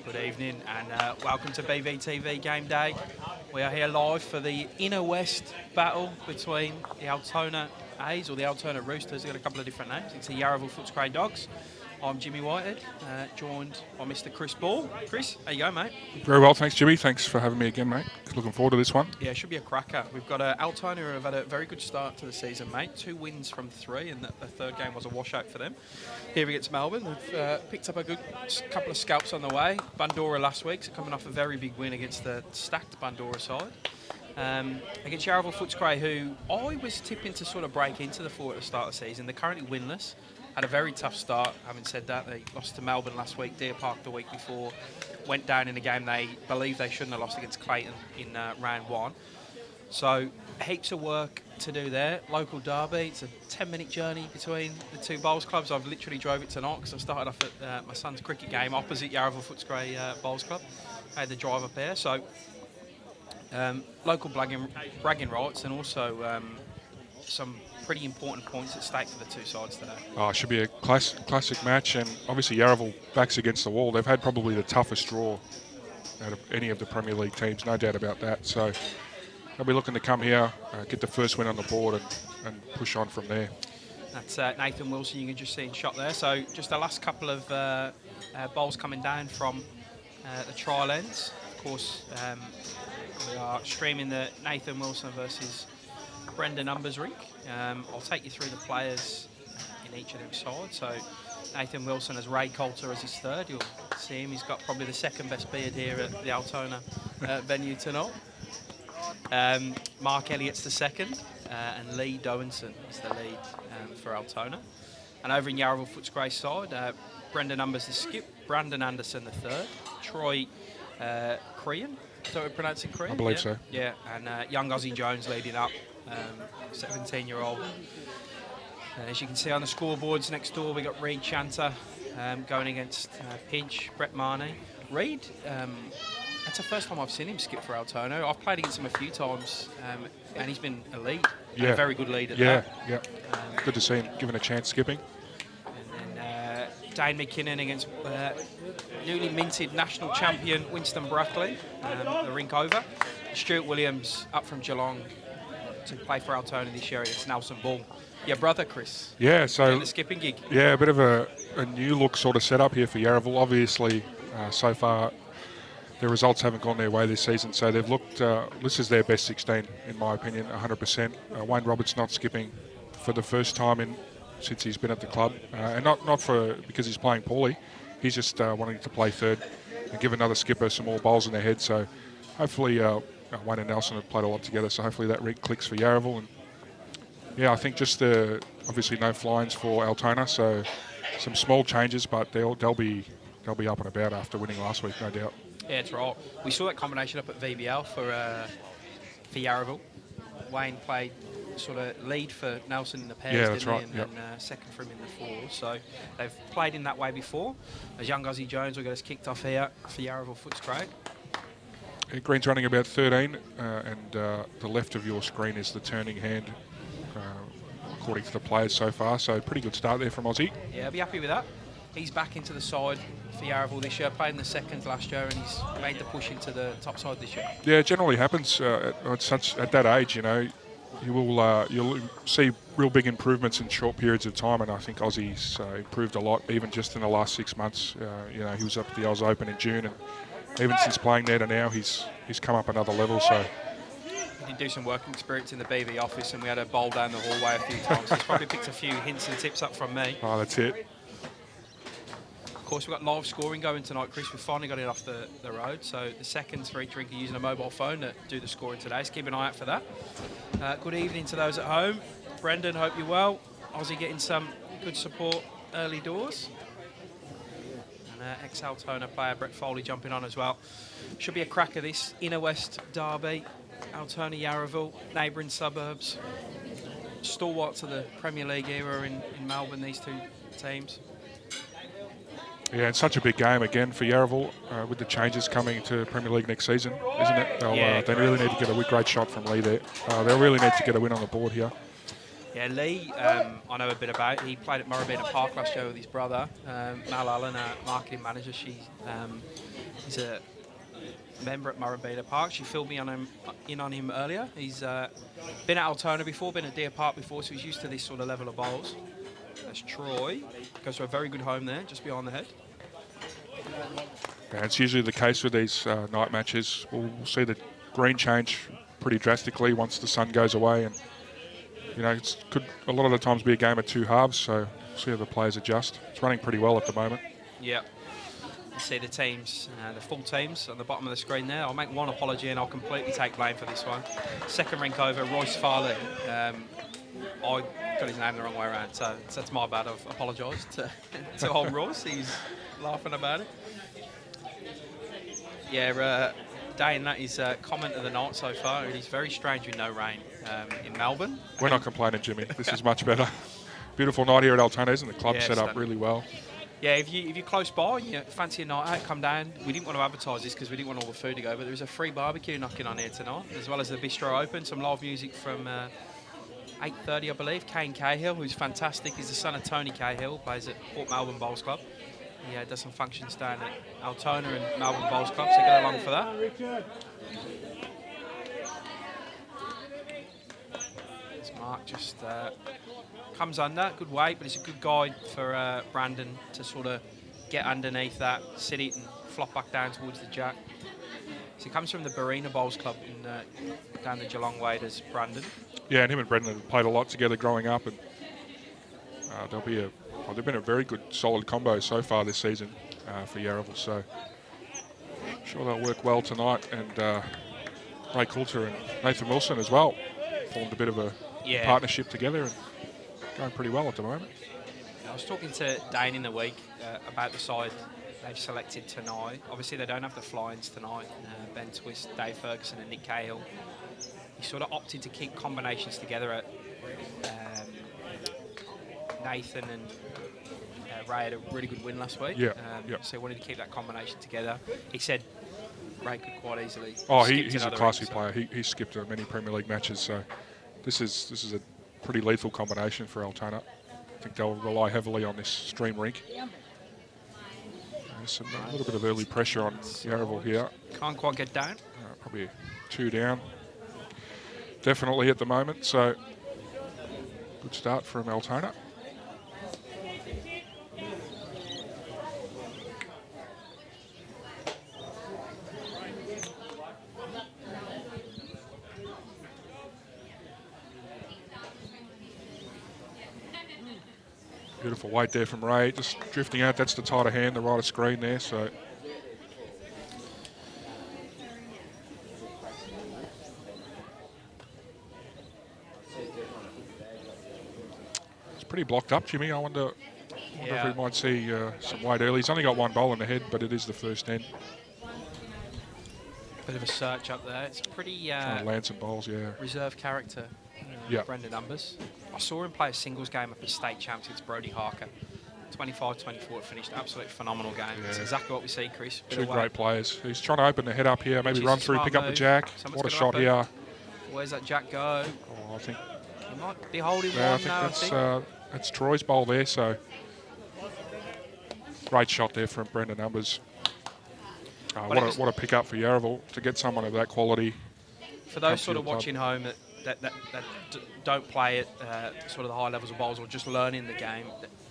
Good evening and welcome to BVTV Game Day. We are here live for the Inner West battle between the Altona A's or the Altona Roosters. They've got a couple of different names. It's the Yarraville Footscray Dogs. I'm Jimmy Whitehead, joined by Mr. Chris Ball. Chris, how you going, mate? Very well, thanks, Jimmy. Thanks for having me again, mate. Looking forward to this one. Yeah, it should be a cracker. We've got Altona who have had a very good start to the season, mate. 2 wins from 3, and the third game was a washout for them. Here against Melbourne, they've picked up a good couple of scalps on the way. Bundoora last week, so coming off a very big win against the stacked Bundoora side. Against Yarraville Footscray, who I was tipping to sort of break into the 4 at the start of the season. They're currently winless. Had a very tough start. Having said that, they lost to Melbourne last week, Deer Park the week before, went down in a game they believe they shouldn't have lost against Clayton in round 1. So heaps of work to do there. Local derby, it's a 10-minute journey between the 2 bowls clubs. I've literally drove it tonight because I started off at my son's cricket game opposite Yarraville Footscray Bowls Club. I had the drive up there, so local bragging rights and also some pretty important points at stake for the 2 sides today. Oh, it should be a classic match, and obviously Yarraville backs against the wall. They've had probably the toughest draw out of any of the Premier League teams, no doubt about that. So they'll be looking to come here, get the first win on the board and push on from there. That's Nathan Wilson, you can just see in shot there. So just the last couple of bowls coming down from the trial ends. Of course, we are streaming the Nathan Wilson versus Brendan Numbers Rink. I'll take you through the players in each of them sides. So Nathan Wilson has Ray Coulter as his third. You'll see him. He's got probably the second best beard here at the Altona venue tonight. Mark Elliott's the second, and Lee Dowenson is the lead for Altona. And over in Yarraville Footscray side, Brendan Numbers the skip, Brandon Anderson the third, Troy Crean. Is that what we're pronouncing Crean? I believe so. Yeah, and young Ozzy Jones leading up. 17-year-old. As you can see on the scoreboards next door, we got Reed Chanter going against Pinch, Brett Marnie. Reed, that's the first time I've seen him skip for Altona. I've played against him a few times, and he's been a lead. Yeah. A very good lead at that. Yeah. Good to see him given a chance skipping. And then Dane McKinnon against newly minted national champion Winston Brackley, the rink over. Stuart Williams up from Geelong to play for Altona this year against Nelson Ball. Your brother, Chris. Yeah, so the skipping gig. Yeah, a bit of a new look sort of setup here for Yarraville. Obviously, so far their results haven't gone their way this season, so they've looked. This is their best 16, in my opinion, 100%. Wayne Roberts not skipping for the first time since he's been at the club, and not because he's playing poorly. He's just wanting to play third and give another skipper some more bowls in their head. So hopefully. Wayne and Nelson have played a lot together, so hopefully that clicks for Yarraville. And yeah, I think just obviously no fly-ins for Altona, so some small changes, but they'll be up and about after winning last week, no doubt. Yeah, that's right. We saw that combination up at VBL for Yarraville. Wayne played sort of lead for Nelson in the pairs, yeah, that's right. And second for him in the 4. So they've played in that way before. As young Ozzy Jones will get us kicked off here for Yarraville Footscray. Green's running about 13, and the left of your screen is the turning hand, according to the players so far. So pretty good start there from Aussie. Yeah, I'll be happy with that. He's back into the side for Yarraville this year. Played in the second last year, and he's made the push into the top side this year. Yeah, it generally happens at that age. You know, you'll see real big improvements in short periods of time, and I think Aussie's improved a lot, even just in the last 6 months. He was up at the Oz Open in June, and even since playing there to now, he's come up another level. So he did do some working experience in the BV office, and we had a bowl down the hallway a few times. He's probably picked a few hints and tips up from me. Oh, that's it. Of course, we've got live scoring going tonight, Chris. We've finally got it off the road. So the seconds for each rink are using a mobile phone to do the scoring today. So keep an eye out for that. Good evening to those at home. Brendan, hope you're well. Aussie getting some good support early doors. Ex-Altona player Brett Foley jumping on as well. Should be a cracker this Inner West derby. Altona, Yarraville, neighbouring suburbs. Stalwarts of the Premier League era in Melbourne, these 2 teams. Yeah, it's such a big game again for Yarraville with the changes coming to Premier League next season, isn't it? They really need to get a great shot from Lee there. They'll really need to get a win on the board here. Yeah, Lee, I know a bit about. He played at Murrabina Park last year with his brother, Mal Allen, a marketing manager. He's a member at Murrabina Park. She filled me in on him earlier. He's been at Altona before, been at Deer Park before, so he's used to this sort of level of bowls. That's Troy. Goes to a very good home there, just behind the head. And it's usually the case with these night matches. We'll see the green change pretty drastically once the sun goes away, and you know, it could a lot of the times be a game of two halves. So we'll see how the players adjust. It's running pretty well at the moment. Yeah. You see the teams, the full teams on the bottom of the screen there. I'll make one apology and I'll completely take blame for this one. Second rink over, Royce Farley. I got his name the wrong way around, so that's my bad. I've apologised to old Royce. He's laughing about it. Yeah, Dane, that is comment of the night so far. It is very strange with no rain in Melbourne. We're not complaining, Jimmy. This is much better. Beautiful night here at Altona, and the club set up really well. Yeah, if you're close by and you fancy a night out, come down. We didn't want to advertise this because we didn't want all the food to go, but there's a free barbecue knocking on here tonight, as well as the bistro open. Some live music from 8:30, I believe. Kane Cahill, who's fantastic. He's the son of Tony Cahill, plays at Port Melbourne Bowls Club. He does some functions down at Altona and Melbourne Bowls Club, so go along for that. This Mark just comes under, good weight, but it's a good guide for Brandon to sort of get underneath that, sit it and flop back down towards the jack. So he comes from the Barina Bowls Club down the Geelong way, does Brandon. Yeah, and him and Brendan have played a lot together growing up, and they've been a very good, solid combo so far this season for Yarraville. So I'm sure they'll work well tonight. And Ray Coulter and Nathan Wilson as well formed a bit of a partnership together and going pretty well at the moment. I was talking to Dane in the week about the side they've selected tonight. Obviously, they don't have the fly-ins tonight. Ben Twist, Dave Ferguson and Nick Cahill. He sort of opted to keep combinations together at Nathan and Ray had a really good win last week. So he wanted to keep that combination together. He said Ray could quite easily. Oh, he's a classy player. He skipped many Premier League matches, so this is a pretty lethal combination for Altona. I think they'll rely heavily on this stream rink. There's a little bit of early pressure on Yarraville here. Can't quite get down. Probably 2 down. Definitely at the moment, so good start from Altona. Beautiful weight there from Ray, just drifting out. That's the tighter hand, the right of screen there. So it's pretty blocked up, Jimmy. I wonder if we might see some weight early. He's only got one bowl in the head, but it is the first end. Bit of a search up there. It's pretty trying to land some bowls, reserve character. Brendan Numbers. I saw him play a singles game up at state champs against Brody Harker. 25-24, it finished. Absolute phenomenal game. It's exactly what we see, Chris. Two great players. He's trying to open the head up here, maybe run through, pick up the jack. What a shot here. Where's that jack go? I think he might be holding one now. I think that's Troy's bowl there, so great shot there from Brendan Numbers. What a pick up for Yarraville to get someone of that quality. For those sort of watching home that don't play at sort of the high levels of bowls or just learning the game,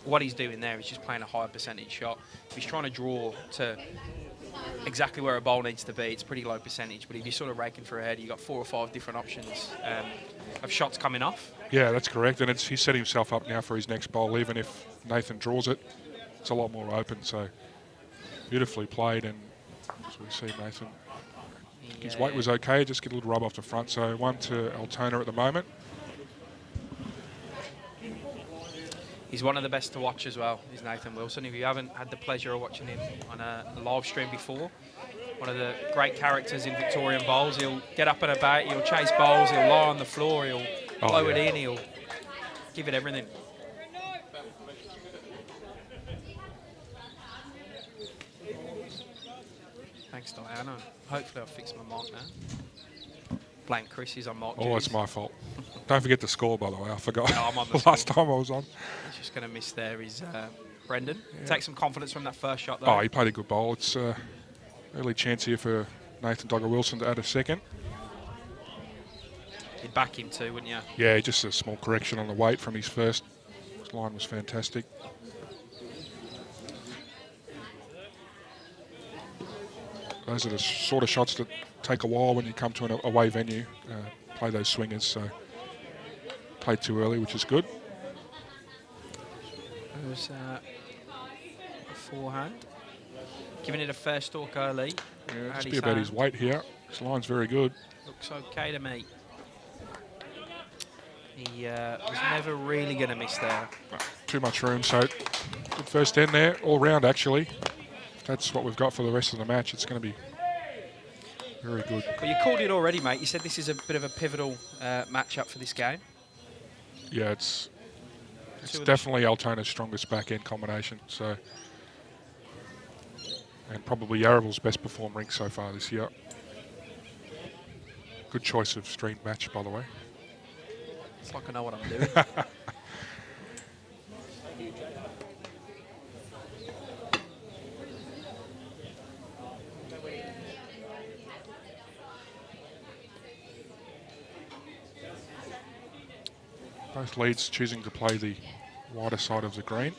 what he's doing there is just playing a higher percentage shot. If he's trying to draw to exactly where a bowl needs to be, it's pretty low percentage. But if you're sort of raking for a head, you've got 4 or 5 different options of shots coming off. Yeah, that's correct. And he's set himself up now for his next bowl. Even if Nathan draws it, it's a lot more open. So beautifully played. And as we see Nathan, his weight was okay, just get a little rub off the front. So 1 to Altona at the moment. He's one of the best to watch as well, is Nathan Wilson. If you haven't had the pleasure of watching him on a live stream before, one of the great characters in Victorian bowls. He'll get up and about, he'll chase bowls, he'll lie on the floor, he'll blow it in, he'll give it everything. Thanks, Diana. Hopefully I'll fix my mic now. Blame Chris, he's on mic. Oh, it's my fault. Don't forget the score, by the way. I forgot. No, I'm on the last time I was on. He's just going to miss there is Brendan. Yeah. Take some confidence from that first shot, though. Oh, he played a good bowl. It's early chance here for Nathan Dogger-Wilson to add a second. You'd back him too, wouldn't you? Yeah, just a small correction on the weight from his first. His line was fantastic. Those are the sort of shots that take a while when you come to an away venue. Play those swingers, so played too early, which is good. It was a forehand. Giving it a fair stalk early. Yeah, just be about his weight here. His line's very good. Looks okay to me. He was never really going to miss there. No, too much room, so good first end there, all round actually. If that's what we've got for the rest of the match, it's going to be very good. Well, you called it already, mate. You said this is a bit of a pivotal matchup for this game. Yeah, it's definitely Altona's strongest back-end combination. So, and probably Yarraville's best performed Rink so far this year. Good choice of stream match, by the way. It's like I know what I'm doing. Both leads choosing to play the wider side of the green.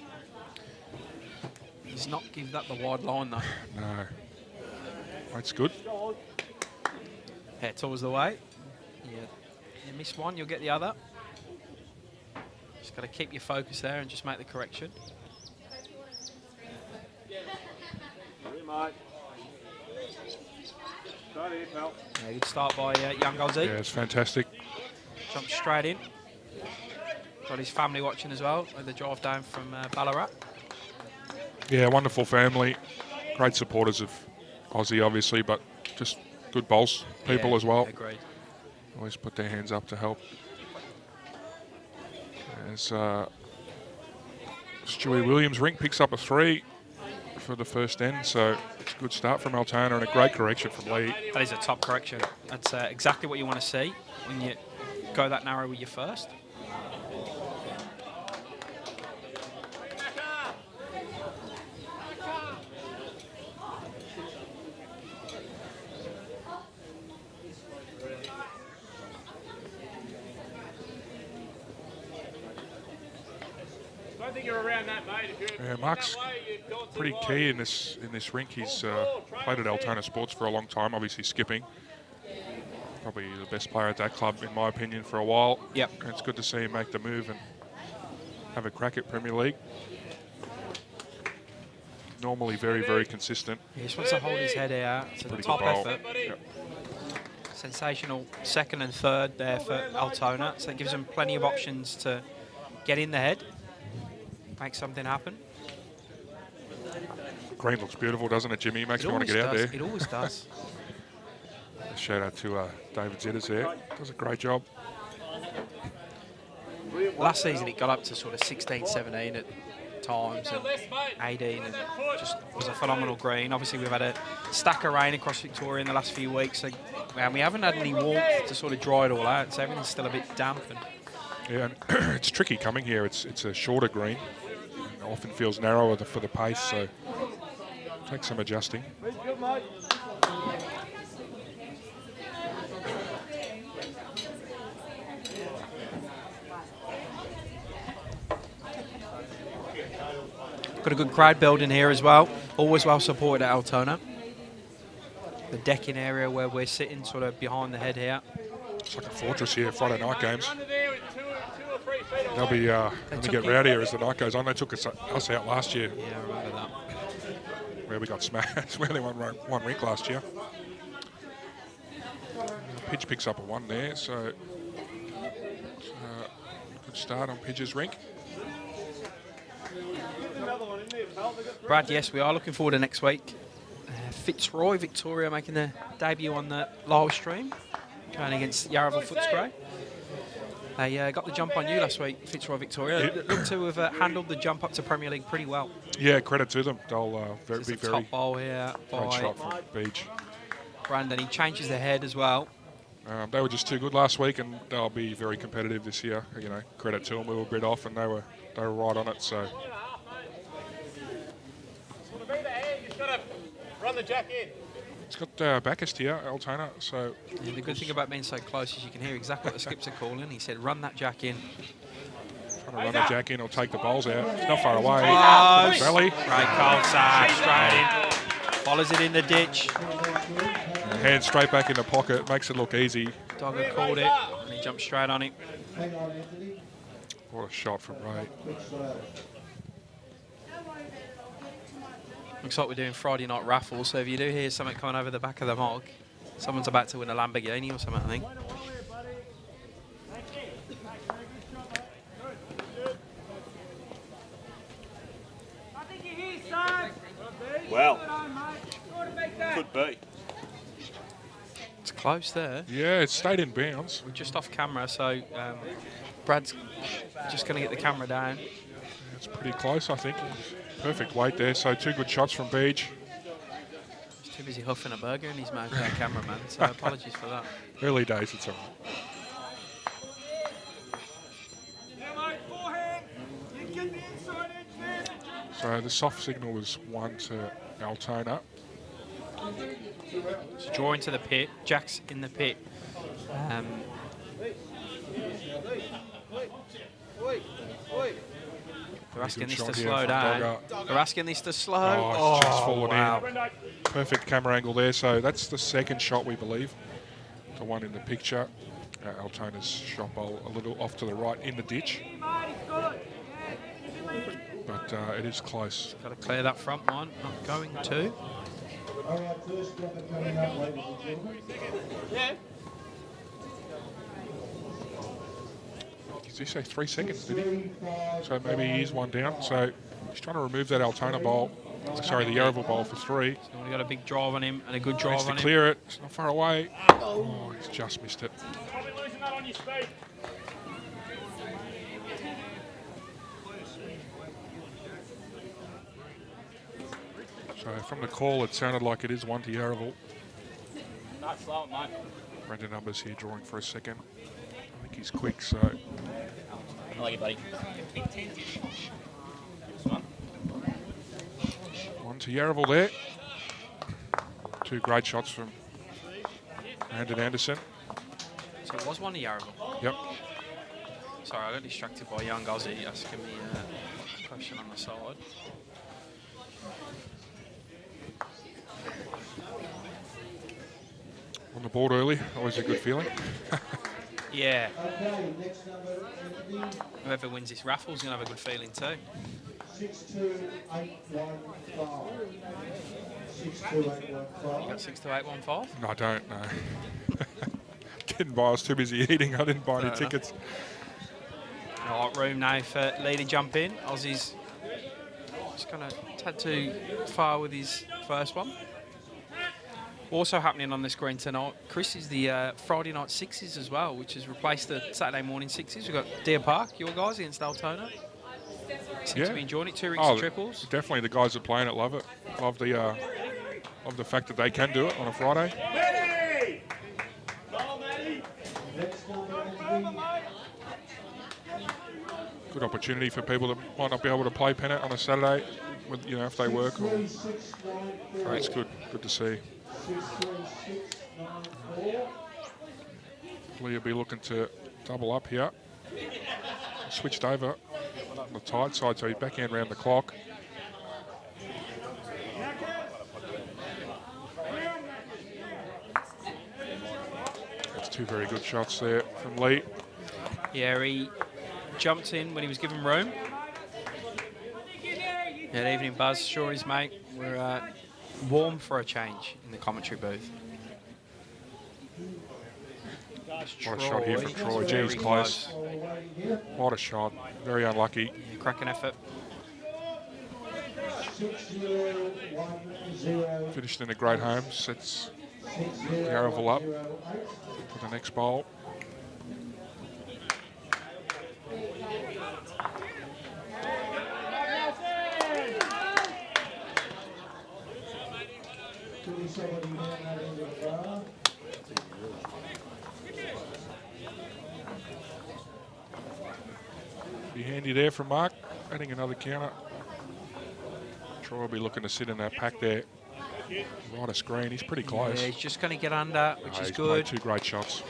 He's not give that the wide line though. No. That's good. Head towards the way. Yeah. You miss one, you'll get the other. Just got to keep your focus there and just make the correction. Yeah, good start by young Goldsy. Yeah, it's fantastic. Jumped straight in. Got his family watching as well, with the drive down from Ballarat. Yeah, wonderful family. Great supporters of Aussie, obviously, but just good bowls people as well. Agreed. Always put their hands up to help. As Stewie Williams, Rink picks up a 3 for the first end, so it's a good start from Altona and a great correction from Lee. That is a top correction. That's exactly what you want to see when you go that narrow with your first. Yeah, Mark's pretty key in this rink. He's played at Altona Sports for a long time, obviously skipping. Probably the best player at that club, in my opinion, for a while. Yep. And it's good to see him make the move and have a crack at Premier League. Normally very, very consistent. He just wants to hold his head out. It's a top effort. Yep. Sensational second and third there for Altona. So it gives them plenty of options to get in the head, make something happen. Green looks beautiful, doesn't it, Jimmy? Makes me want to get out there. It always does. A shout out to David Zitters there. Does a great job. Last season it got up to sort of 16, 17 at times and 18, and just was a phenomenal green. Obviously we've had a stack of rain across Victoria in the last few weeks, and we haven't had any warmth to sort of dry it all out, so everything's still a bit damp. And yeah, and it's tricky coming here. It's a shorter green. It often feels narrower for the pace, so takes some adjusting. Got a good crowd building here as well. Always well supported at Altona. The decking area where we're sitting sort of behind the head here. It's like a fortress here, Friday night games. They'll be going to get rowdier as the night goes on. They took us out last year. Yeah, I remember that. Where we got smashed, where they won Rink last year. Pidge picks up a 1 there, so good start on Pidge's Rink. Brad, yes, we are looking forward to next week. Fitzroy, Victoria making their debut on the live stream, going against Yarraville Footscray. They got the jump on you last week, Fitzroy, Victoria. They look to have handled the jump up to Premier League pretty well. Yeah, credit to them. They'll be very top bowl here great by shot from Beach. Brandon. He changes the head as well. They were just too good last week, and they'll be very competitive this year. You know, credit to them. We were a bit off, and they were right on it. So. Just got to run the jack in. It's got Bacchus here, Altona. So yeah, the good thing about being so close is you can hear exactly what the skips are calling. He said, "Run that jack in." Trying to run the jack in or take the bowls out. It's not far away. Close. Belly. Great cold side, straight in. Follows it in the ditch. Hand straight back in the pocket. Makes it look easy. Dogger called it, and he jumped straight on it. What a shot from Ray. Looks like we're doing Friday night raffle, so if you do hear something coming over the back of the mog, someone's about to win a Lamborghini or something, I think. Well, could be. It's close there. Yeah, it stayed in bounds. We're just off camera, so Brad's just going to get the camera down. It's pretty close, I think. Perfect weight there. So 2 good shots from Beach. He's too busy huffing a burger in his mouth, our cameraman, so apologies for that. Early days, it's all right. So the soft signal was 1 to Altona. So draw into the pit. Jack's in the pit. They're asking this to slow down. They're asking this to slow. Oh, it's just fallen wow. in. Perfect camera angle there. So that's the second shot, we believe. The one in the picture. Altona's shot bowl a little off to the right in the ditch. But it is close. Got to clear that front one. Not going to. All right, first dropper coming up, ladies and gentlemen. Yeah. Did he say 3 seconds, did he? So maybe he is one down. So he's trying to remove that Altona bowl. Sorry, the Yarraville bowl for 3. So we got a big drive on him and a good drive Tries to on him. clear it. It's not far away. Oh, he's just missed it. Probably losing that on your speed. So from the call, it sounded like it is 1 to Yarraville. Not slow, mate. Random numbers here drawing for a second. I think he's quick, so I like it, buddy. 1 to Yarraville there. 2 great shots from Brandon Anderson. So it was 1 to Yarraville. Yep. Sorry, I got distracted by young Aussie asking me a question on the side. On the board early, always a good feeling. Yeah. Okay, next number, Anthony, Whoever wins this raffle is going to have a good feeling too. 62815. You 62815. got 62815? No, I don't, no. Didn't buy, I was too busy eating. I didn't buy any tickets. All right, room now for Lee to jump in. Aussie's just kind of tad too far with his first one. Also happening on the screen tonight, Chris, is the Friday night sixes as well, which has replaced the Saturday morning sixes. We've got Deer Park, your guys, against Altona. Seem to be enjoying it. 2 rings of triples. Definitely the guys that playing it love it. Love the fact that they can do it on a Friday. Next number, Anthony. Good opportunity for people that might not be able to play Pennant on a Saturday, with, you know, if they work. Or, 63694. it's good to see. 63694. Lee will be looking to double up here. Switched over on the tight side, so he's backhand round the clock. That's 2 very good shots there from Lee. Yeah, he jumped in when he was given room. Good evening, Buzz. Sure is, mate. We're warm for a change in the commentary booth. What a shot here from Troy. Gee, he's close. What a shot. Very unlucky. Yeah, cracking effort. 6010. Finished in a great home. Sets Yarraville up for the next bowl. Handy there from Mark, adding another counter. Troy will be looking to sit in that pack there. Right of screen, he's pretty close. Yeah, he's just going to get under, which is He's good. played 2 great shots.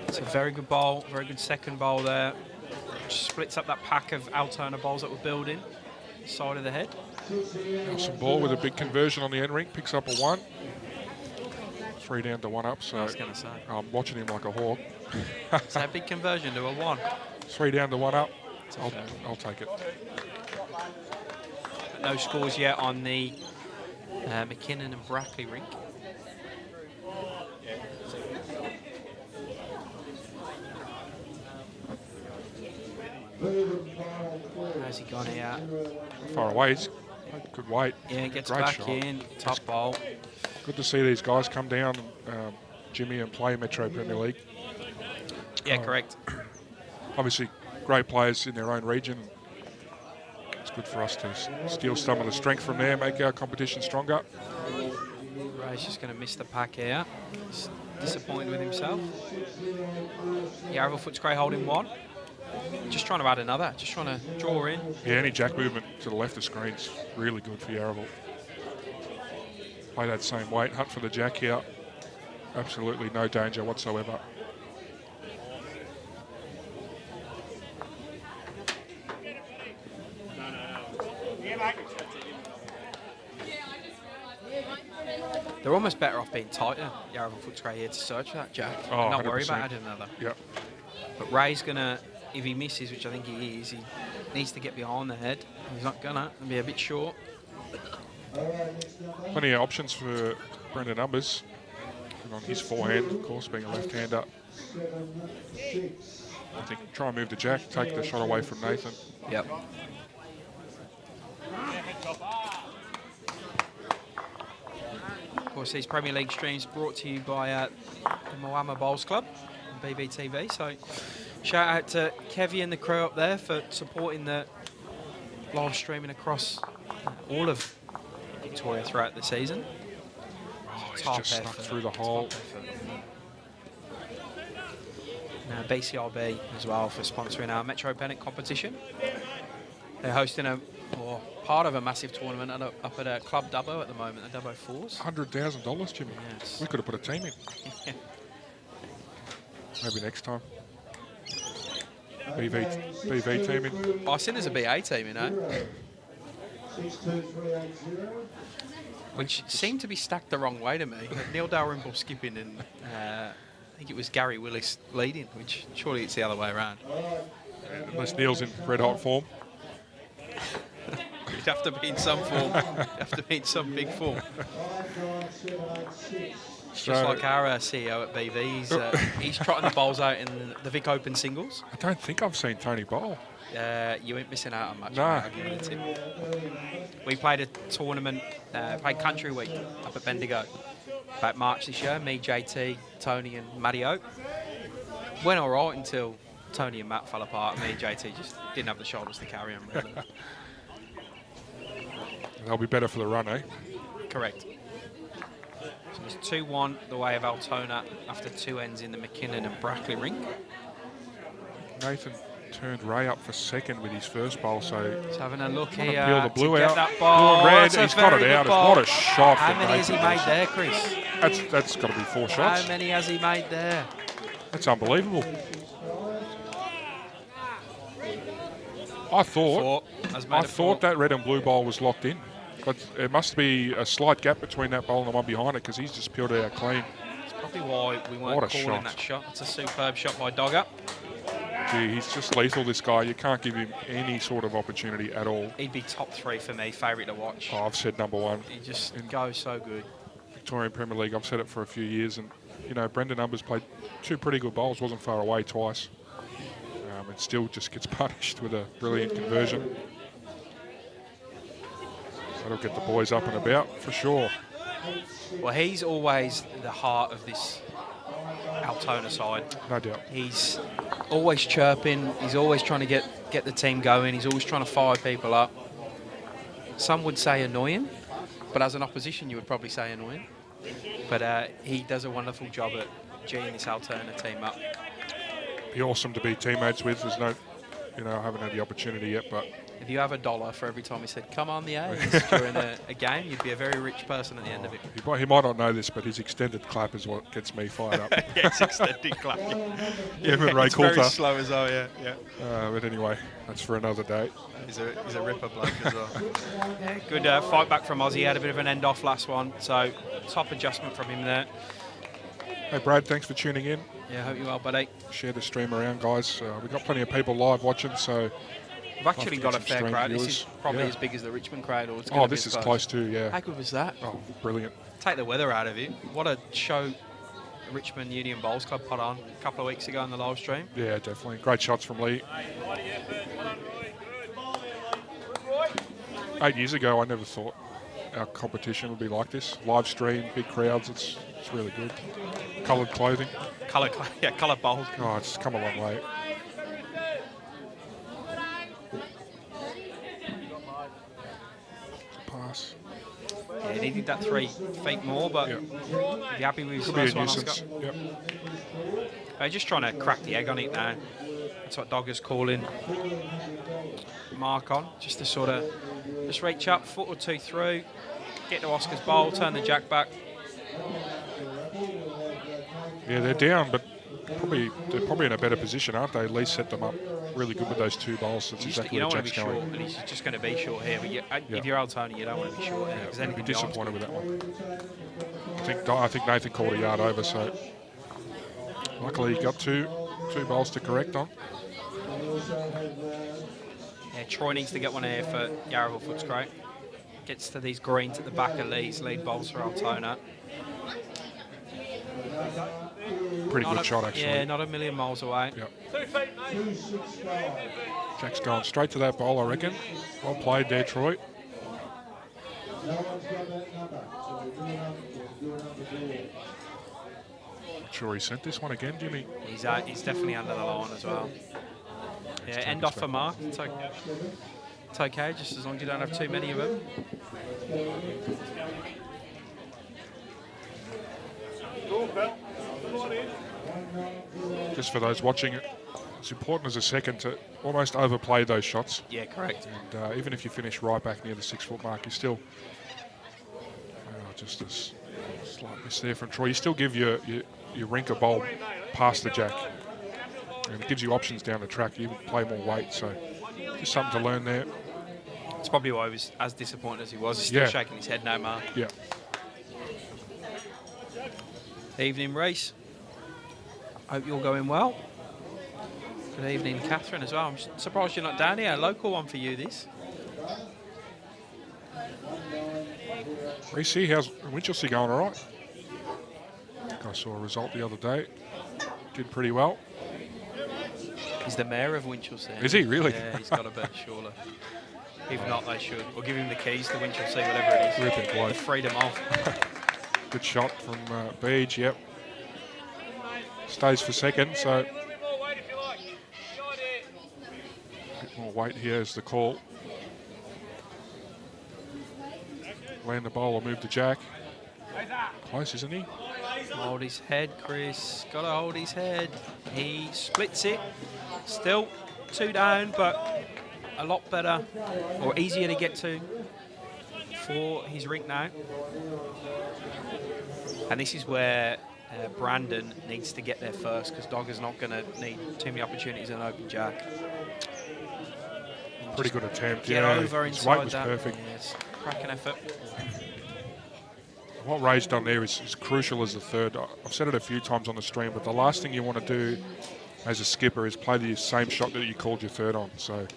It's a very good bowl, very good second bowl there. Just splits up that pack of Altona bowls that we're building. Side of the head. Nelson Ball with a big conversion on the end rink, picks up a 1. 3 down to 1 up, so I was going to say. I'm watching him like a hawk. It's a big conversion to a 1. 3 down to 1 up. I'll take it. No scores yet on the McKinnon and Brackley rink. How's he gone here? Far away, he's good weight. Yeah, gets Great back shot. in, top bowl. Good to see these guys come down, Jimmy, and play Metro Premier League. Yeah, correct. Obviously, great players in their own region. It's good for us to steal some of the strength from there, make our competition stronger. Ray's just going to miss the pack here. He's disappointed with himself. Yarraville Footscray holding 1. Just trying to add another, just trying to draw in. Yeah, any jack movement to the left of screen's really good for Yarraville. Play that same weight, hunt for the jack here. Absolutely no danger whatsoever. They're almost better off being tighter, Yarraville Footscray here to search for that jack. Oh, Not worry 100%. about adding another. Yep. But Ray's going to, if he misses, which I think he is, he needs to get behind the head. He's not going to, it'll be a bit short. Plenty of options for Brendan Numbers. And on his forehand, of course, being a left-hander. I think try and move the jack, take the shot away from Nathan. Yep. Of course, these Premier League streams brought to you by the Moama Bowls Club on BVTV. So shout out to Kevy and the crew up there for supporting the live streaming across all of Victoria throughout the season. Oh, he's just snuck through the hole. Now BCIB as well for sponsoring our Metropolitan competition. They're hosting part of a massive tournament up at Club Dubbo at the moment, the Dubbo Fours. $100,000, Jimmy. Yes. We could have put a team in. Maybe next time. BV team in. I think there's a BA team, you know, 62380. which seemed to be stacked the wrong way to me. Neil Dalrymple skipping and I think it was Gary Willis leading, which surely it's the other way around. Unless Neil's in red hot form. You'd have to be in some form. You'd have to be in some big form. 59786. Just like our CEO at BV, he's trotting the bowls out in the Vic Open singles. I don't think I've seen Tony bowl. You ain't missing out on much. No. I'll give it a tip. We played a tournament, played Country Week up at Bendigo about March this year. Me, JT, Tony and Matty Oak. Went all right until Tony and Matt fell apart. Me and JT just didn't have the shoulders to carry them, really. They'll be better for the run, eh? Correct. So it's 2-1 the way of Altona after 2 ends in the McKinnon and Brackley rink. Nathan turned Ray up for second with his first bowl, so He's having a look trying here to peel the blue to get out. that ball. Blue and red, That's a he's got very it good out. ball. What a shot How from many has he Nathan. made there, Chris? That's got to be 4 shots. How many has he made there? That's unbelievable. I thought that red and blue bowl was locked in, but it must be a slight gap between that bowl and the one behind it because he's just peeled it out clean. That's probably why we weren't What a calling shot. that shot. It's a superb shot by Dogger. Gee, he's just lethal, this guy. You can't give him any sort of opportunity at all. He'd be top 3 for me, favourite to watch. Oh, I've said number 1. He just goes so good. Victorian Premier League, I've said it for a few years, and you know, Brendan Numbers played 2 pretty good bowls, wasn't far away twice. And still just gets punished with a brilliant conversion. That'll get the boys up and about for sure. Well, he's always the heart of this Altona side. No doubt. He's always chirping. He's always trying to get the team going. He's always trying to fire people up. Some would say annoying, but as an opposition, you would probably say annoying. But he does a wonderful job at G'ing this Altona team up. Be awesome to be teammates with. There's You know, I haven't had the opportunity yet, but If you have $1 for every time he said, come on the A's during a game, you'd be a very rich person at the end of it. he might not know this, but his extended clap is what gets me fired up. Yes, extended clap. Yeah, with Ray It's very Coulter. slow as well, yeah. But anyway, that's for another day. He's a ripper bloke as well. Yeah, good fight back from Ozzy. He had a bit of an end off last one, so top adjustment from him there. Hey, Brad, thanks for tuning in. Yeah, hope you're well, buddy. Share the stream around, guys. We've got plenty of people live watching, so We've actually got a some fair stream crowd. This viewers. is probably Yeah. as big as the Richmond crowd. Or it's Oh, gonna be, this I is suppose. close too, yeah. How good was that? Oh, brilliant. Take the weather out of it. What a show the Richmond Union Bowls Club put on a couple of weeks ago on the live stream. Yeah, definitely. Great shots from Lee. 8 years ago, I never thought our competition would be like this. Live stream, big crowds, it's really good. Coloured clothing. Colour bowls. Oh, it's come a long way. Pass. Yeah, he needed that 3 feet more, but Yeah. be happy with his Could be first a one. nuisance. Yep. They're just trying to crack the egg on it now. That's what Dogger's calling. Mark on, just to sort of just reach up, foot or two through, get to Oscar's bowl, turn the jack back. Yeah, they're down, but they're probably in a better position, aren't they? Lee set them up really good with those 2 bowls. That's exactly You where don't want to Jack's be short, going. and he's just going to be short here. But Yeah. if you're Altona, you don't want to be short here because then I'd be it can disappointed with that one. I think Nathan called a yard over, so luckily he got two bowls to correct on. Yeah, Troy needs to get one here for Yarraville Footscray. Gets to these greens at the back of Lee's lead bowls for Altona. Pretty good shot, actually. Yeah, not a million miles away. Yep. Jack's going straight to that bowl, I reckon. Well played there, Troy. Not sure he sent this one again, Jimmy. He's definitely under the line as well. Yeah, end off for Mark. It's okay, just as long as you don't have too many of them. Just for those watching, it's important as a second to almost overplay those shots. Yeah, correct. And even if you finish right back near the 6-foot mark, you still just a slight miss there from Troy. You still give your Rink a bowl past the jack, and it gives you options down the track. You play more weight, so just something to learn there. It's probably why he was as disappointed as he was. He's still shaking his head, no Mark. Yeah. Evening, Reese. Hope you're going well. Good evening, Catherine, as well. I'm surprised you're not down here. A local one for you, this. Reece, how's Winchelsea going all right? I saw a result the other day. Did pretty well. He's the mayor of Winchelsea. Is he really? Yeah, he's got a bet, surely. If not, they should. Or give him the keys to Winchelsea, whatever it is. Ripping bloke. The freedom of. Good shot from Beach, yep. Stays for second, so a bit more weight here is the call. Land the bowl or move to Jack. Close, isn't he? Hold his head, Chris. Got to hold his head. He splits it. Still 2 down, but a lot better or easier to get to for his Rink now. And this is where Brandon needs to get there first, because Dogger's not going to need too many opportunities in an open jack. Pretty good attempt. Get yeah, over his inside weight was that. perfect. Yes, cracking effort. What Ray's done there is crucial as the third. I've said it a few times on the stream, but the last thing you want to do as a skipper is play the same shot that you called your third on. So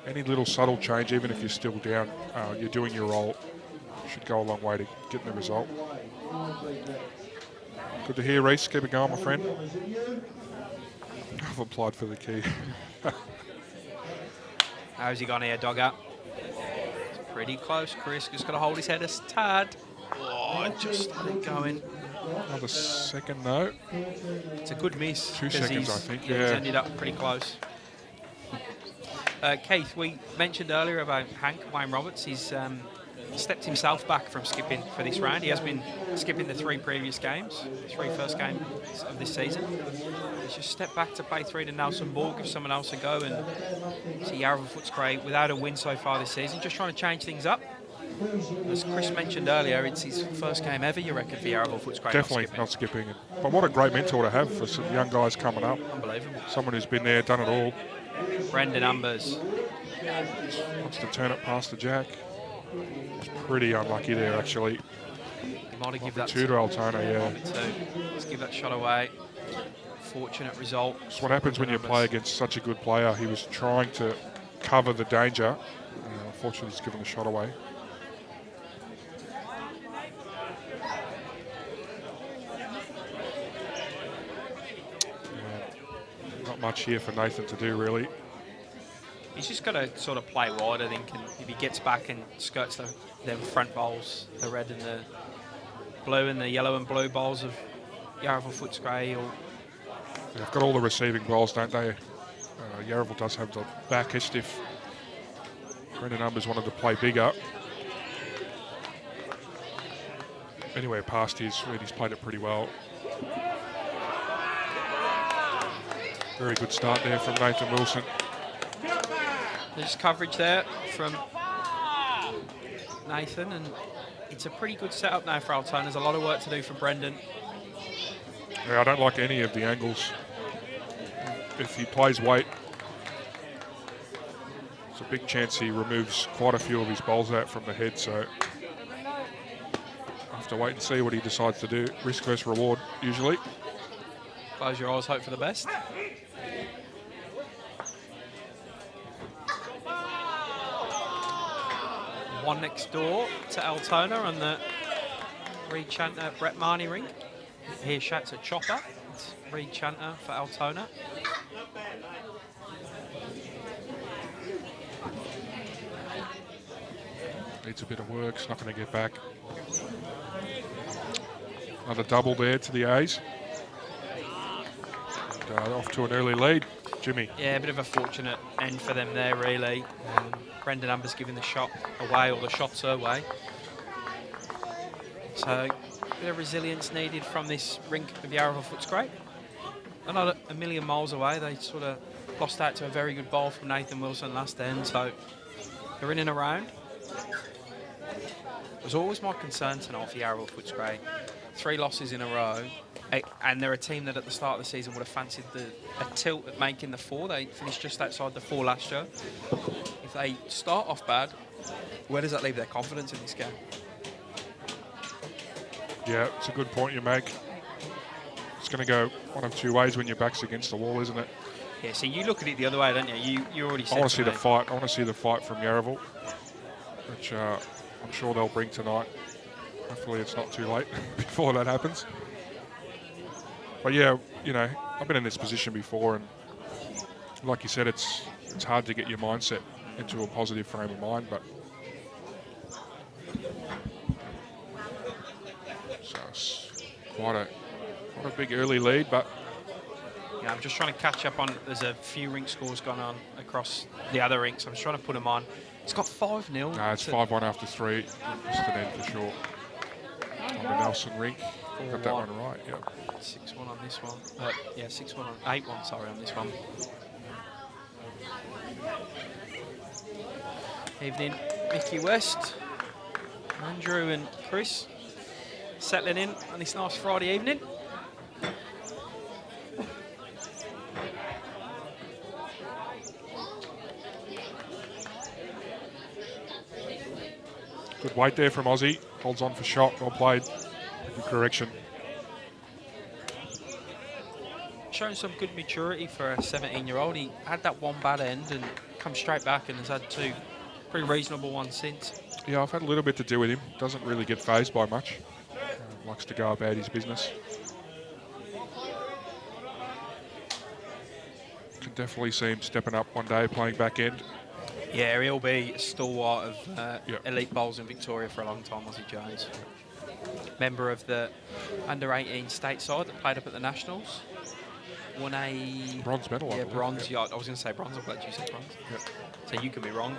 any little subtle change, even if you're still down, you're doing your role, should go a long way to getting the result. Good to hear, Reece. Keep it going, my friend. I've applied for the key. How's he gone here, Dogger? It's pretty close, Chris. Just got to hold his head a tad. Oh, just let it going. Another second, no. It's a good miss. 2 'cause seconds, he's- I think, He's yeah. ended up pretty close. Keith, we mentioned earlier about Hank, Wayne Roberts. He's stepped himself back from skipping for this round. He has been skipping the 3 previous games, the 3 first games of this season. He's just stepped back to play 3 to Nelson Ball, give someone else a go, and see Yarraville Footscray without a win so far this season, just trying to change things up. As Chris mentioned earlier, it's his first game ever, you reckon, for Yarraville Footscray? Definitely not skipping. But what a great mentor to have for some young guys coming up. Unbelievable. Someone who's been there, done it all. Brendan Umbers. Wants to turn it past the jack. It's pretty unlucky there, actually. He might have given that to Altona, yeah. Let's give that shot away. Fortunate result. It's what happens when you play against such a good player. He was trying to cover the danger. Unfortunately, he's given the shot away. Not much here for Nathan to do, really. He's just got to sort of play wide, I think, and if he gets back and skirts them front bowls, the red and the blue and the yellow and blue bowls of Yarraville Footscray. They've got all the receiving bowls, don't they? Yarraville does have the backest if Brendan Umbers wanted to play bigger. Anywhere past he's played it pretty well. Very good start there from Nathan Wilson. There's coverage there from Nathan, and it's a pretty good setup now for Altona. There's a lot of work to do for Brendan. Yeah, I don't like any of the angles. If he plays weight, it's a big chance he removes quite a few of his bowls out from the head, so I have to wait and see what he decides to do. Risk versus reward, usually. Close your eyes, hope for the best. One next door to Altona on the Reed Chanter Brett Marnie rink. Here shouts a chopper. It's Reed Chanter for Altona. Needs a bit of work, it's not going to get back. Another double there to the A's. And, off to an early lead, Jimmy. Yeah, a bit of a fortunate end for them there, really. Brendan Umbers giving the shot away, or the shots away. So, a bit of resilience needed from this rink of Yarraville Footscray. They're not a million miles away. They sort of lost out to a very good ball from Nathan Wilson last end, so they're in and around. It was always my concern tonight for Yarraville Footscray. 3 losses in a row, and they're a team that at the start of the season would have fancied a tilt at making the 4. They finished just outside the 4 last year. If they start off bad, where does that leave their confidence in this game? Yeah, it's a good point you make. It's going to go one of 2 ways when your back's against the wall, isn't it? Yeah, so you look at it the other way, don't you? You already said I want to see the fight. I want to see the fight from Yarraville, which I'm sure they'll bring tonight. Hopefully it's not too late before that happens. But yeah, you know, I've been in this position before, and like you said, it's hard to get your mindset into a positive frame of mind, but so it's quite a big early lead, but yeah, I'm just trying to catch up on. There's a few rink scores gone on across the other rinks. I'm just trying to put them on. It's got 5-0. No, it's 5-1 after 3. Just an end for sure. On the Nelson rink. Got that one right, yeah. 6-1 on this one. Yeah, 6-1 on 8-1, sorry, on this one. Evening, Mickey West, Andrew and Chris settling in on this nice Friday evening. Good weight there from Aussie. Holds on for shot. Well played. Good correction. Showing some good maturity for a 17-year-old. He had that one bad end and come straight back and has had 2 pretty reasonable ones since. Yeah, I've had a little bit to do with him. Doesn't really get phased by much. Likes to go about his business. Can definitely see him stepping up one day, playing back end. Yeah, he'll be a stalwart of elite bowls in Victoria for a long time, Aussie Jones. Member of the under-18 state side that played up at the Nationals. won a Bronze medal. I believe, bronze. yeah. Yeah, I was going to say bronze. I'm glad you said bronze. Yeah. So you can be wrong.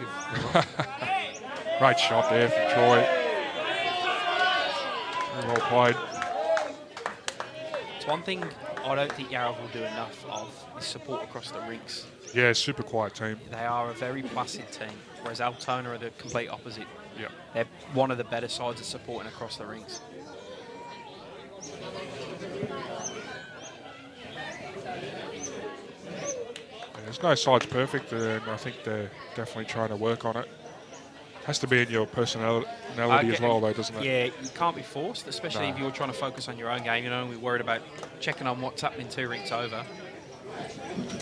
Great shot there from Troy. Very well played. It's one thing I don't think Yarraville do enough of is support across the rinks. Yeah, super quiet team. They are a very placid team, whereas Altona are the complete opposite. Yeah. They're one of the better sides of supporting across the rinks. There's no sides perfect, and I think they're definitely trying to work on it. Has to be in your personality as well, though, doesn't it? Yeah, you can't be forced, especially if you're trying to focus on your own game. You know, we're worried about checking on what's happening 2 rinks over.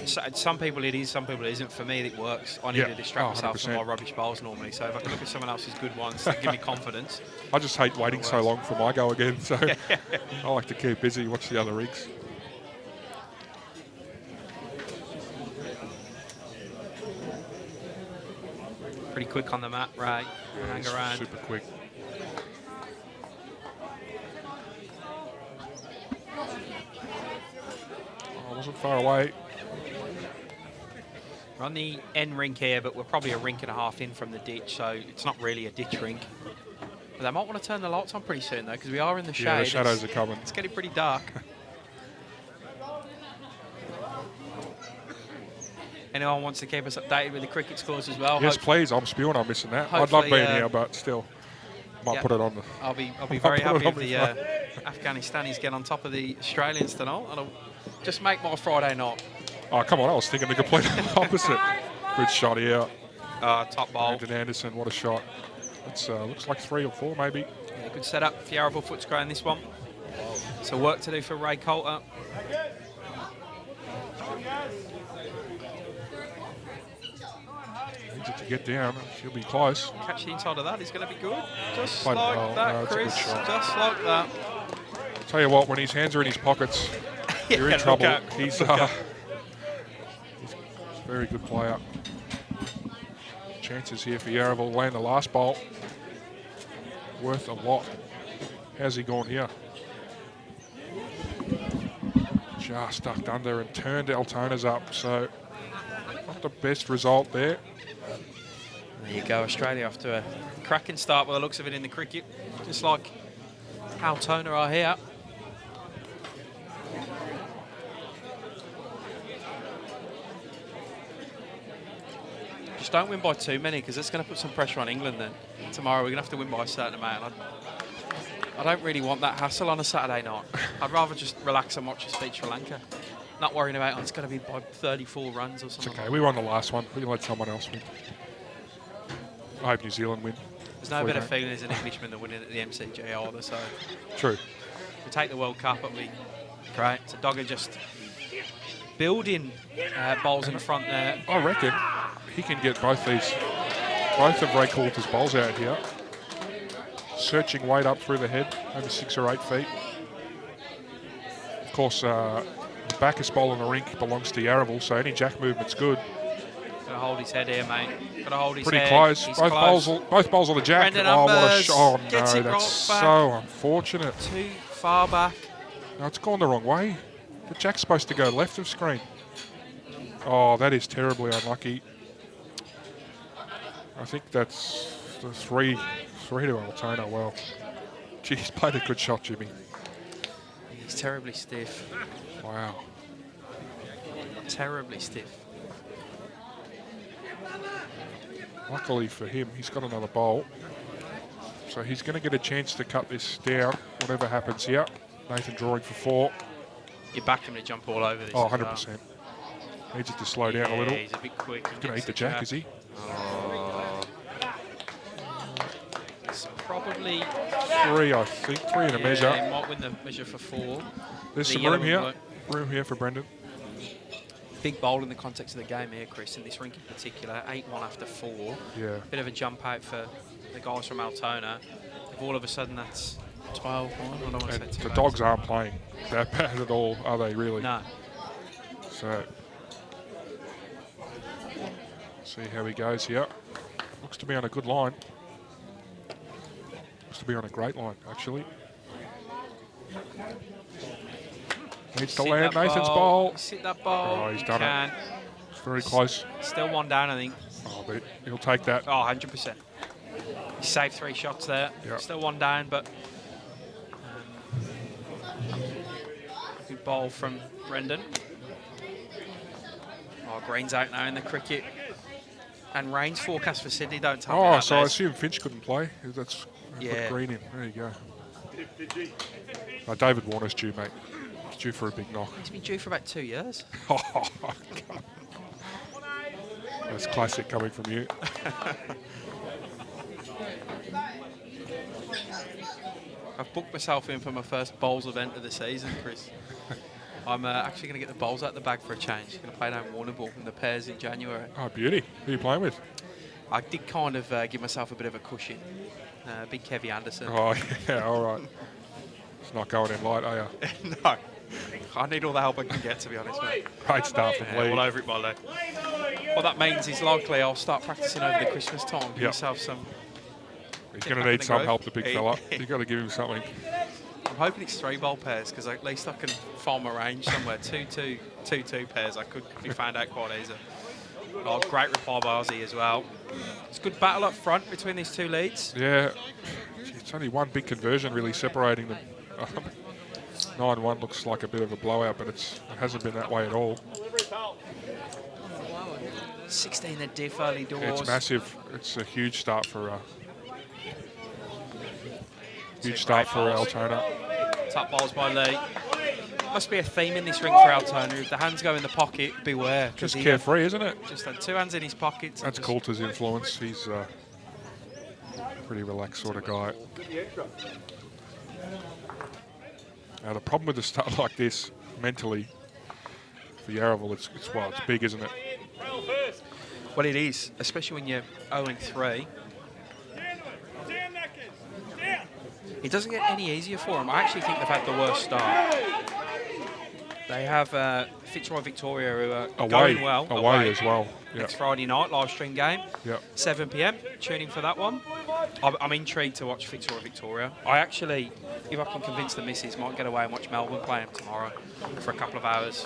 So, some people it is, some people it isn't. For me, it works. I need to distract myself from my rubbish bowls normally. So if I can look at someone else's good ones, to give me confidence. I just hate waiting so long for my go again, so I like to keep busy, watch the other rigs. Pretty quick on the mat, right? Hang around. Super quick. Oh, I wasn't far away. We're on the end rink here, but we're probably a rink and a half in from the ditch, so it's not really a ditch rink. But they might want to turn the lights on pretty soon, though, because we are in the shade. Yeah, the shadows are coming. It's getting pretty dark. Anyone wants to keep us updated with the cricket scores as well? Yes, please. I'm spewing. I'm missing that. I'd love being here, but still, might put it on the. I'll be very happy if the Afghanistanis get on top of the Australians tonight. It'll just make my Friday night. Oh, come on. I was thinking the complete opposite. Good shot here. Top bowl. Brandon Anderson, what a shot. It's looks like 3 or 4, maybe. Yeah, good setup for Yarraville Footscray in this one. So work to do for Ray Coulter. Needs it to get down. She'll be close. Catch the inside of that. He's going to be good. Just Played like well. that, No, it's a good Chris. shot. Just like that. I'll tell you what, when his hands are in his pockets, you're in trouble. He's a very good player. Chances here for Yarraville. Land the last bowl. Worth a lot. How's he gone here? Just ducked under and turned Altona's up. So not the best result there. There you go, Australia off to a cracking start by the looks of it in the cricket. Just like Altona are here. Just don't win by too many, because it's going to put some pressure on England then. Tomorrow we're going to have to win by a certain amount. I don't really want that hassle on a Saturday night. I'd rather just relax and watch us beat Sri Lanka. Not worrying about, it's going to be by 34 runs or something. It's okay, we won the last one. We can let someone else win. I hope New Zealand win. There's no better feeling as an Englishman than winning at the MCG either, so... True. If we take the World Cup, it'll be great. So Dogger just building bowls in front there. I reckon he can get both of Ray Coulter's bowls out here. Searching weight up through the head, over 6 or 8 feet. Of course, the backest bowl in the rink belongs to Yarraville, so any jack movement's good. Got to hold his head here, mate. Got to hold his head. Pretty close. He's Both bowls on the jack. Brendan Oh, what a Umbers shot. Oh, gets no, it that's right back. so unfortunate. Too far back. No, it's gone the wrong way. The jack's supposed to go left of screen. Oh, that is terribly unlucky. I think that's the 3 to Altona. Well, gee, he's played a good shot, Jimmy. He's terribly stiff. Wow. Terribly stiff. Luckily for him, he's got another bowl. So he's going to get a chance to cut this down, whatever happens here. Nathan drawing for 4. You backed him to jump all over this. Oh, as 100%. well. Needs it to slow down a little. He's a bit quick. He's going to eat the jack, is he? It's probably 3, I think. 3 in a measure. He might win the measure for 4. There's The some yellow room here. and Room here for Brendan. Big bowl in the context of the game here, Chris, in this rink in particular. 8-1 after 4. Yeah. Bit of a jump out for the guys from Altona. If all of a sudden that's 12-1, I don't want to say And too the much. Dogs aren't playing that bad at all, are they, really? No. So, see how he goes here. Looks to be on a good line. Looks to be on a great line, actually. Needs to land Nathan's ball. Sit that ball. Oh, he's done it. It's very close. Still one down, I think. Oh, but he'll take that. Oh, 100%. He saved 3 shots there. Yep. Still one down, but good ball from Brendan. Oh, Green's out now in the cricket. And rain's forecast for Sydney, don't tell me that. Oh, so I assume Finch couldn't play. That's Yeah. put Green in. There you go. David Warner's due, mate. He's due for a big knock. He's been due for about 2 years. Oh, God. That's classic coming from you. I've booked myself in for my first bowls event of the season, Chris. I'm actually going to get the bowls out the bag for a change. Going to play down Warrnambool in the pairs in January. Oh, beauty. Who are you playing with? I did kind of give myself a bit of a cushion. Big Kevy Anderson. Oh, yeah, all right. It's not going in light, are you? No. I need all the help I can get, to be honest, mate. Great start from Lee. All over it, my leg. What that means is likely I'll start practicing over the Christmas time. Give Yep. myself some... He's going to need some help, the big fella. You've got to give him something. I'm hoping it's 3 bowl pairs, because at least I can farm a range somewhere. 2-2 pairs, I could be found out quite easy. Oh, great reply by Ozzy as well. It's a good battle up front between these two leads. Yeah. It's only one big conversion really separating them. 9-1 looks like a bit of a blowout, but it hasn't been that way at all. 16 the diff early doors. It's massive. It's a huge start for Altona. Top balls by Lee. Must be a theme in this ring for Altona. If the hands go in the pocket, beware. Just carefree, isn't it? Just had 2 hands in his pockets. That's Coulter's influence. He's a pretty relaxed sort of guy. Now, the problem with a start like this, mentally, for Yarraville, it's big, isn't it? Well, it is, especially when you're 0-3. It doesn't get any easier for them. I actually think they've had the worst start. They have Fitzroy Victoria, who are going well. Away as well. Next Friday night, live stream game. Yep. 7 p.m. Tuning for that one. I'm intrigued to watch Fitzroy Victoria. I actually, if I can convince the missus, might get away and watch Melbourne play them tomorrow for a couple of hours.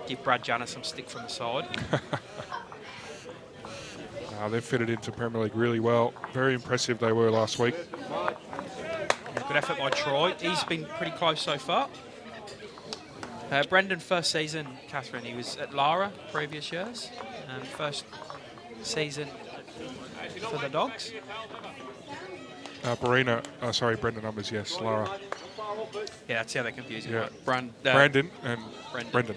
Give Brad Janner some stick from the side. They've fitted into Premier League really well. Very impressive they were last week. Good effort by Troy. He's been pretty close so far. Brendan, first season, Catherine, he was at Lara previous years. First season for the Dogs. Brendan Numbers, yes, Lara. Yeah, that's how they're confusing. Yeah. Brandon and Brendan.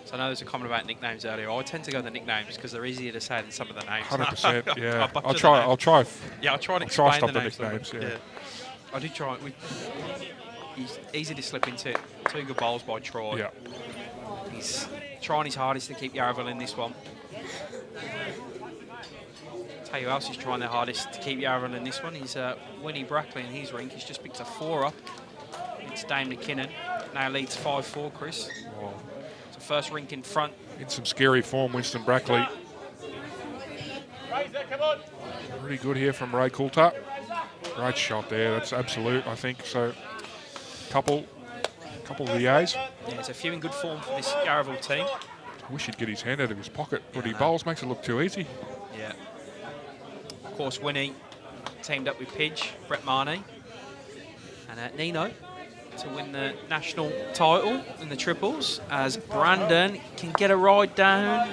So I know there's a comment about nicknames earlier. I tend to go with the nicknames because they're easier to say than some of the names. 100%, yeah. I'll try. Yeah, I'll try and explain stop the the names. nicknames, yeah. I do try. He's easy to slip into. 2 good bowls by Troy. Yeah. He's trying his hardest to keep Yarraville in this one. Tell you who else is trying their hardest to keep Yarraville in this one. He's Winnie Brackley in his rink. He's just picked a 4 up. It's Dame McKinnon. Now leads 5-4, Chris. Wow. It's the first rink in front. In some scary form, Winston Brackley. Pretty good here from Ray Coulter. Great shot there. That's absolute, I think. So, couple of VAs. Yeah, there's a few in good form for this Yarraville team. I wish he'd get his hand out of his pocket, but he bowls, makes it look too easy. Yeah. Of course, Winnie teamed up with Pidge, Brett Marnie, and Nino to win the national title in the triples, as Brandon can get a ride down,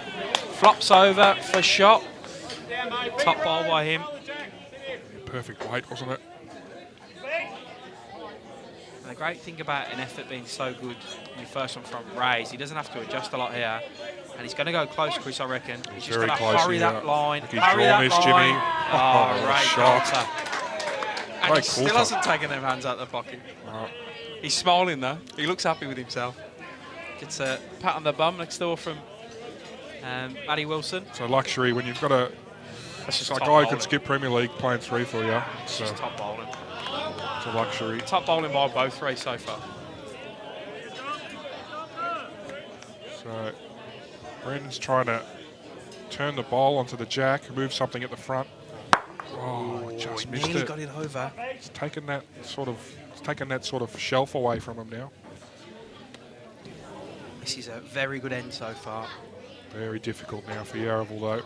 flops over for shot. Top ball by him. Perfect weight, wasn't it? And the great thing about an effort being so good in the first one from Ray is he doesn't have to adjust a lot here. And he's going to go close, Chris, I reckon. He's just going to hurry that line. Hurry that line. Oh, right, shot. And he still hasn't taken them hands out of the pocket. He's smiling, though. He looks happy with himself. Gets a pat on the bum next door from Matty Wilson. So luxury when you've got a guy who can skip Premier League playing 3 for you. It's just top bowling. It's a luxury. Top bowling by both 3 so far. So Brendan's trying to turn the ball onto the jack, move something at the front. Oh, just missed Nearly it. got it over. It's taken that sort of shelf away from him now. This is a very good end so far. Very difficult now for Yarraville though.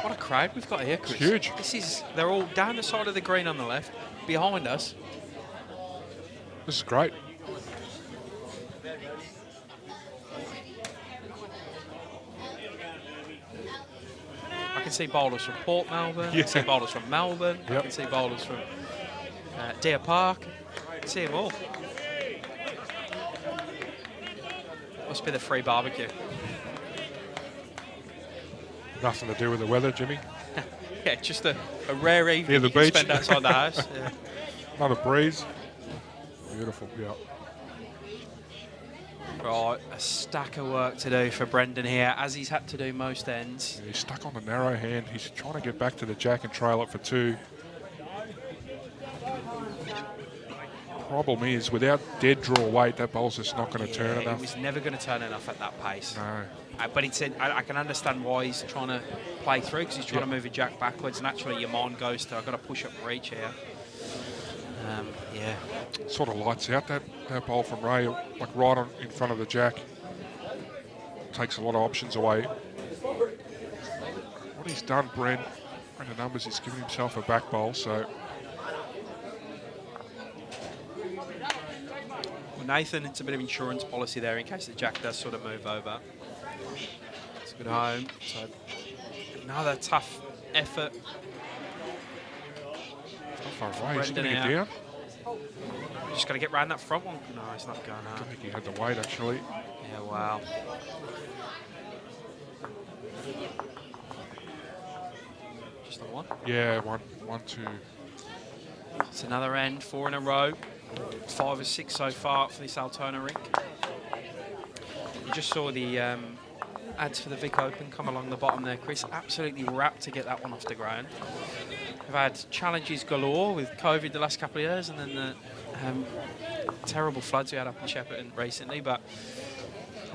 What a crowd we've got here, Chris. It's huge. They're all down the side of the green on the left, behind us. This is great. I can see bowlers from Port Melbourne. I Yeah. can see bowlers from Melbourne. I Yep. can see bowlers from Deer Park. I can see them all. Must be the free barbecue. Nothing to do with the weather, Jimmy. Yeah, just a rare evening Near the you can beach. spend outside the house. Yeah. Another breeze. Beautiful, yeah. Right, a stack of work to do for Brendan here, as he's had to do most ends. He's stuck on the narrow hand. He's trying to get back to the jack and trail it for 2. Problem is, without dead draw weight, that bowl's just not going to turn It enough. was never going to turn enough at that pace. No. But I can understand why he's trying to play through, because he's trying to move a jack backwards. Naturally, your mind goes to, I've got to push up and reach here. Yeah. Sort of lights out that bowl from Ray, like right on in front of the jack. Takes a lot of options away. What he's done, Brendan Numbers, he's given himself a back bowl, so Well, Nathan, it's a bit of insurance policy there in case the jack does sort of move over. It's a good home. So another tough effort. not far away. He's going to get Brendan down. Just got to get round that front one. No, it's not going I up. think he had the weight actually. Yeah, wow. Just the one. Yeah, one, 2. It's another end, 4 in a row. 5 or 6 so far for this Altona rink. You just saw the ads for the Vic Open come along the bottom there, Chris. Absolutely wrapped to get that one off the ground. We've had challenges galore with COVID the last couple of years, and then the terrible floods we had up in Shepparton recently. But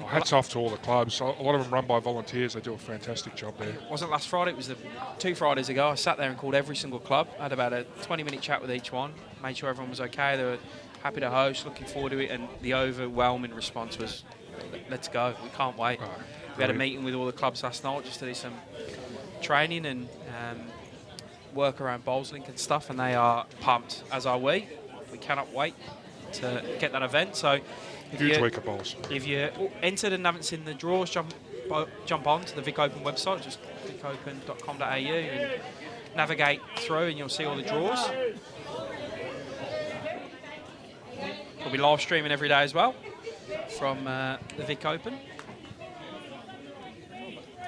Hats off to all the clubs. A lot of them run by volunteers. They do a fantastic job there. it wasn't last Friday, it was 2 Fridays ago. I sat there and called every single club. I had about a 20-minute chat with each one, made sure everyone was okay. They were happy to host, looking forward to it, and the overwhelming response was, let's go, we can't wait. Oh, We had a meeting with all the clubs last night just to do some training and work around Bowlslink and stuff, and they are pumped, as are we. We cannot wait to get that event. So Huge week of bowls. if you entered and haven't seen the draws, jump on to the Vic Open website, just vicopen.com.au, and navigate through and you'll see all the draws. We'll be live streaming every day as well from the Vic Open.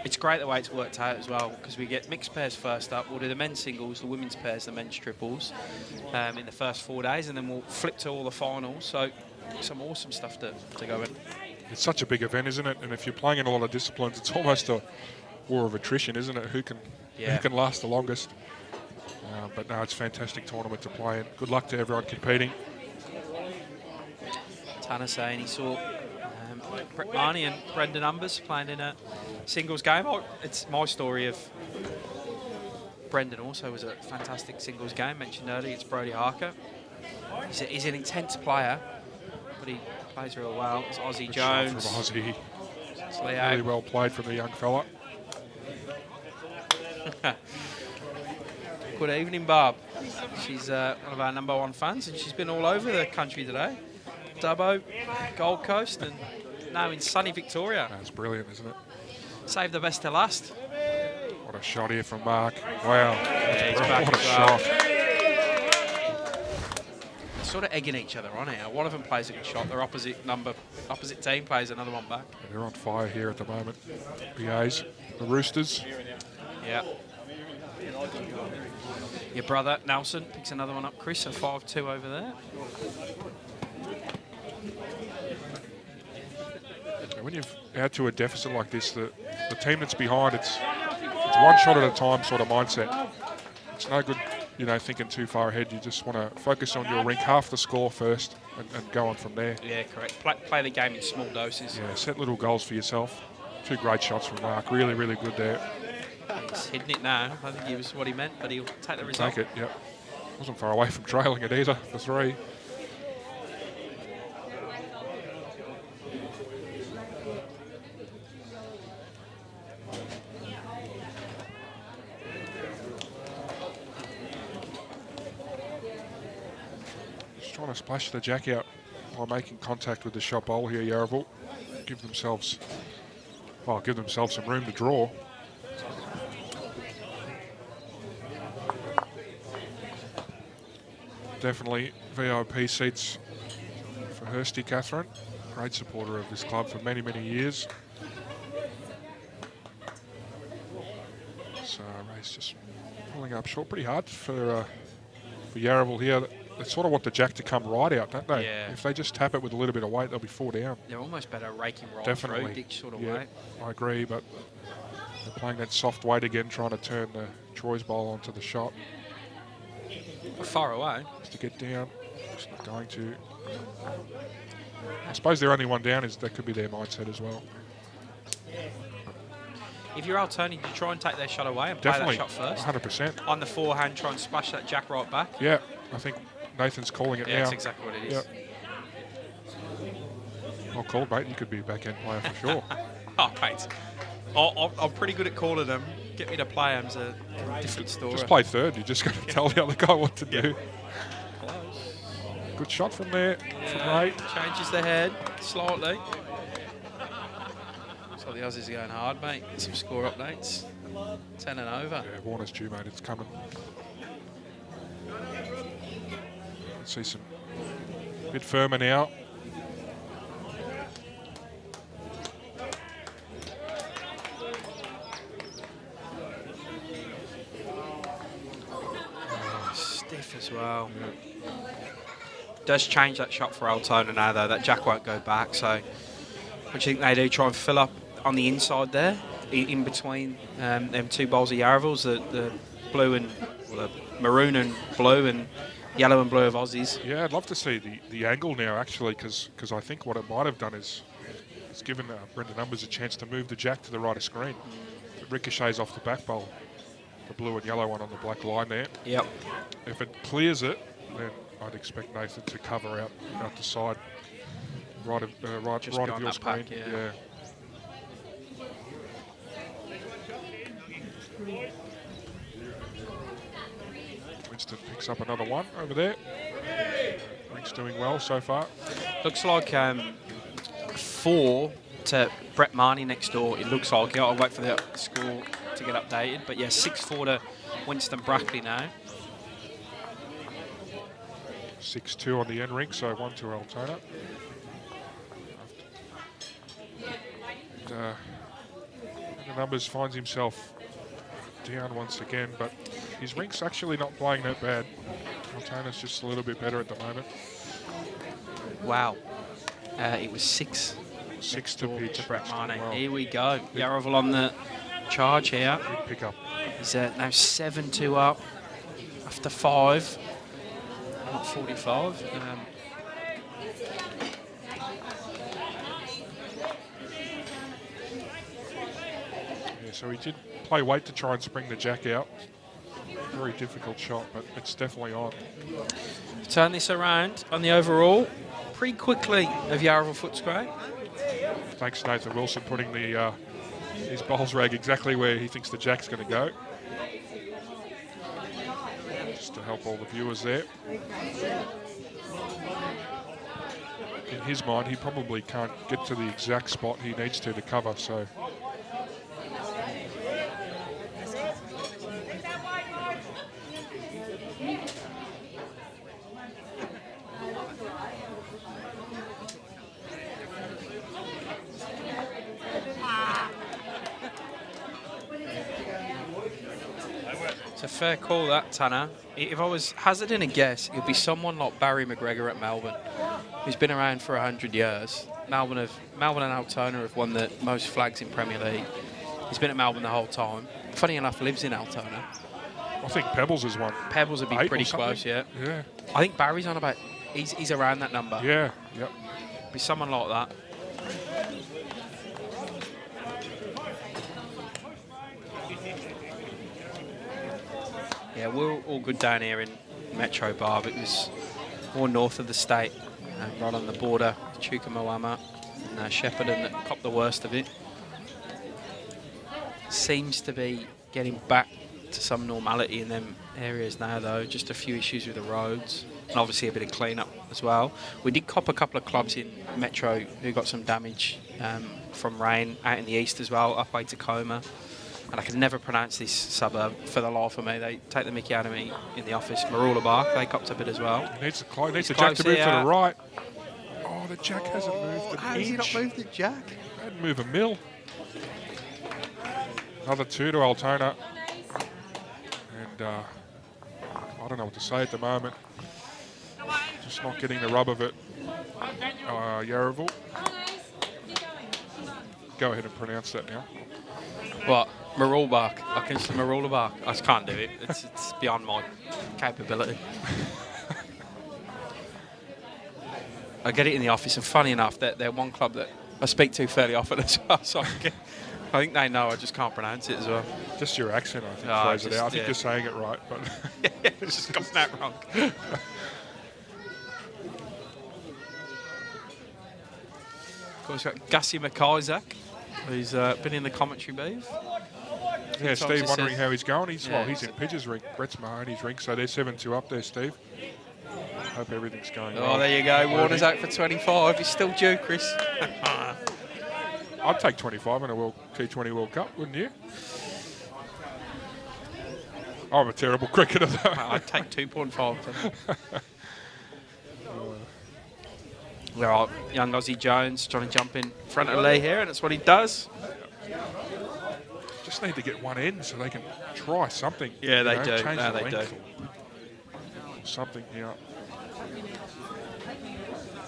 It's great the way it's worked out as well, because we get mixed pairs first up. We'll do the men's singles, the women's pairs, the men's triples in the first 4 days, and then we'll flip to all the finals. So some awesome stuff to go in. It's such a big event, isn't it? And if you're playing in a lot of disciplines, it's almost a war of attrition, isn't it? Who can last the longest? But no, it's a fantastic tournament to play in. Good luck to everyone competing. Tanner saying he saw Brett Marnie and Brendan Numbers playing in a singles game. It's my story of Brendan also was a fantastic singles game. Mentioned earlier, it's Brodie Harker. He's an intense player, but he plays real well. It's Aussie Good shot Jones. from Aussie. It's Leo. Really well played from the young fella. Good evening, Barb. She's one of our #1 fans, and she's been all over the country today. Dubbo, Gold Coast, and now in sunny Victoria. That's brilliant, isn't it? Save the best to last. What a shot here from Mark. Wow. Yeah, he's back What a as well. shot. They're sort of egging each other on here. One of them plays a good shot. Their opposite team plays another one back. They're on fire here at the moment. BAs, the Roosters. Yeah. Your brother, Nelson, picks another one up. Chris, a 5-2 over there. And when you've out to a deficit like this, the team that's behind, it's one shot at a time sort of mindset. It's no good, thinking too far ahead. You just want to focus on your rink, half the score first, and go on from there. Yeah, correct. Play the game in small doses. Yeah, set little goals for yourself. Two great shots from Mark. Really, really good there. He's hitting it now. I think he was what he meant, but he'll take the result. Take it, yep. Wasn't far away from trailing it either for 3. Just trying to splash the jack out while making contact with the shot bowl here, Yarraville. Give themselves some room to draw. Definitely VIP seats for Hursty Catherine. Great supporter of this club for many, many years. So Ray's just pulling up short pretty hard for Yarraville here. They sort of want the jack to come right out, don't they? Yeah. If they just tap it with a little bit of weight, they'll be 4 down. They're almost better raking roll Definitely. through ditch sort of Yeah, way. I agree, but they're playing that soft weight again, trying to turn the Troy's bowl onto the shot. Far away. Just to get down. Just not going to. I suppose they're only 1 down. That could be their mindset as well. If you're Altona, you try and take their shot away and Definitely. play that shot first. 100%. On the forehand, try and splash that jack right back. Yeah, I think Nathan's calling it Yeah, now. that's exactly what it is. Yep. Well called, mate. You could be a backhand player for sure. Oh, mate. I'm pretty good at calling them. Get me to play them's a different story. Just play third. You just got to tell the other guy what to do. Close. Good shot from there from Ray. Changes the head slightly. So the Aussies are going hard, mate. Some score updates. 10 and over. Yeah, Warner's due, mate. It's coming. Let's see some bit firmer now. Stiff as well. Does change that shot for Altona now, though. That jack won't go back, so what do you think they do? Try and fill up on the inside there, in between them 2 bowls of Yarraville's, the blue and well, the maroon and blue and yellow and blue of Aussies. Yeah, I'd love to see the angle now, actually, because I think what it might have done is it's given Brendan Numbers a chance to move the jack to the right of screen. It ricochets off the back bowl, the blue and yellow one on the black line there. Yep. If it clears it, then I'd expect Nathan to cover out the side, right of your that screen. pack, yeah. Winston picks up another one over there. Rink's doing well so far. Looks like 4 to Brett Marnie next door. It looks like. I'll wait for the score to get updated. But yeah, 6-4 to Winston Brackley now. 6-2 on the end rink, so 1 to Altona. The Numbers finds himself down once again, but his rink's actually not playing that bad. Altona's just a little bit better at the moment. Wow. It was 6 to pitch. to Brett Marnie. Well, Here we go. Yarraville on the charge here. big pickup. He's now 7-2 up after 5. Not 45. Yeah, so he did play weight to try and spring the jack out. Very difficult shot, but it's definitely on. Turn this around on the overall pretty quickly of Yarraville Footscray. Thanks, Nathan Wilson, putting his bowls rag exactly where he thinks the jack's going to go. Just to help all the viewers there. In his mind, he probably can't get to the exact spot he needs to cover, so... It's a fair call, that, Tanner. If I was hazarding a guess, it would be someone like Barry McGregor at Melbourne, who's been around for 100 years. Melbourne and Altona have won the most flags in Premier League. He's been at Melbourne the whole time. Funny enough, lives in Altona. I think Pebbles has won. Pebbles would be 8 or pretty something. close, yeah. Yeah. I think Barry's on about... He's around that number. Yeah, yep. Be someone like that. Yeah, we're all good down here in Metro Barb. It was more north of the state, right on the border, Moama and Shepparton that copped the worst of it. Seems to be getting back to some normality in them areas now, though. Just a few issues with the roads, and obviously a bit of clean-up as well. We did cop a couple of clubs in Metro who got some damage from rain out in the east as well, up by Tacoma. And I can never pronounce this suburb for the life of me. They take the mickey out of me in the office. Marula Bark, they copped a bit as well. Needs the jack to move to the right. Oh, the jack hasn't moved an How has he not moved the jack? Hadn't move a mil. Another 2 to Altona. And I don't know what to say at the moment. Just not getting the rub of it. Yarraville. Go ahead and pronounce that now. What? Marulbach. I can say Marulbach. I just can't do it. It's beyond my capability. I get it in the office, and funny enough, they're one club that I speak to fairly often as well. So I think they know I just can't pronounce it as well. Just your accent, I think, throws it out. I think you're saying it right, but it's just got that wrong. Of course, we've got Gussie McIsaac, who's been in the commentary booth. Yeah, Steve wondering how he's going. He's in Pidge's Rink, Brett's Mahoney's Rink, so they're 7-2 up there, Steve. Hope everything's going well. Oh, there you go. Warner's out for 25. He's still due, Chris. I'd take 25 in a T20 World Cup, wouldn't you? I'm a terrible cricketer, though. I'd take 2.5. Well, young Aussie Jones trying to jump in front of Lee here, and that's what he does. Just need to get one in so they can try something. Yeah, they do. Change No, the they do. length or something here.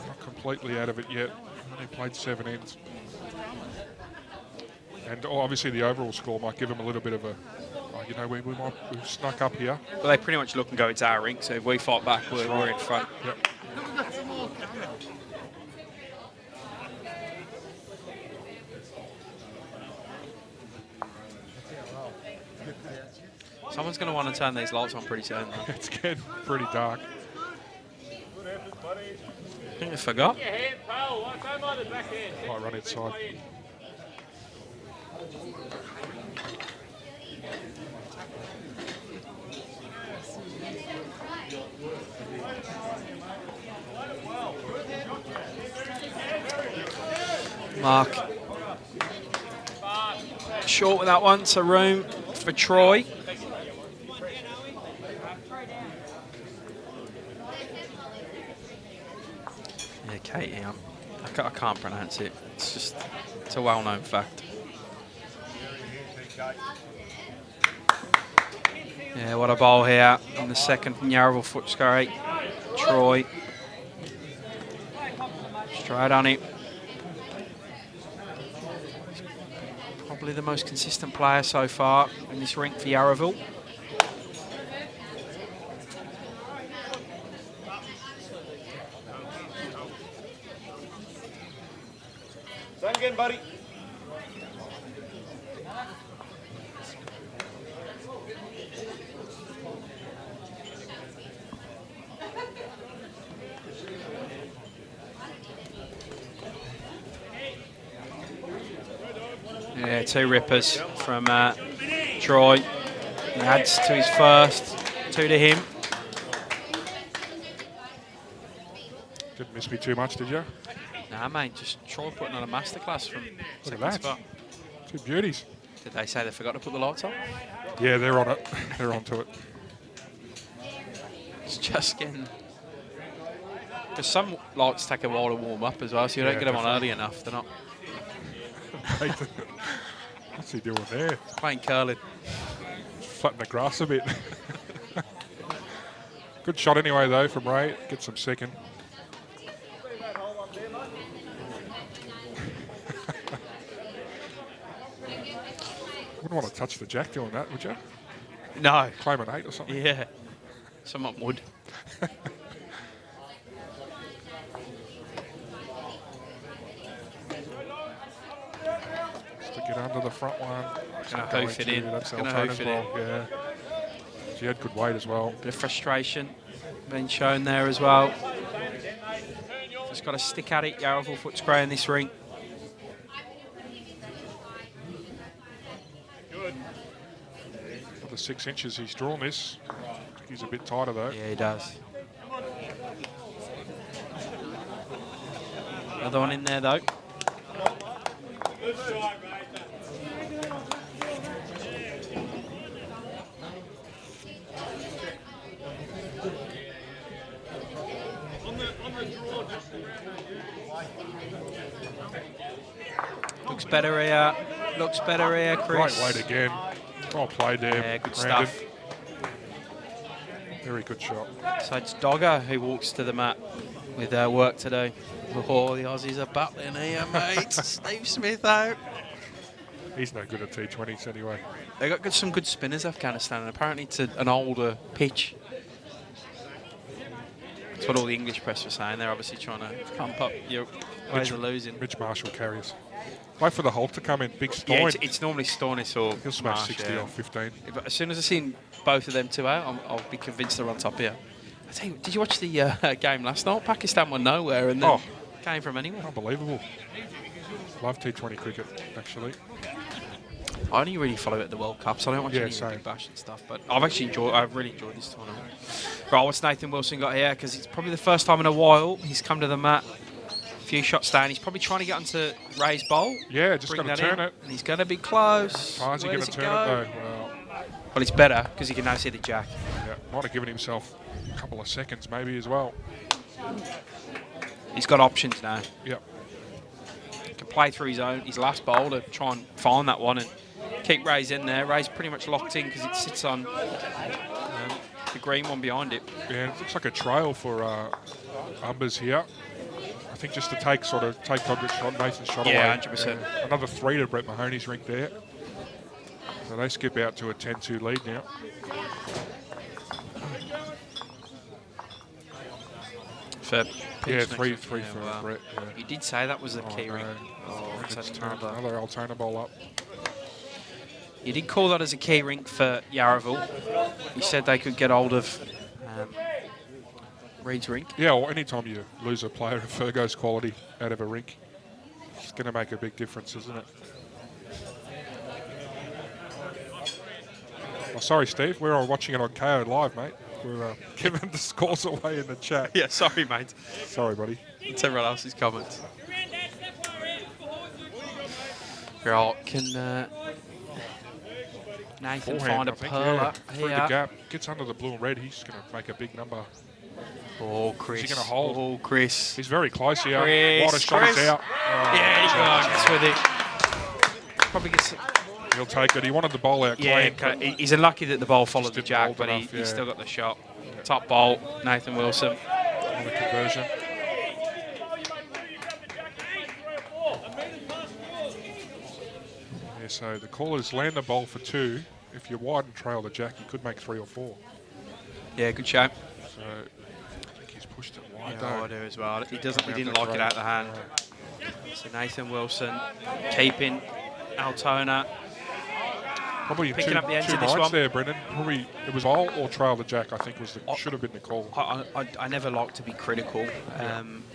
Not completely out of it yet. Only played 7 ends. And obviously the overall score might give them a little bit of a, we've snuck up here. Well, they pretty much look and go, it's our rink, so if we fight back, we're in front. Yep. Someone's going to want to turn these lights on pretty soon, though. It's getting pretty dark. I think they forgot. Might run inside. Mark. Short with that one, so room for Troy. Yeah, Katie, I can't pronounce it. It's a well-known fact. Yeah, what a ball here in the second from Yarraville Footscray. Troy. Straight on it. Probably the most consistent player so far in this rink for Yarraville. Same again, buddy. Yeah, 2 rippers from Troy. He adds to his first, 2 to him. Didn't miss me too much, did you? Nah, mate, just Troy putting on a masterclass from Look at second that. spot. 2 beauties. Did they say they forgot to put the lights on? Yeah, they're on it. They're onto it. It's just getting... Because some lights take a while to warm up as well, so you don't Yeah, get them on definitely. early enough. They're not What's he doing there? playing curling. Flatten the grass a bit. Good shot anyway, though, from Ray. Gets some second. Wouldn't want to touch the jack doing that, would you? No. Claim an 8 or something. Yeah. Someone would. Just to get under the front one. Gonna hoof it in. That's Gonna Altona hoof as it well. Yeah. She had good weight as well. Bit of frustration being shown there as well. Just got to stick at it, Yarraville Footscray in this ring. For the 6 inches he's drawn this. He's a bit tighter though. Yeah, he does. Another one in there though. Looks better here. Looks better here, Chris. Great weight again. Well played there. Yeah, good Brandon. stuff. Very good shot. So it's Dogger who walks to the mat with work to do. Oh, the Aussies are battling here, mate. Steve Smith out. He's no good at T20s anyway. They got some good spinners, Afghanistan, and apparently it's an older pitch. That's what all the English press were saying. They're obviously trying to pump up your ways of losing. Mitch Marshall carries. Wait for the Holt to come in. Big Stein. Yeah, it's normally Stornis or He'll smash Marsh, 60 yeah. off 15. But as soon as I've seen both of them two out, I'll be convinced they're on top here. I tell you, did you watch the game last night? Pakistan were nowhere and then came from anywhere. Unbelievable. Love T20 cricket, actually. I only really follow it at the World Cup, so I don't watch any Big Bash and stuff. But I've really enjoyed this tournament. Right, what's Nathan Wilson got here? Because it's probably the first time in a while he's come to the mat. A few shots down. He's probably trying to get onto Ray's bowl. Yeah, just got to turn it. And he's going to be close. How's he going to turn it though? Well, it's better because he can now see the jack. Yeah, might have given himself a couple of seconds maybe as well. He's got options now. Yep. He can play through his last bowl to try and find that one and keep Ray's in there. Ray's pretty much locked in because it sits on the green one behind it. Yeah, it looks like a trail for Umbers here. I think just to take Todrick's shot, Nathan's shot away. Yeah, 100%. Another 3 to Brett Mahoney's Rink there. So they skip out to a 10-2 lead now. Yeah, 3 for Brett. Yeah. You did say that was a key ring. It's turned another Altona bowl up. You did call that as a key ring for Yarraville. You said they could get hold of Reed's Rink. Yeah, or anytime you lose a player of Fergo's quality out of a rink, it's going to make a big difference, isn't it? Oh, sorry, Steve. We're all watching it on KO Live, mate. We're giving the scores away in the chat. Yeah, sorry, mate. Sorry, buddy. It's everyone else's comments. Right, can Nathan find a pearler through the gap, gets under the blue and red. He's going to make a big number. Oh, Chris. Is he going to hold? Oh, Chris. He's very close here. Chris. Water shot is out. Yeah, he gets with it. Probably gets. He'll take it. He wanted the bowl out Yeah, clean. he's unlucky that the ball followed the didn't jack, hold but enough, he's still got the shot. Yeah. Top bowl, Nathan Wilson. On the conversion. Yeah, so the callers land the bowl for 2. If you wide and trail the jack, you could make 3 or 4. Yeah, good shot. So I think he's pushed it wide Yeah, though. I do as well. He didn't like it out of the hand. So Nathan Wilson keeping Altona. Probably picking up the ends two of this nights one. there, Brendan. Probably it was bowl or trail the jack. I think should have been the call. I never like to be critical,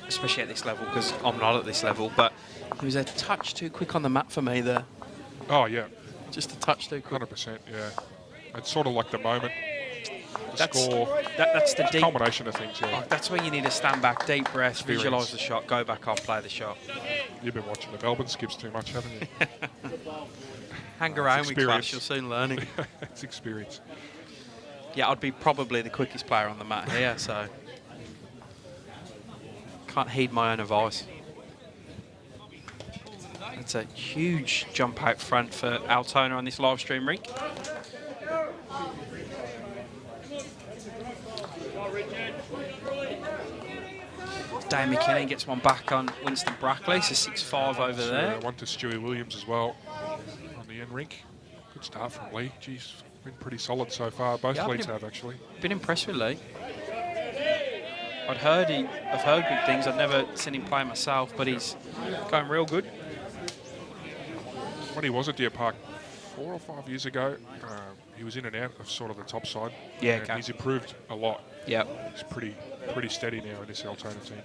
especially at this level because I'm not at this level. But he was a touch too quick on the mat for me there. Oh yeah, just a touch too quick. 100%. Yeah, it's sort of like the moment. That's score. That's the deep combination of things. Yeah. That's where you need to stand back, deep breath, visualise the shot, go back off, play the shot. You've been watching the Melbourne skips too much, haven't you? Hang around with Clash, you'll soon learn it. It's experience. Yeah, I'd be probably the quickest player on the mat here, so can't heed my own advice. It's a huge jump out front for Altona on this live stream rink. Dave McKinnon gets one back on Winston Brackley, so 6-5 over there. One to Stewie Williams as well on the end rink. Good start from Lee. Geez, been pretty solid so far. Both leads have actually. Been impressed with Lee. I've heard good things. I've never seen him play myself, but he's going real good. When he was at Deer Park 4 or 5 years ago. He was in and out of sort of the top side. Yeah, and okay. he's improved a lot. Yep. He's pretty steady now in this Altona team.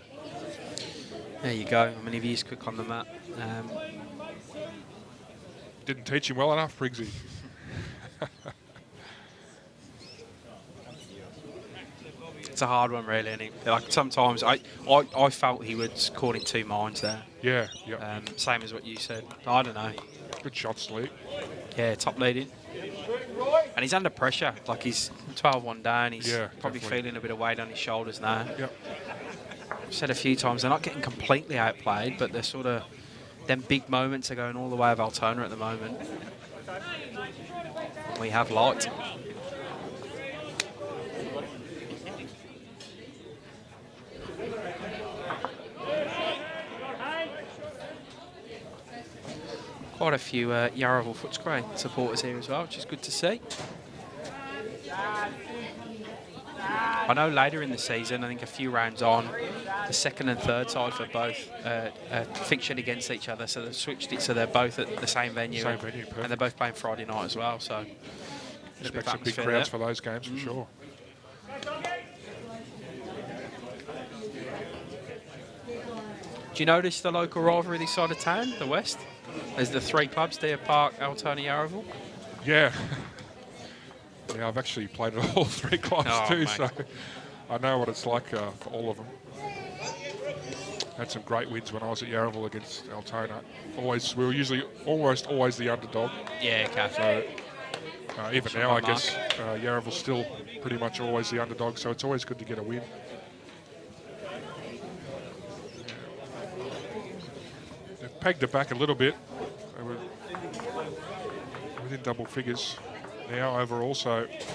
There you go. I mean, if he is quick on the mat. Didn't teach him well enough, Briggsy. It's a hard one, really, isn't it? Like, sometimes I felt he was caught in two minds there. Yeah, yeah. Same as what you said. I don't know. Good shots, Lee. Yeah, top leading. And he's under pressure. Like, he's 12-1 down. He's probably definitely. feeling a bit of weight on his shoulders now. Yep. I've said a few times, they're not getting completely outplayed, but they're sort of... Them big moments are going all the way of Altona at the moment. We have light. Quite a few Yarraville Footscray supporters here as well, which is good to see. I know later in the season, I think a few rounds on, the second and third side for both fixtured against each other, so they've switched it so they're both at the same venue. Same venue, perfect. And they're both playing Friday night as well, so... Expect some big crowds for those games, for sure. Do you notice the local rivalry this side of town, the West? There's the three clubs, Deer Park, Altona, Yarraville. Yeah. Yeah, I've actually played at all three clubs too, mate. so I know what it's like for all of them. Had some great wins when I was at Yarraville against Altona. We were usually almost always the underdog. Yeah, okay. So even now, I guess Yarraville's still pretty much always the underdog, so it's always good to get a win. They've pegged it back a little bit. They were within double figures now overall, so it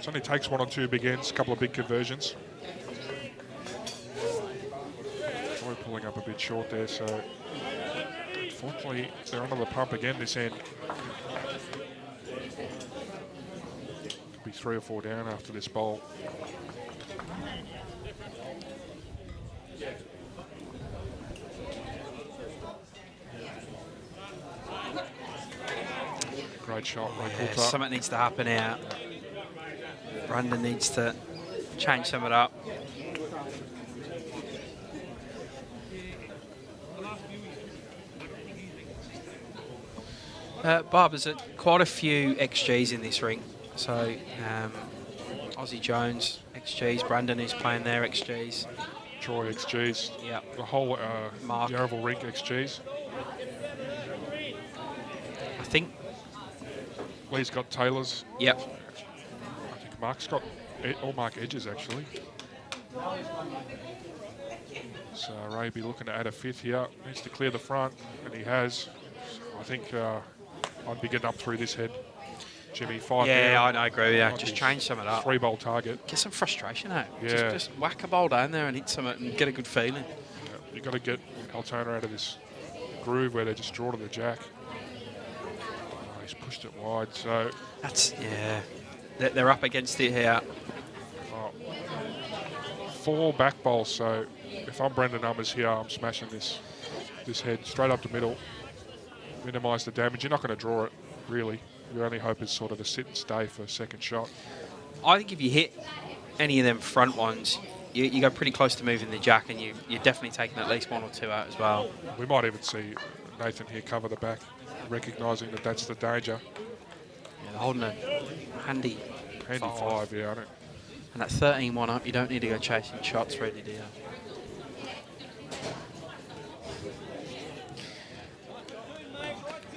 only takes 1 or 2 big ends, a couple of big conversions. We're pulling up a bit short there, so unfortunately they're under the pump again this end. Could be 3 or 4 down after this bowl. Great shot, Yeah, something needs to happen here. Brandon needs to change some of it up. Bob, there's quite a few XGs in this ring. So, Aussie Jones, XGs, Brandon who's playing their XGs. Troy XGs. Yeah. The whole Mark. Yarraville Rink XGs. I think. Lee's got Taylor's. Yep. I think Mark's got all Mark Edges actually. So Ray be looking to add a 5th here. Needs to clear the front, and he has. I think I'd be getting up through this head. Jimmy, 5 Yeah, down. I agree with you. Might Just be change some of that. 3 bowl target. Get some frustration out. Yeah. Just whack a ball down there and hit some and get a good feeling. Yeah, you've got to get Altona out of this groove where they just draw to the jack. Oh, he's pushed it wide, so That's, yeah. They're up against it here. 4 back bowls, so if I'm Brendan Numbers here, I'm smashing this head straight up the middle. Minimise the damage. You're not going to draw it, really. Your only hope is sort of to sit and stay for a second shot. I think if you hit any of them front ones, you go pretty close to moving the jack, and you're definitely taking at least 1 or 2 out as well. We might even see Nathan here cover the back, recognising that that's the danger. Yeah, they're holding a handy 5, yeah, I don't. And that 13-1 up, you don't need to go chasing shots really, do you?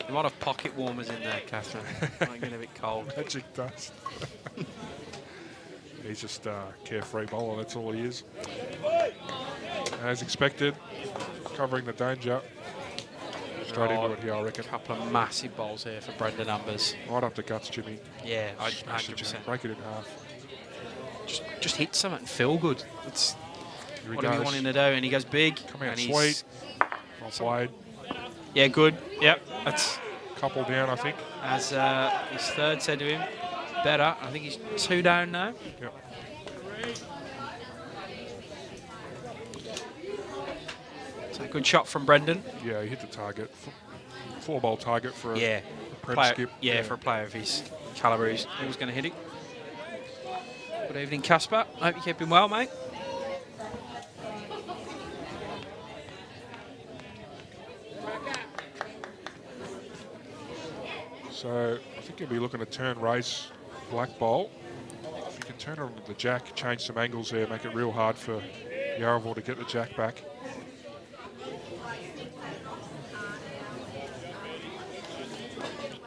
You might have pocket warmers in there, Catherine. Might get a bit cold. Magic dust. He's just a carefree bowler, that's all he is. As expected, covering the danger. Straight into it here, I reckon. A couple of massive bowls here for Brendan Numbers. Right up the guts, Jimmy. Yeah, Smash it, Jimmy. 100%. Break it in half. Just hit something and feel good. It's Here he what are we goes. wanting to do? And he goes big. Come out and sweet. Well played. Yeah, good. Yep, that's Couple down, I think. as his third said to him. Better. I think he's 2 down now. Yep. So good shot from Brendan. Yeah, he hit the target. 4 bowl target for a skip. Yeah, for a player of his calibre, he was going to hit it. Good evening, Casper. Hope you're keeping well, mate. So I think he'll be looking to turn race black bowl. If you can turn it onto the jack, change some angles there, make it real hard for Yarraville to get the jack back.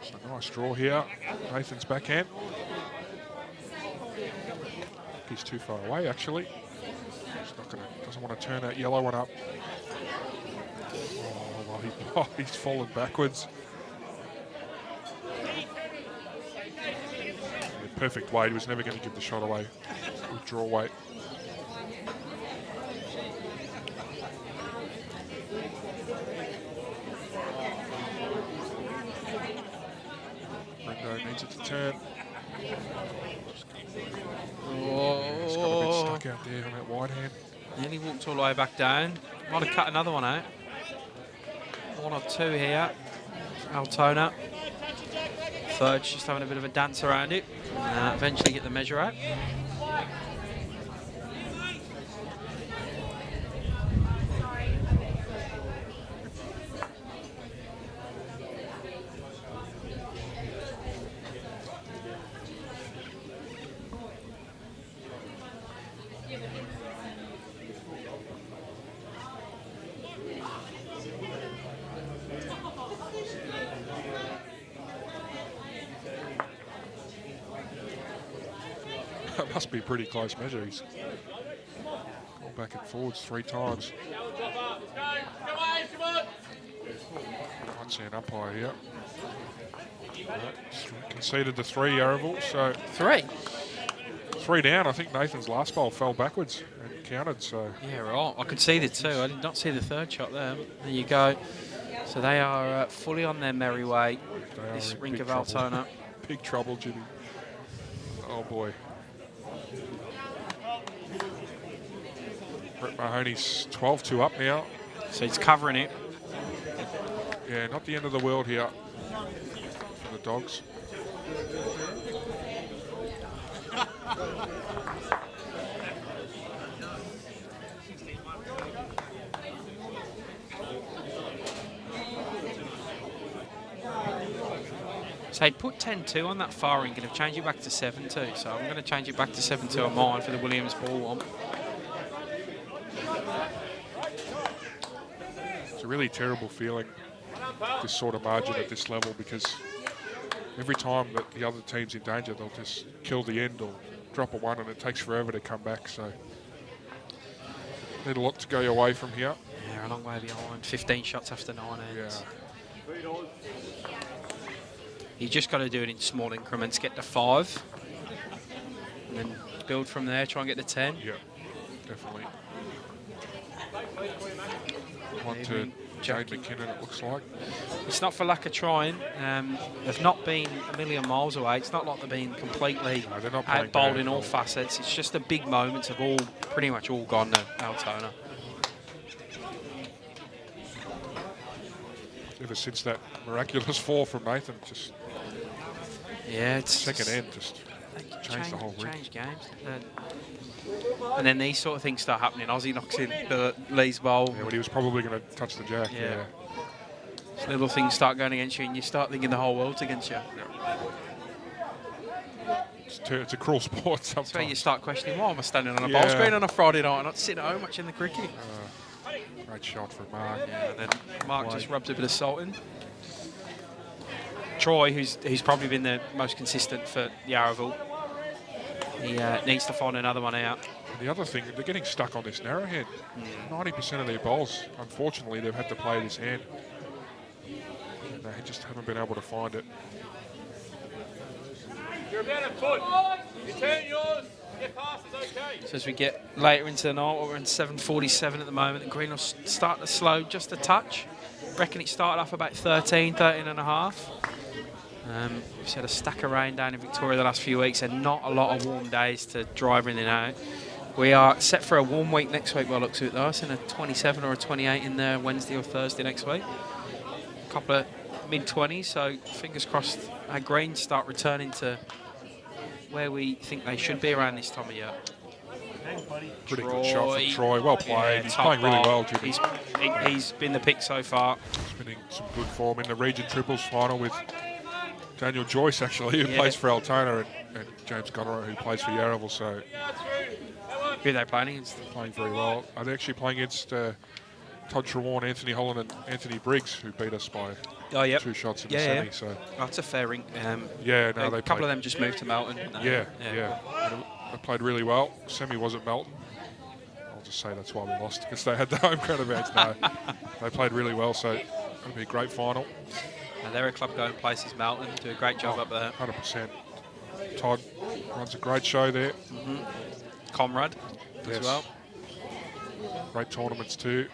So nice draw here. Nathan's backhand. He's too far away actually. Doesn't want to turn that yellow one up. Oh, well, he's fallen backwards. Perfect weight. He was never going to give the shot away with draw weight. Ringo needs it to turn. He's got a bit stuck out there on that wide hand. Nearly walked all the way back down. Might have cut another one out. 1 or 2 here. Altona. Third's just having a bit of a dance around it. Eventually get the measure out. That must be a pretty close measure. He's gone back and forwards 3 times. Might see an umpire here. Conceded the 3, Yarraville. So 3 down. I think Nathan's last bowl fell backwards and counted. So yeah, right. I could see the 2. I did not see the 3rd shot there. There you go. So they are fully on their merry way. This Rink of Altona. Big trouble, Jimmy. Oh boy. Brett Mahoney's 12-2 up now. So he's covering it. Yeah, not the end of the world here for the Dogs. So he'd put 10-2 on that far ring and have changed it back to 7-2. So I'm going to change it back to 7-2 on mine for the Williams ball one. It's a really terrible feeling, this sort of margin at this level, because every time that the other team's in danger, they'll just kill the end or drop a 1, and it takes forever to come back. So need a lot to go your way from here. Yeah, a long way behind. 15 shots after 9 ends. Yeah. You just got to do it in small increments, get to 5, and then build from there, try and get to 10. Yeah, definitely. One to Jade McKinnon, it looks like. It's not for lack of trying. They've not been a million miles away. It's not like they've been completely out-bowled in all facets. It's just the big moments have all pretty much all gone to Altona. Ever since that miraculous fall from Nathan, just it's second end, just changed the whole ring. Change games. And then these sort of things start happening. Aussie knocks in the Lee's bowl. Yeah, but he was probably going to touch the jack. Yeah. So little things start going against you, and you start thinking the whole world's against you. Yeah. It's a cruel sport sometimes. That's where you start questioning, why am I standing on a bowl screen on a Friday night and not sitting at home watching the cricket? Great shot from Mark. Yeah, and then Mark just rubs a bit of salt in. Troy, who's probably been the most consistent for Yarraville, he needs to find another one out. And the other thing, they're getting stuck on this narrow hand. 90% of their bowls, unfortunately, they've had to play this hand. And they just haven't been able to find it. You're about a foot. You turn yours. Get past, it's okay. So as we get later into the night, we're in 7:47 at the moment. The green will start to slow just a touch. Reckon it started off about 13 and a half. We've had a stack of rain down in Victoria the last few weeks and not a lot of warm days to dry everything out. We are set for a warm week next week by the looks of it though. It's in a 27 or a 28 in there Wednesday or Thursday next week. A couple of mid-20s, so fingers crossed our greens start returning to where we think they should be around this time of year. Pretty good shot from Troy. Well played. Yeah, He's top playing really ball. well, Jimmy. He's been the pick so far. He's been in some good form in the region triples final with Daniel Joyce, actually, who plays for Altona, and James Goddard, who plays for Yarraville. So Who are they playing against? playing very well. Are they actually playing against Todd Trewarn, Anthony Holland, and Anthony Briggs, who beat us by 2 shots in the semi? So That's a fair Rink. yeah, no, a couple of them just moved to Melton. Yeah. They played really well. Semi was at Melton. I'll just say that's why we lost, because they had the home crowd advantage. No, they played really well, so it'll be a great final. And they're a club going places, Melton. Do a great job up there. 100%. Todd runs a great show there. Comrade as well. Great tournaments too.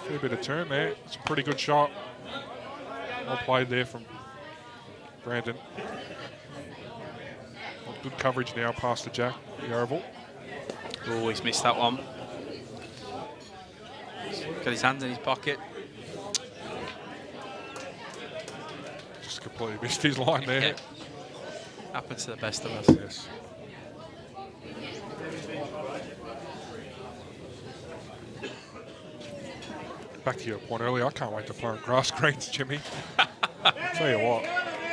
Fair bit of turn there. It's a pretty good shot. Well played there from Brandon. Good coverage now past the jack, Yarraville. Oh, he's missed that one. Got his hands in his pocket. Just completely missed his line there. Yeah. Happens to the best of us. Yes. Back to your point earlier, I can't wait to play on grass greens, Jimmy. I'll tell you what,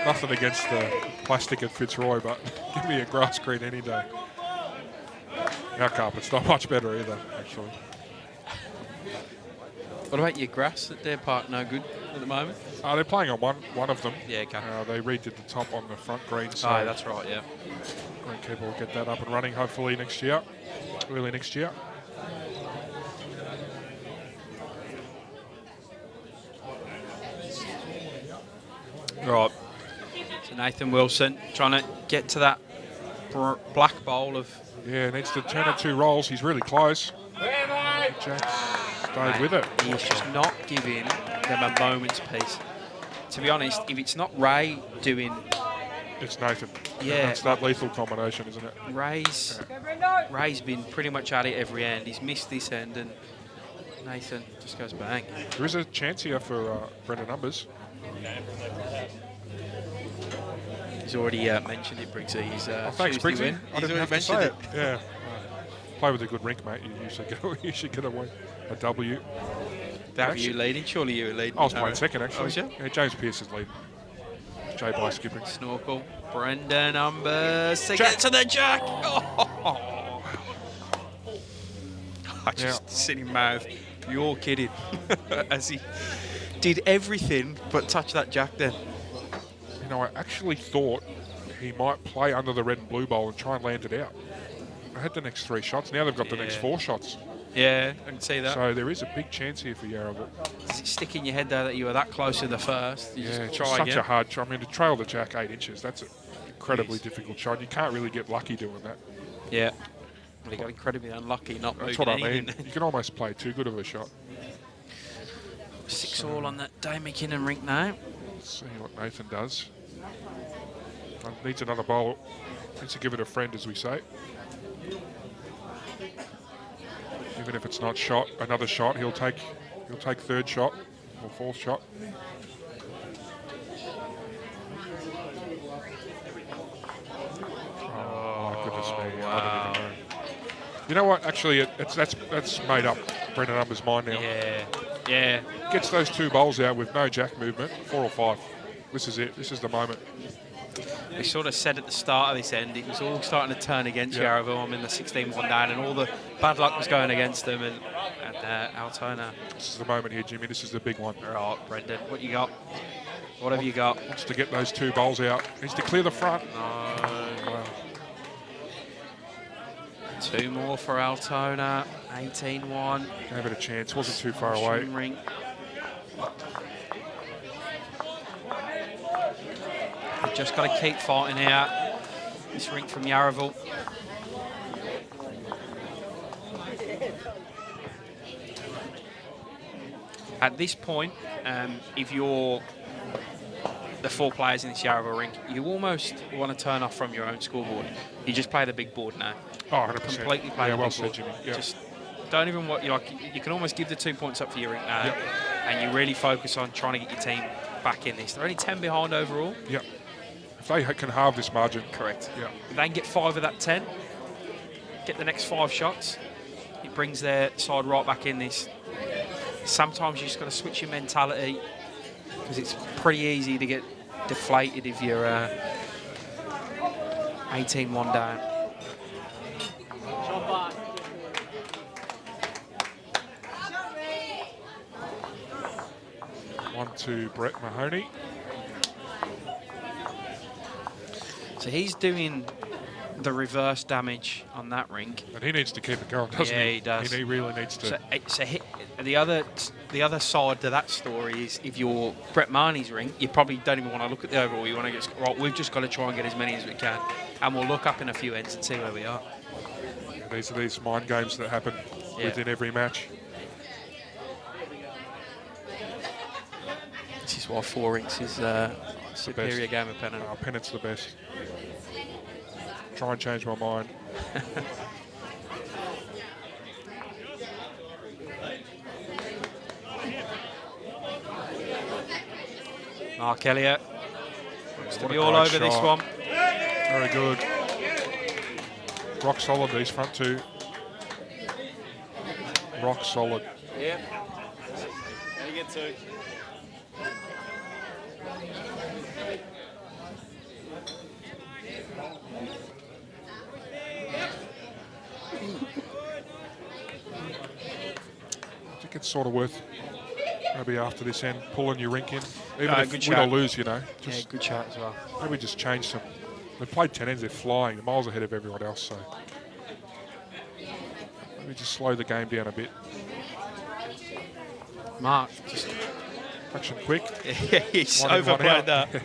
nothing against the plastic at Fitzroy, but give me a grass green any day. Our carpet's not much better either, actually. What about your grass at their park? No good at the moment? They're playing on one of them. Yeah, okay. They redid the top on the front green. So that's right, yeah. Greenkeeper will get that up and running hopefully next year, early next year. Right. So Nathan Wilson trying to get to that black bowl of... Yeah, needs to turn it 2 rolls. He's really close. Jack stayed with it. He's just not giving them a moment's peace. To be honest, if it's not Ray doing... It's Nathan. Yeah. That's that lethal combination, isn't it? Ray's been pretty much at it every end. He's missed this end and Nathan just goes bang. There is a chance here for Brendan Numbers. He's already mentioned it, Briggsy. He's thanks, Tuesday Briggsy. win. I He's didn't already have to mentioned say it. Yeah. Play with a good rink, mate. You should get a W. That were you leading? Surely you were leading. I was playing second, actually. Oh, was you? Yeah, James Pearce is leading. Jay by skipping. Snorkel. Brendan Numbers to get to the jack. Oh. I just sit in mouth. You're kidding. As he did everything but touch that jack then. You know, I actually thought he might play under the red and blue bowl and try and land it out. I had the next 3 shots. Now they've got the next 4 shots. Yeah, I can see that. So there is a big chance here for Yarraville. Does it stick in your head though that you were that close to the first? You Yeah, just it's try such again? a hard shot. I mean, to trail the jack 8 inches, that's an incredibly difficult shot. You can't really get lucky doing that. Yeah. Well, he got incredibly unlucky not That's moving what I mean. anything. You can almost play too good of a shot. 6-all on that Dave McKinnon rink now. Let's see what Nathan does. Needs another bowl. Needs to give it a friend, as we say. Even if it's not shot, another shot, he'll take 3rd shot or 4th shot. Oh, my goodness me! I don't even know. You know what? Actually, that's made up Brendan Numbers' mind now. Yeah. Gets those 2 bowls out with no jack movement, 4 or 5. This is it. This is the moment. We sort of said at the start of this end, it was all starting to turn against Yarraville. I'm in the 16-1 down, and all the bad luck was going against them. And Altona. This is the moment here, Jimmy. This is the big one. Right, Brendan, what you got? What have you got? Wants to get those 2 bowls out. Needs to clear the front. No. Wow. 2 more for Altona. 18-1. Gave it a chance. Wasn't too far away. Rink. We've just got to keep fighting out this rink from Yarraville. At this point, if you're the 4 players in this Yarraville rink, you almost want to turn off from your own scoreboard. You just play the big board now. Oh, 100%. Completely play the well big said, board. Jimmy. Yeah. Just don't even what you like. You can almost give the 2 points up for your Rink now, and you really focus on trying to get your team back in this. They're only 10 behind overall. Yep. If they can halve this margin. Correct. Yeah. If they can get 5 of that 10, get the next 5 shots, it brings their side right back in this. Sometimes you just got to switch your mentality because it's pretty easy to get deflated if you're 18-1 down. One to Brett Mahoney. So he's doing the reverse damage on that Rink. And he needs to keep it going, doesn't he? Yeah, he does. He really needs to. The other side to that story is if you're Brett Mahoney's Rink, you probably don't even want to look at the overall. You want to get right. We've just got to try and get as many as we can, and we'll look up in a few ends and see where we are. These are these mind games that happen within every match. This is why 4 Rinks is superior game of Pennant. Pennant's the best. Try and change my mind. Mark Elliott looks to be all over this one. Very good. Rock solid, these front two. Rock solid. Yeah. You get 2. I think it's sort of worth maybe after this end pulling your Rink in, even if good win or shot. lose, you know. Yeah, good shot as well. Maybe just change some. They played 10 ends, they're flying, miles ahead of everyone else, so maybe just slow the game down a bit. Mark, just Action quick. yeah, he's One in, one overplayed out. that.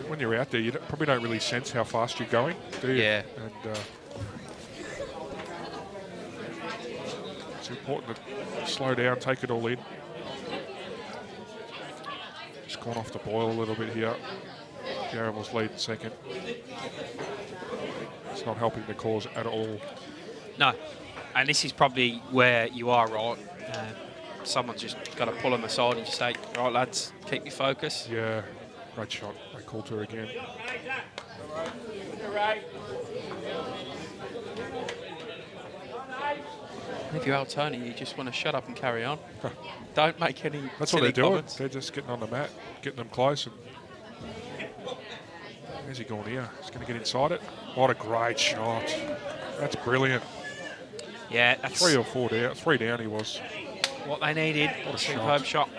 When you're out there, you probably don't really sense how fast you're going, do you? Yeah. And it's important to slow down, take it all in. Just gone off the boil a little bit here. Yarraville's lead second. It's not helping the cause at all. No, and this is probably where you are right. Someone's just got to pull them aside and just say, right, lads, keep your focus. Yeah, great shot. They called to her again. And if you're Altona, you just want to shut up and carry on. Don't make any That's what silly they're doing. comments. They're just getting on the mat, getting them close. And where's he going here? He's going to get inside it. What a great shot. That's brilliant. Yeah, that's 3 or 4 down. 3 down he was. what they needed. What a Superb shot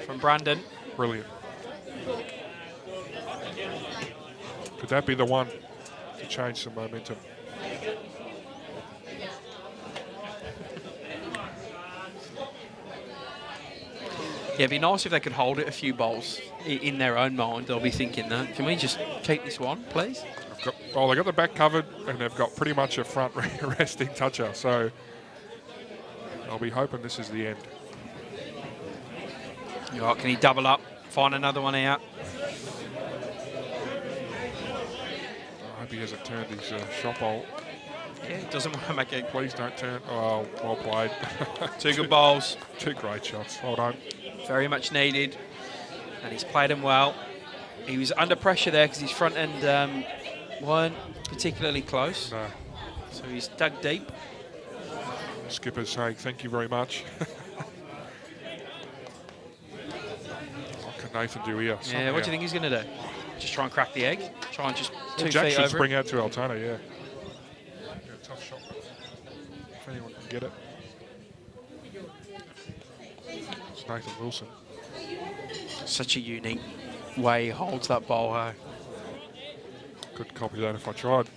from Brandon. Brilliant. Could that be the one to change some momentum? Yeah, it'd be nice if they could hold it a few bowls in their own mind. They'll be thinking that. Can we just keep this one, please? Well, they got the back covered and they've got pretty much a front resting toucher. So I'll be hoping this is the end. Right, can he double up, find another one out? I hope he hasn't turned his shot bowl. Yeah, he doesn't want to make it. Please don't turn. Oh, well played. 2 good bowls. 2 great shots. Well done. Very much needed. And he's played them well. He was under pressure there because his front end weren't particularly close. No. So he's dug deep. Skipper's saying thank you very much. What can Nathan do here? Yeah, what do you think he's going to do? Just try and crack the egg? Try and just 2 Jack feet should over spring it? out to Altona, yeah. Tough shot. If anyone can get it. It's Nathan Wilson. Such a unique way he holds that bowl, hey? Could copy that if I tried.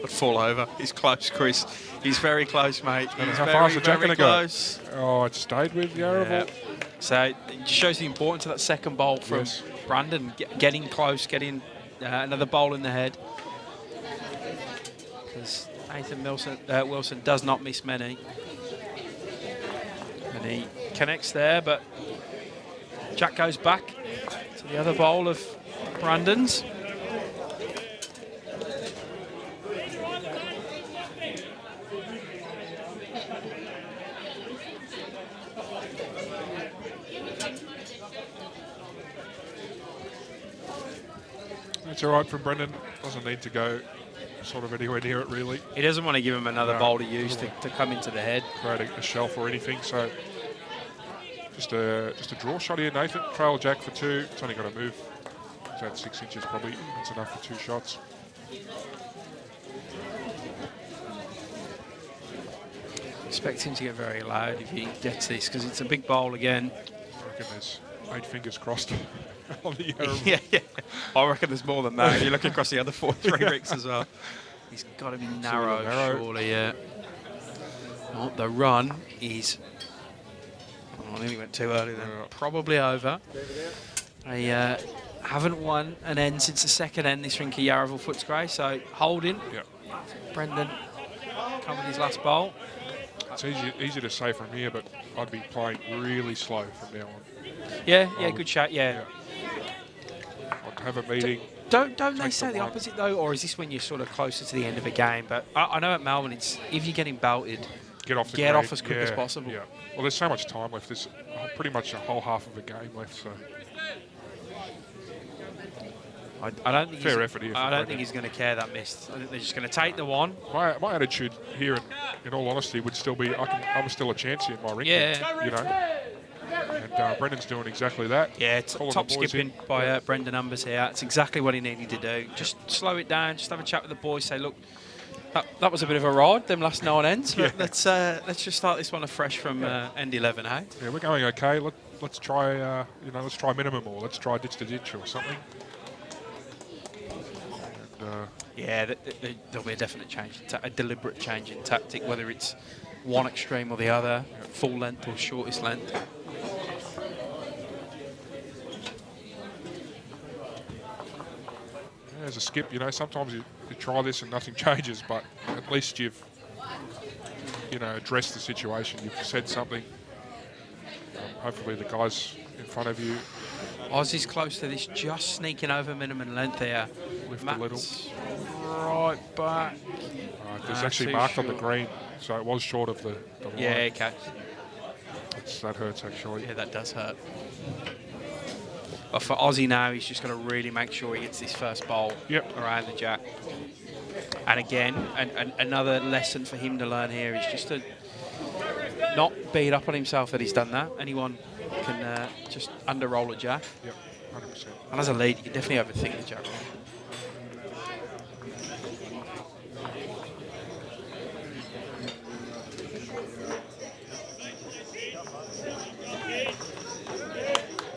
Would fall over. He's close, Chris. He's very close, mate. And He's how very, far is the Jack very going to go? close. Oh, it stayed with Yarraville. Yeah. So it just shows the importance of that second bowl from Yes. Brandon, getting close, getting another bowl in the head. Because Nathan Wilson does not miss many. And he connects there, but Jack goes back to the other bowl of Brandon's. It's all right from Brendan. Doesn't need to go sort of anywhere near it, really. He doesn't want to give him another No, bowl to use to come into the head. Create a shelf or anything. So just a draw shot here, Nathan. Trail jack for 2. It's only got to move. It's at 6 inches probably. That's enough for 2 shots. Expect him to get very loud if he gets this, because it's a big bowl again. I reckon there's 8 fingers crossed on the yeah. I reckon there's more than that. You look across the other 3 Rinks as well. He's got to be narrow, surely, yeah. Oh, the run is... Oh, I nearly went too early then. Probably over. They haven't won an end since the second end, this rink of Yarraville Footscray, so holding. Yep. Brendan coming his last bowl. It's easy to say from here, but I'd be playing really slow from now on. Yeah, good shot, yeah. I'd have a meeting. Don't they say the opposite, though? Or is this when you're sort of closer to the end of a game? But I know at Melbourne, it's if you're getting belted, get off as quick as possible. Yeah. Well, there's so much time left. There's pretty much a whole half of a game left, so... I don't think fair effort here. I don't think he's going to care that missed. I think they're just going to take the one. My attitude here, in all honesty, would still be I'm still a chance here in my rink. Yeah. You know. And Brendan's doing exactly that. Yeah, top skipping by Brendan Numbers here. It's exactly what he needed to do. Just slow it down. Just have a chat with the boys. Say, look, that was a bit of a ride. Them last 9 ends. But let's just start this one afresh from end 11, hey? Yeah, we're going okay. Let's try let's try minimum, or let's try ditch to ditch or something. There'll be a definite change, a deliberate change in tactic, whether it's one extreme or the other, full length or shortest length. There's a skip, sometimes you try this and nothing changes, but at least you've, addressed the situation. You've said something. Hopefully the guys in front of you. Aussie's close to this, just sneaking over minimum length there. Lift a little. Right back. There's actually marked on the green, so it was short of the line. Yeah, okay. That hurts, actually. Yeah, that does hurt. But for Aussie now, he's just got to really make sure he gets this first bowl around the jack. And again, another lesson for him to learn here is just to not beat up on himself that he's done that. Anyone can just under-roll a jack. Yep, 100%. And as a lead, you can definitely overthink the jack.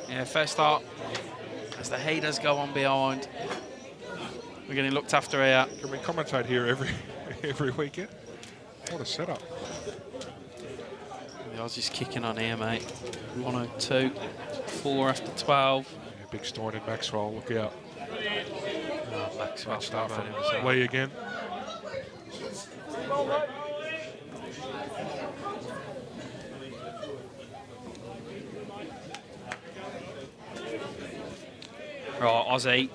Yeah, first start. As the heaters go on behind, we're getting looked after here. Can we commentate here every weekend? What a setup. The Aussies kicking on here, mate. 102, 4 after 12. Yeah, big Stein and Maxwell, look out. Oh, Maxwell Start from himself. Lee again. Right, Aussie,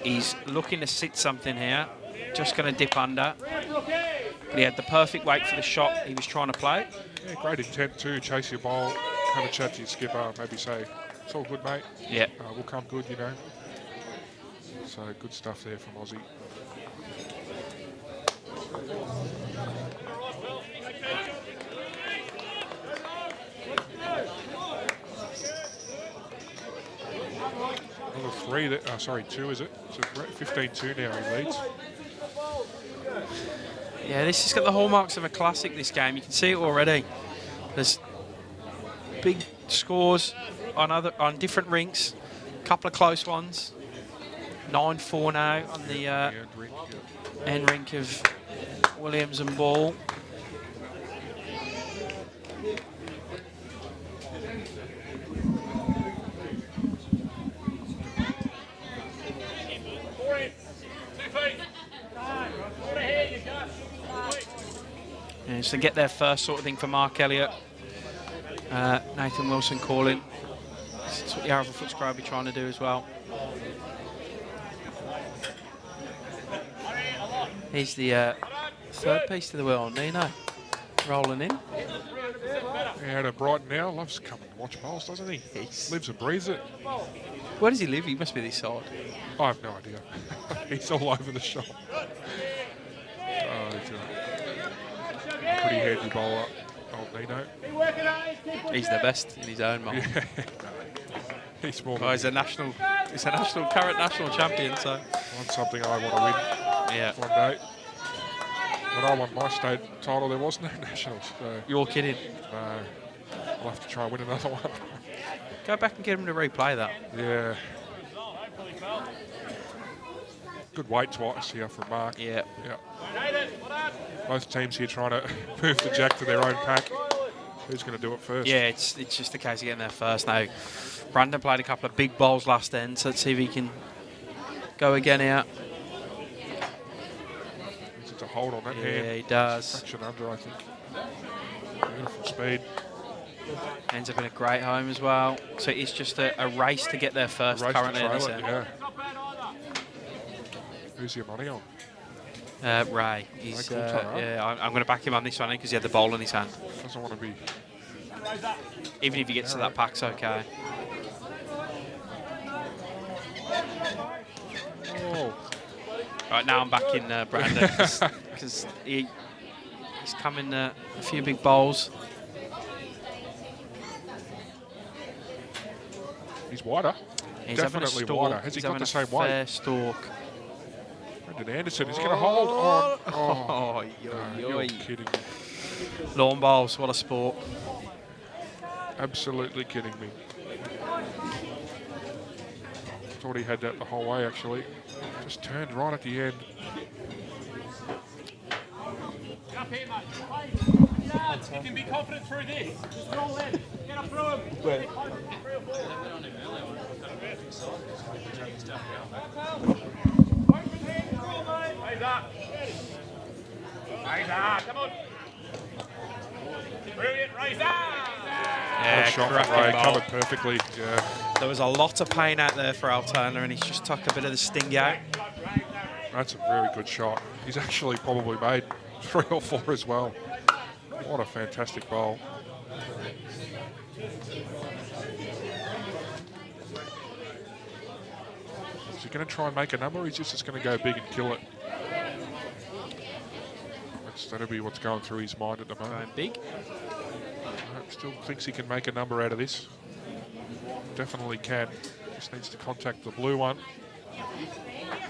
he's looking to sit something here. Just going to dip under. But he had the perfect weight for the shot he was trying to play. Yeah, great intent too. Chase your ball, have a chat to your skipper, maybe say, it's all good, mate. Yeah. We'll come good, So good stuff there from Aussie. Another 3, 2 is it? So 15-2 now he leads. Yeah, this has got the hallmarks of a classic, this game. You can see it already. There's big scores on different rinks, a couple of close ones. 9-4 now on the end rink of Williams and Ball. And just to get there first sort of thing for Mark Elliott. Nathan Wilson calling. That's what Yarraville Footscray will be trying to do as well. He's the third piece to the wheel, Nino. Rolling in. Out of Brighton now. Loves to come and watch bowls, doesn't he? Yes. Lives and breathes it. Where does he live? He must be this side. I have no idea. He's all over the shop. He's a pretty handy bowler, old Nino. He's the best in his own mind. Yeah. He's more. Oh, he's a current national champion. So Want something I want to win. yeah. One day. When I won my state title, there was no nationals. So You're kidding. no, I'll have to try and win another one. Go back and get him to replay that. Yeah. Good weight twice here from Mark. Yeah. Yeah. Both teams here trying to move the jack to their own pack. Who's going to do it first? Yeah, it's just a case of getting there first. Now, Brandon played a couple of big bowls last end, so let's see if he can go again out. Needs to hold on that hand. Yeah, he does. Fraction under, I think. Beautiful speed. Ends up in a great home as well. So it's just a race to get there first Race currently to in this trail it, end. yeah. Who's your money on? Ray. He's, Coulter, huh? yeah, I'm going to back him on this one because he had the bowl in his hand. Doesn't want to be. Even if he gets to that pack's okay. Oh, Right, now I'm backing Brandon because he's coming a few big bowls. he's wider. He's having a Definitely stalk. wider. Has he He's got having the a same fair weight? stalk. Brendan Anderson is going to hold on. Oh, You're kidding me. Lawn bowls, what a sport. Absolutely kidding me. Thought he had that the whole way, actually. Just turned right at the end. You can be confident through this. Just roll in. Get up through him. Raise up. Raise up. Come on. Brilliant. Raise up. Yeah, Shot from cracking Ray, bowl. covered perfectly. Yeah. There was a lot of pain out there for Altona, and he's just took a bit of the sting out. That's a very good shot. He's actually probably made 3 or 4 as well. What a fantastic bowl. Is he going to try and make a number, or is he just going to go big and kill it? That'll be what's going through his mind at the moment. Going big. Still thinks he can make a number out of this. Definitely can. Just needs to contact the blue one.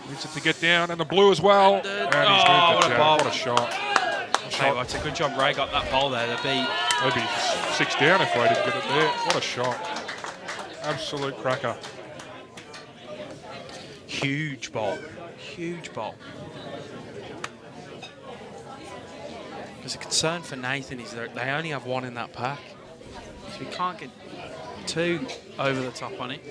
Needs it to get down, and the blue as well. And he's moved what it a down. ball. What a shot. Hey, well, it's a good job Ray got that ball there. To beat. Maybe 6 down if Ray didn't get it there. What a shot. Absolute cracker. Huge ball. Huge ball. There's a concern for Nathan is that they only have 1 in that pack. So we can't get too over the top on it.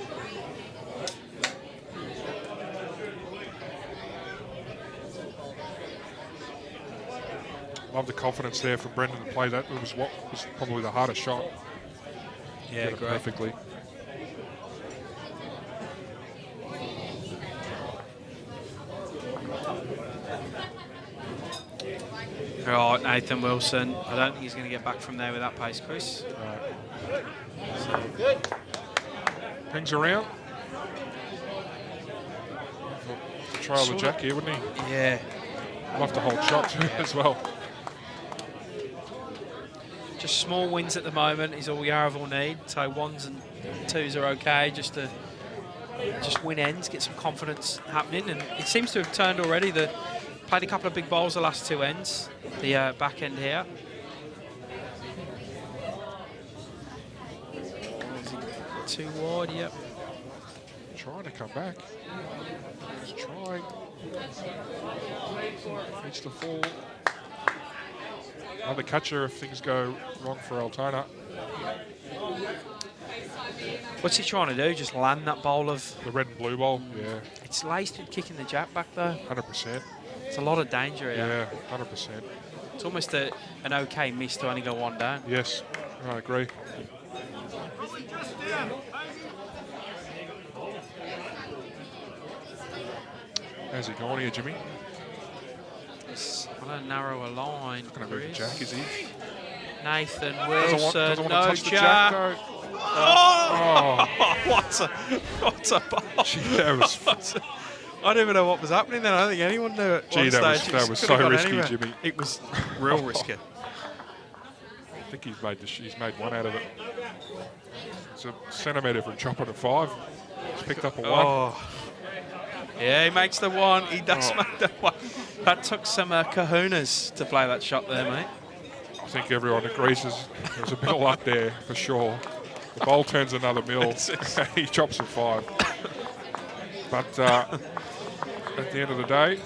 Love the confidence there from Brendan to play that. It was what was probably the hardest shot. Yeah, Get it great. perfectly. Right, Nathan Wilson. I don't think he's going to get back from there with that pace, Chris. Hangs around. Trail the jack here, wouldn't he? Yeah. Love to hold shot too as well. Just small wins at the moment is all Yarraville need. So 1s and 2s are okay just to win ends, get some confidence happening. And it seems to have turned already. Played a couple of big bowls the last 2 ends, the back end here. Too wide, yep. Trying to come back. Just trying. Needs to fall. Another catcher if things go wrong for Altona. What's he trying to do? Just land that bowl of... The red and blue bowl, yeah. It's laced with kicking the jack back though. 100%. It's a lot of danger here. Yeah, 100%. It's almost an okay miss to only go 1 down. Yes, I agree. How's he going here, Jimmy? It's on a narrower line. Not going to move the jack, is he? Nathan Doesn't Wilson, want no to touch the jack, jack. though. Oh, what a ball. Gee, that was... I don't even know what was happening then. I don't think anyone knew it. Gee, that was so risky, Jimmy. It was real risky. I think he's made one out of it. It's a centimetre from chopping a 5. He's picked up a 1. Oh. Yeah, he makes the 1. He does make the 1. That took some kahunas to play that shot there, mate. I think everyone agrees there's a bit of luck there for sure. The bowl turns another mill. He chops a 5. But at the end of the day,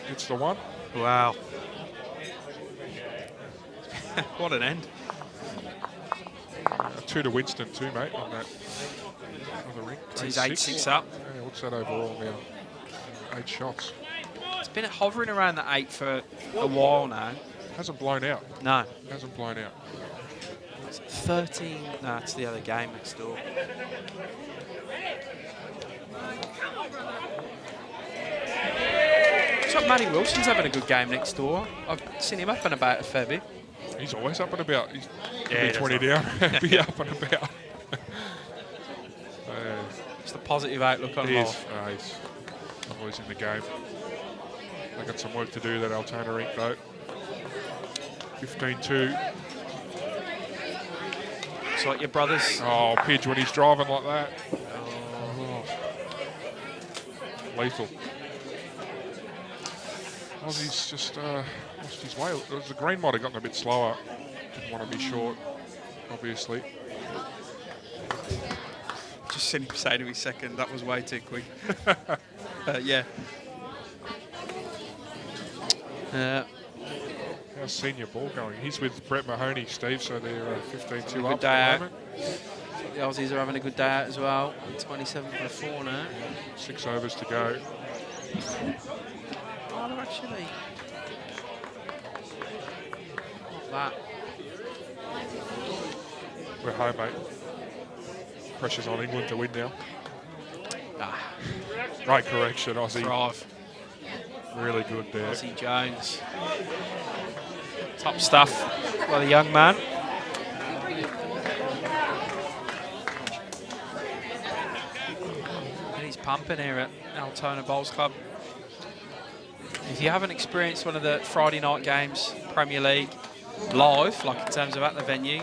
it's the 1. Wow. What an end. 2 to Winston too, mate, on that other Rink. He's 8-6 up. Yeah, what's that overall now? 8 shots. It's been hovering around the 8 for a while now. Hasn't blown out. No. Hasn't blown out. It's 13. No, it's the other game next door. Looks like Matty Wilson's having a good game next door. I've seen him up and about a fair bit. He's always up and about. He's Yeah, be 20 down, be up and about. Just a positive outlook on He is. life. He's always in the game. They got some work to do, that Altona Rink, though. 15-2. It's like your brothers. Oh, Pidge when he's driving like that. Oh. Lethal. Aussie's just lost his way. The green might have gotten a bit slower. Didn't want to be short, obviously. Just seen him say to his second, that was way too quick. Yeah. How's senior ball going? He's with Brett Mahoney, Steve, so they're 15-2 up Good day at out. the moment. The Aussies are having a good day out as well. 27 for 4 now. 6 overs to go. Oh, they're actually not that. We're home, mate. Pressure's on England to win now. Ah, Great correction, Aussie. drive. Really good there. Aussie Jones. Top stuff by the young man. And he's pumping here at Altona Bowls Club. If you haven't experienced one of the Friday night games, Premier League, live, like in terms of at the venue,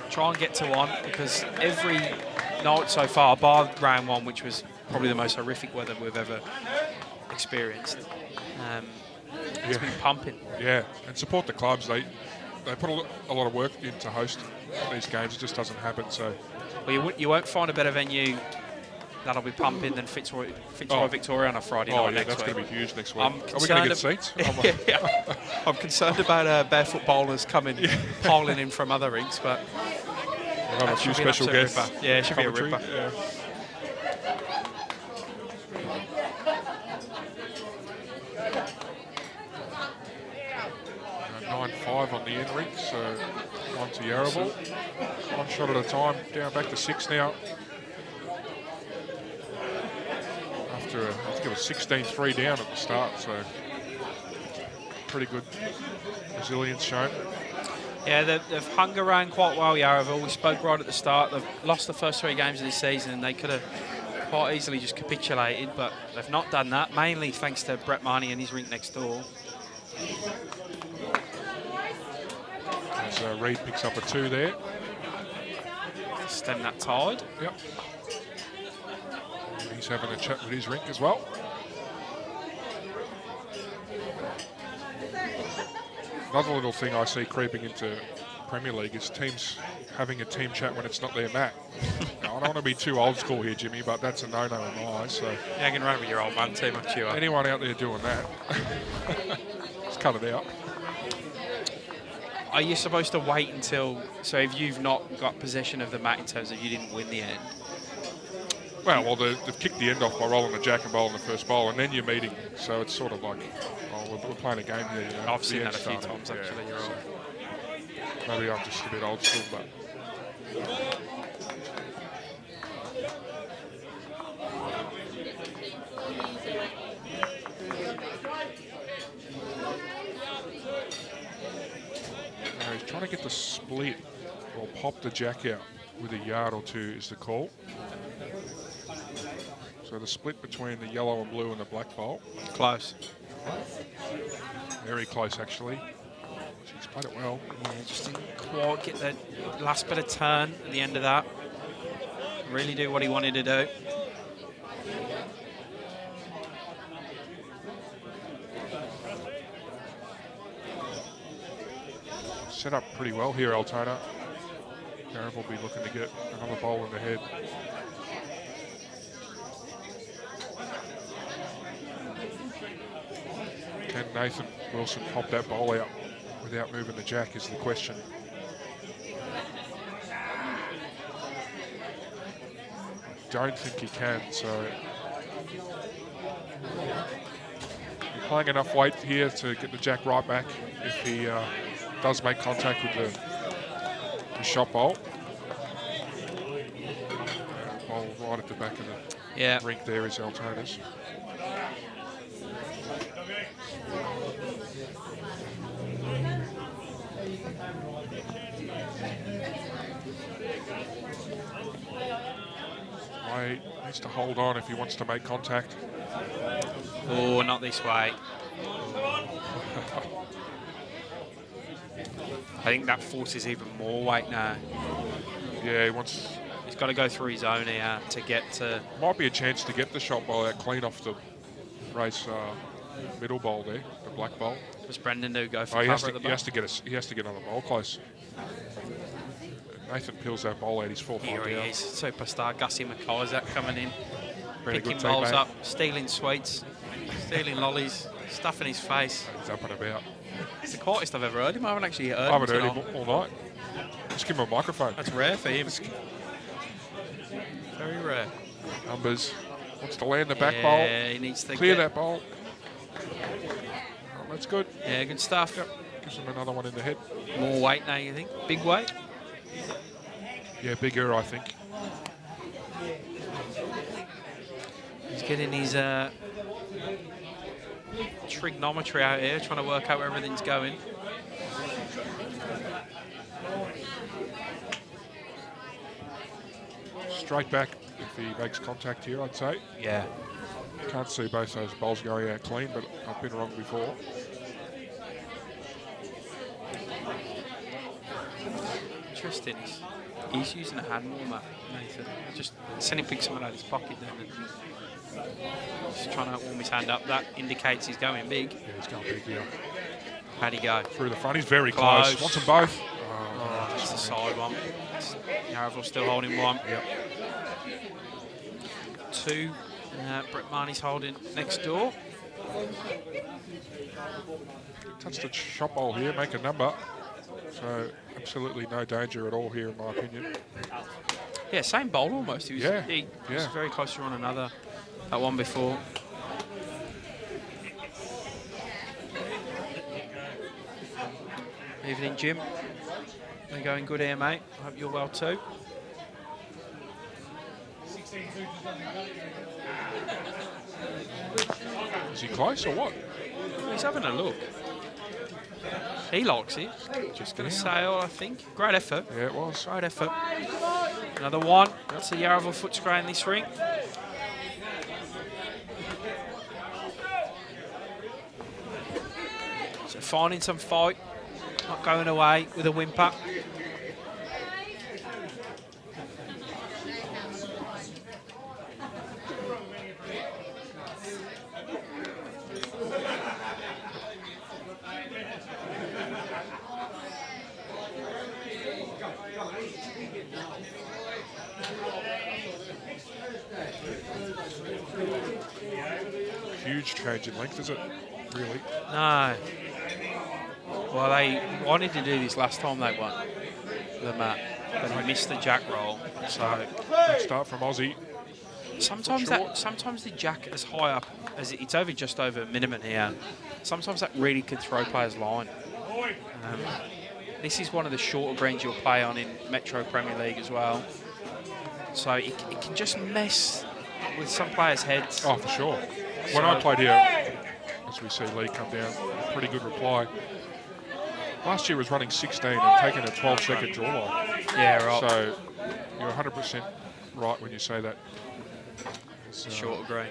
try and get to one, because every night so far, bar round 1, which was probably the most horrific weather we've ever experienced, it's been pumping. Yeah, and support the clubs. They put a lot of work in to host these games. It just doesn't happen. So, Well, you won't find a better venue that'll be pumping than Fitzroy Victoria on a Friday night next that's week. going to be huge next week. I'm Are we going to get seats? I'm concerned about barefoot bowlers coming, piling in from other rinks, but We'll have a few should be an special absolute guests. ripper. Yeah, it should be a Commentary. ripper. Yeah. 9-5 on the end rink, so on to Yarraville. 1 shot at a time, down back to 6 now. After I think it was 16-3 down at the start, so pretty good resilience shown. Yeah, they've hung around quite well, Yarraville. We spoke right at the start. They've lost the first 3 games of this season, and they could have quite easily just capitulated, but they've not done that, mainly thanks to Brett Marnie and his rink next door. As Reid picks up a 2 there. Stem that tide. Yep. And he's having a chat with his rink as well. Another little thing I see creeping into Premier League is teams having a team chat when it's not their mat. Now, I don't want to be too old school here, Jimmy, but that's a no-no in my eyes. So Yeah, I can run with your old man too much, you are. anyone out there doing that, just cut it out. Are you supposed to wait until, so if you've not got possession of the mat in terms of you didn't win the end? Well, they've kicked the end off by rolling the jack and bowl in the first bowl, and then you're meeting. So it's sort of like, oh, we're playing a game here. You know, I've seen the that a end few started. times, actually, you're right. Maybe I'm just a bit old school, but... Now he's Trying to get the split or pop the jack out with a yard or two is the call. So the split between the yellow and blue and the black bowl. Close. Very close, actually. She's played it well. Yeah, just didn't quite get the last bit of turn at the end of that. Really do what he wanted to do. Set up pretty well here, Altona. Yarraville will be looking to get another bowl in the head. Can Nathan Wilson pop that bowl out without moving the jack is the question. Don't think he can, so he's playing enough weight here to get the jack right back if he does make contact with the shot bowl. Bowl right at the back of the rink there is Altona's. He needs to hold on if he wants to make contact. Oh, not this way. I think that forces even more weight now. Yeah, He's got to go through his own here to get to... Might be a chance to get the shot bowl out clean off the race middle bowl there, the black bowl. Does Brendan do go for he cover at the he has to get on the bowl close. Nathan peels that bowl out, he's 4-5 down. Here he is, superstar Gussie McIsaac coming in. Very Picking good bowls teammate. up, stealing sweets, stealing lollies, stuffing his face. He's up and about. It's the quietest I've ever heard him. I haven't actually heard I haven't heard tonight. him all night. Just give him a microphone. That's rare for him. Very rare. Numbers. Wants to land the back Yeah, he needs to bowl. Clear get- that bowl. Oh, that's good. Yeah, good stuff. Yep. Gives him another one in the head. More weight now, you think? Big weight? Yeah, bigger, I think. He's getting his trigonometry out here, trying to work out where everything's going. Straight back if he makes contact here, I'd say. Yeah. Can't see both those bowls going out clean, but I've been wrong before. Interesting. He's using a hand warmer, Nathan. Just send him pick something out of his pocket then. And just trying to warm his hand up. That indicates he's going big. Yeah, he's going big here. How'd he go? Through the front, he's very close. Wants them both. Oh, that's the side one. Yarraville still holding one. Yep. Two. Brett Marnie's holding next door. Touch the shot bowl here, make a number. So absolutely no danger at all here, in my opinion. Yeah, same bowl almost. He was, Yeah, he was yeah. very close to run another. That one before. Evening, Jim. We're going good here, mate. I hope you're well too. Is he close or what? He's having a look. He likes it. Just going to sail, I think. Great effort. Yeah, it was. Great effort. Another one. That's a Yarraville Footscray in this ring. So finding some fight. Not going away with a whimper. Huge change in length, is it? Really? No. Well, they wanted to do this last time they won the map, but he missed the jack roll. So Good start from Aussie. sometimes the jack as high up as it's over just over minimum here. Sometimes that really can throw players line. This is one of the shorter greens you'll play on in Metro Premier League as well. So it can just mess with some players' heads. Oh, for sure. When I played here, as we see Lee come down, pretty good reply. Last year was running 16 and taking a 12-second draw line. Yeah, right. So you're 100% right when you say that. It's, Short of green.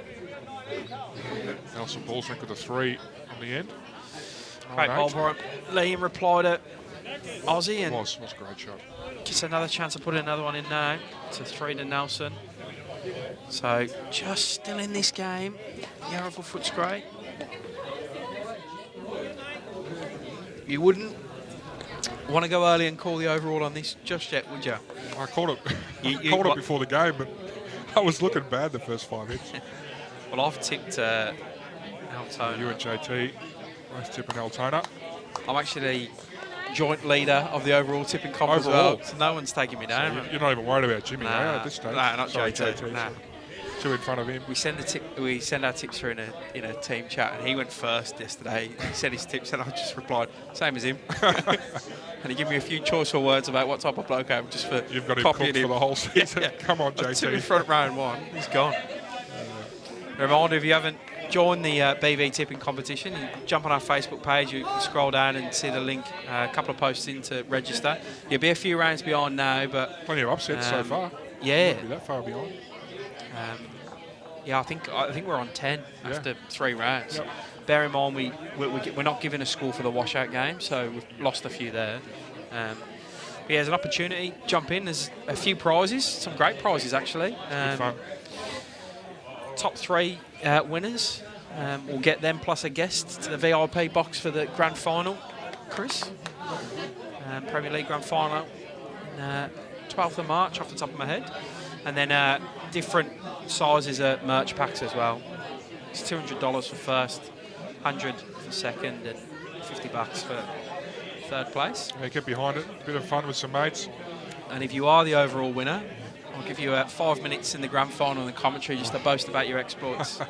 Nelson Balls Rink with a 3 in the end. Great ball for him. Liam replied at Aussie and Was a great shot. gets another chance of putting another one in now. It's a 3 to Nelson. So just still in this game. Yarraville Footscray. You wouldn't want to go early and call the overall on this just yet, would you? I called it. You called it what? before the game, but I was looking bad the first 5 hits. Well, I've tipped Altona. You and JT both tipping Altona. I'm actually joint leader of the overall tipping comp as well. Overall? So no one's taking me down. You're not even worried about Jimmy, Nah, are you, at this stage? nah, not Sorry, JT. Nah. so 2 in front of him. We send our tips through in a team chat, and he went first yesterday. He said his tips, and I just replied, same as him. And he gave me a few choice words about what type of bloke I am, just for You've got him copying cooked for the whole season. Yeah. Come on, I took him JT. front round 1. He's gone. Reminder, if you haven't joined the BV tipping competition, you jump on our Facebook page, you can scroll down and see the link, a couple of posts in to register. You'll be a few rounds behind now, but Plenty of upsets so far. yeah. Won't be that far behind. Yeah, I think we're on 10 after 3 rounds. Yep. Bear in mind, we're not given a score for the washout game, so we've lost a few there. But yeah, there's an opportunity. Jump in. There's a few prizes, some great prizes actually. Good fun. Top 3 winners. We'll get them plus a guest to the VIP box for the grand final. Chris, Premier League grand final, 12th of March off the top of my head, and then different sizes of merch packs as well. It's $200 for first, 100 for second, and $50 for third place. Yeah, get behind it. A bit of fun with some mates. And if you are the overall winner, I'll give you 5 minutes in the grand final and the commentary just to boast about your exploits.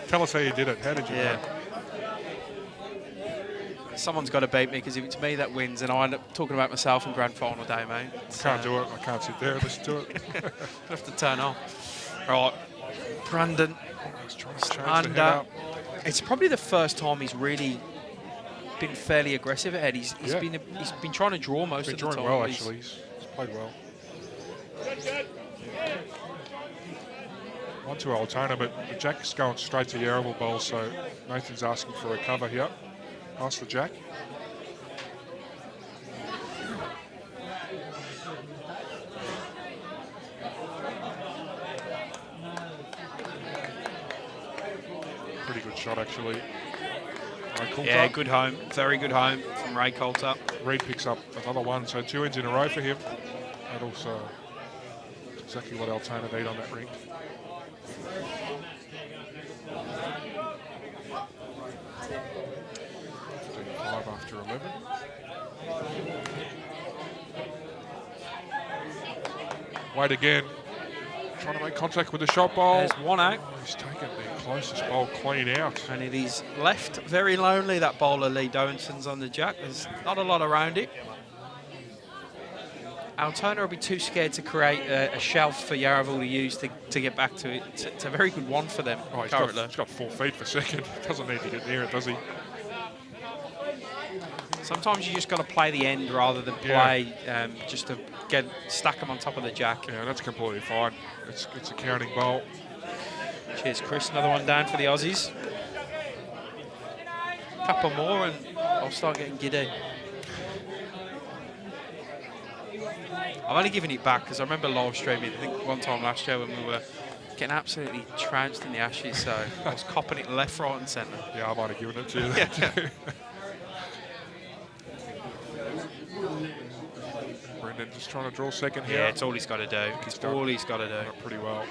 Tell us how you did it. How did you do it? Someone's got to beat me, because if it's me that wins, and I end up talking about myself in grand final day, mate. I can't do it. I can't sit there and listen to it. I have to turn off. Right, Brandon. He's trying to change the head up. It's probably the first time he's really been fairly aggressive ahead. He's Yeah. been trying to draw most Been of the drawing time. well, actually. He's played well. On to Altona, but the Jack's going straight to Yarraville bowl, so Nathan's asking for a cover here. Ask the Jack. Pretty good shot, actually. Yeah, good home. Very good home from Ray Coulter. Reed picks up another one, so 2 ends in a row for him. And also exactly what Altona need on that Rink. 15-5 after 11. Wait again. Trying to make contact with the shot bowl. There's one out. He's taken the closest bowl clean out. And it is left very lonely, that bowler Lee Dowinson's on the Jack. There's not a lot around it. Altona will be too scared to create a shelf for Yarraville to use to get back to it. It's a very good one for them Oh, he's currently. got 4 feet for second. Doesn't need to get near it, does he? Sometimes you just got to play the end rather than play just to stack them on top of the Jack. Yeah, that's completely fine. It's a counting bowl. Cheers, Chris. Another one down for the Aussies. Couple more and I'll start getting giddy. I'm only giving it back because I remember live streaming, I think one time last year when we were getting absolutely trounced in the Ashes, so I was copping it left, right and centre. Yeah, I might have given it to you then too. Brendan just trying to draw second here. Yeah, it's all he's got to do. It's all he's got to do. Done it pretty well.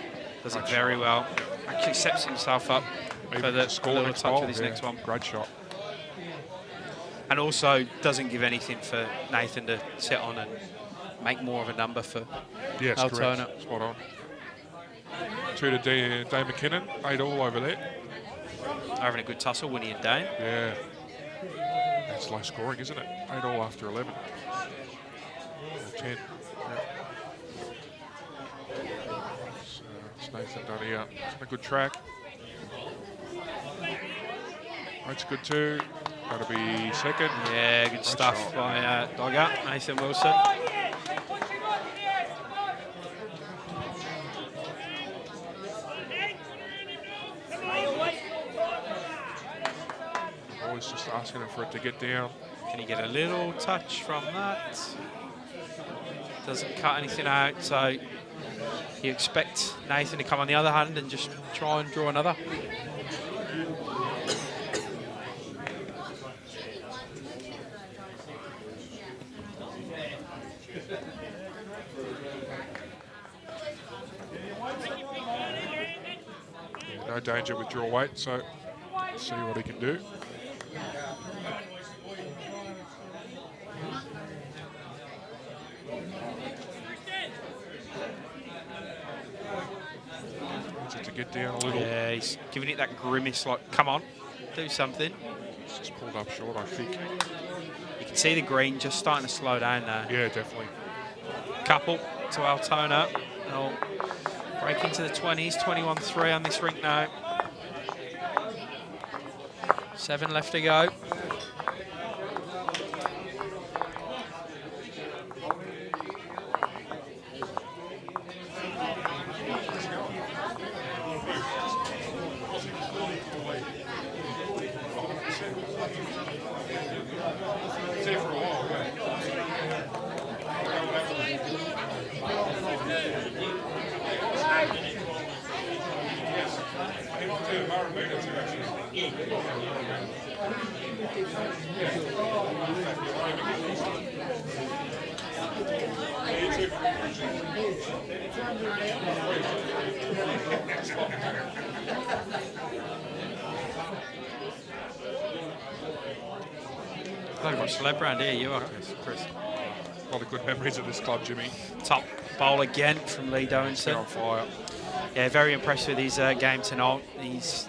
Does it very well. Actually sets himself up for the score little next touch bowl. with his Yeah, next one. Great shot. And also doesn't give anything for Nathan to sit on and make more of a number for Yes, Altona. correct. Spot on. 2 to Dave McKinnon. 8 all over there. Having a good tussle, Winnie and Dane. Yeah. That's low scoring, isn't it? 8 all after 11. Or 10. So it's Nathan done here. It's on a good track. That's good too. That'll be second. Yeah, good stuff shot. by Dogger, Nathan Wilson. Always just asking him for it to get down. Can he get a little touch from that? Doesn't cut anything out, so you expect Nathan to come on the other hand and just try and draw another. No danger with draw weight, so see what he can do. Needs it to get down a little. Yeah, he's giving it that grimace like, come on, do something. It's just pulled up short, I think. You can see the green just starting to slow down now. Yeah, definitely. Couple to Altona. They'll break into the 20s, 21-3 on this rink now. 7 left to go. Bloody much celeb round here, you are, Chris. A lot of good memories of this club, Jimmy. Top bowl again from Lee They're Dowenson. on fire. Yeah, very impressed with his game tonight. He's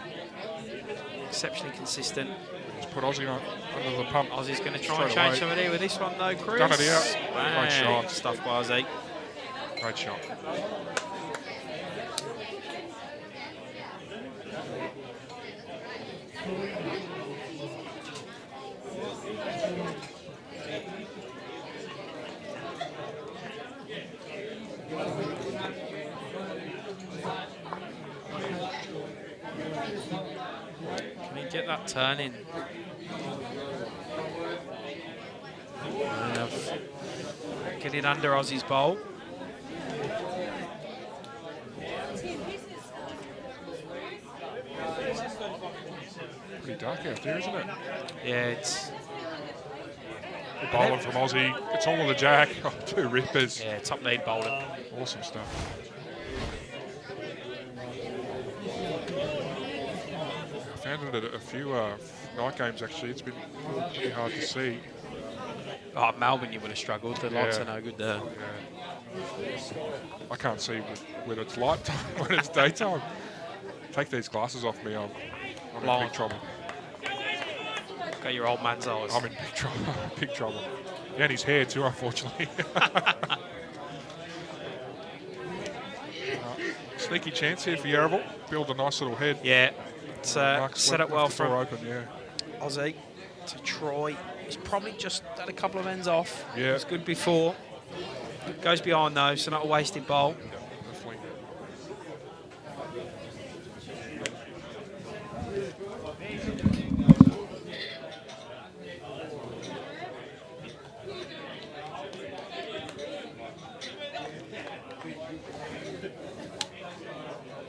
exceptionally consistent. Just put Aussie on under the pump. Aussie's going to try and Straight change away. somebody with this one though, Chris. Done it out. Bang. Great shot. Stuff by Aussie. Great shot. Can he get that turn in? Get it under Aussie's bowl. Pretty dark out there, isn't it? Yeah, it's Good bowling from Aussie. It's all of the jack. Oh, 2 rippers. yeah, top lead bowling. Awesome stuff. I found it at a few night games, actually. It's been pretty hard to see. Oh, Melbourne, you would have struggled. The lights Yeah. are no good there. Yeah. I can't see when it's light time, when it's daytime. Take these glasses off me, I'm in Blind. big trouble. Got your old man's eyes. I'm in big trouble. Big trouble. Yeah, and his hair too, unfortunately. Sneaky chance here for Yarraville. Build a nice little head. Yeah, it's Mark's set up well left the door from open, yeah. Aussie to Troy. He's probably just had a couple of ends off. Yeah. It was good before. Goes behind though, so not a wasted bowl. Definitely.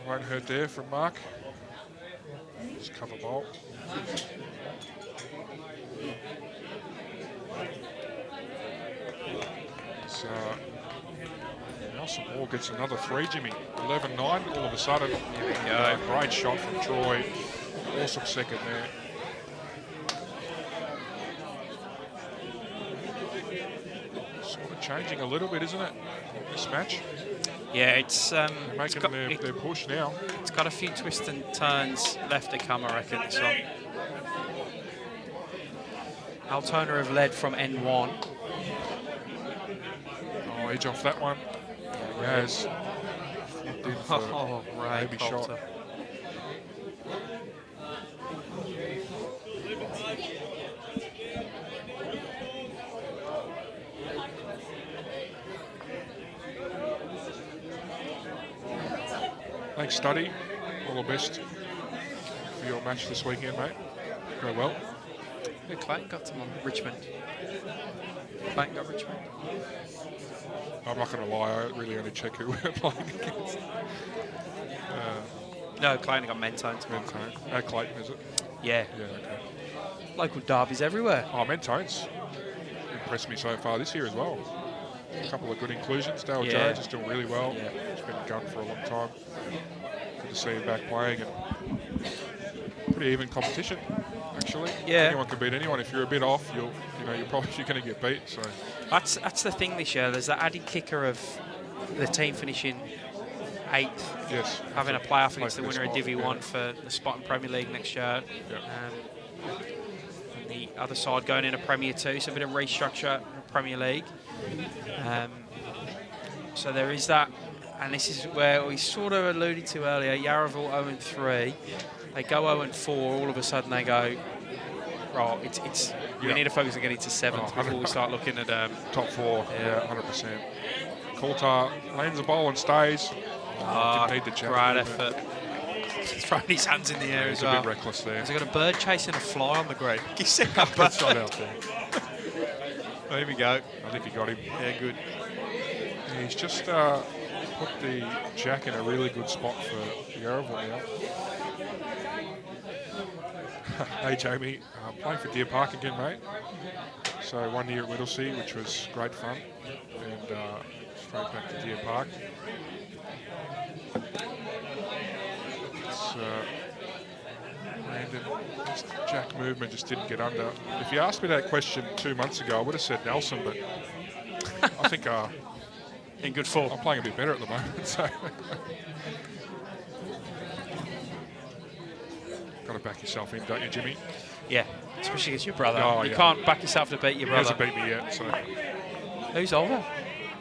Won't hurt there from Mark. Just cover bowl. So Nelson Moore gets another 3, Jimmy. 11-9 all of a sudden. Here we go. Great shot from Troy. Awesome second there. Sort of changing a little bit, isn't it, this match? Yeah, it's Making their push now. it's got a few twists and turns left to come, I reckon, this one. Altona have led from N1. Oh, edge off that one. Yes. Oh, Ray maybe Coulter. shot. Thanks, Studdy. All the best for your match this weekend, mate. Go well. Yeah, Clayton got some on Richmond. Clayton got Richmond. I'm not going to lie, I really only check who we're playing against. No, Clayton got Mentone tomorrow. Mentone. Clayton, is it? Yeah. Yeah, okay. Local derbies everywhere. Oh, Mentone's impressed me so far this year as well. A couple of good inclusions. Dale Jones is doing really well. Yeah. He's been a gun for a long time. Good to see him back playing, and pretty even competition, actually. Yeah. Anyone can beat anyone. If you're a bit off, you're probably going to get beat. So That's the thing this year. There's that added kicker of the team finishing 8th. yes, Having a playoff against the for winner of spot, Divi yeah. 1 for the spot in Premier League next year. Yeah. And the other side going in a Premier 2, so a bit of restructure in Premier League. So there is that, and this is where we sort of alluded to earlier. Yarraville 0-3, they go 0-4. All of a sudden they go, right, we need to focus on getting to 7th before we start looking at top 4. Yeah, 100%. Coulter lands the ball and stays. Didn't need the jack. Great effort. He's throwing his hands in the air as He's well. a bit reckless there. Has he got a bird chasing a fly on the green? He's That's right out there. There we go. I think he got him. Yeah, good. He's just put the jack in a really good spot for Yarraville now. Hey, Jamie. Playing for Deer Park again, mate. So 1 year at Whittlesea, which was great fun. And straight back to Deer Park. Landon, his jack movement just didn't get under. If you asked me that question 2 months ago, I would have said Nelson, but I think In good form. I'm playing a bit better at the moment. So got to back yourself in, don't you, Jimmy? Yeah, especially against your brother. Oh, you yeah. can't back yourself to beat your He brother. hasn't beat me yet, so Who's older?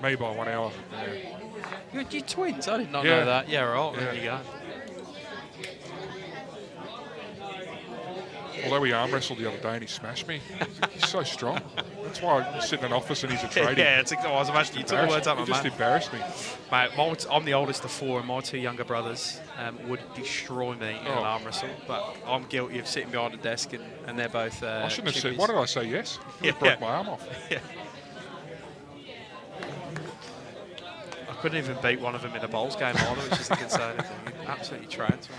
me by 1 hour. Yeah. You're twins. I did not Yeah. know that. Yeah, right. Yeah. There you go. Although we arm wrestled the other day and he smashed me. He's so strong. That's why I sit in an office and he's a tradie. Yeah, I was imagining you took the words out He of my just mouth. embarrassed me. Mate, I'm the oldest of 4, and my 2 younger brothers would destroy me in an arm wrestle. But I'm guilty of sitting behind a desk, and they're both. I shouldn't have said. chippies. Why did I say yes? I broke my arm off. Yeah. I couldn't even beat one of them in a bowls game either, which is the concerning thing. He absolutely trounced me.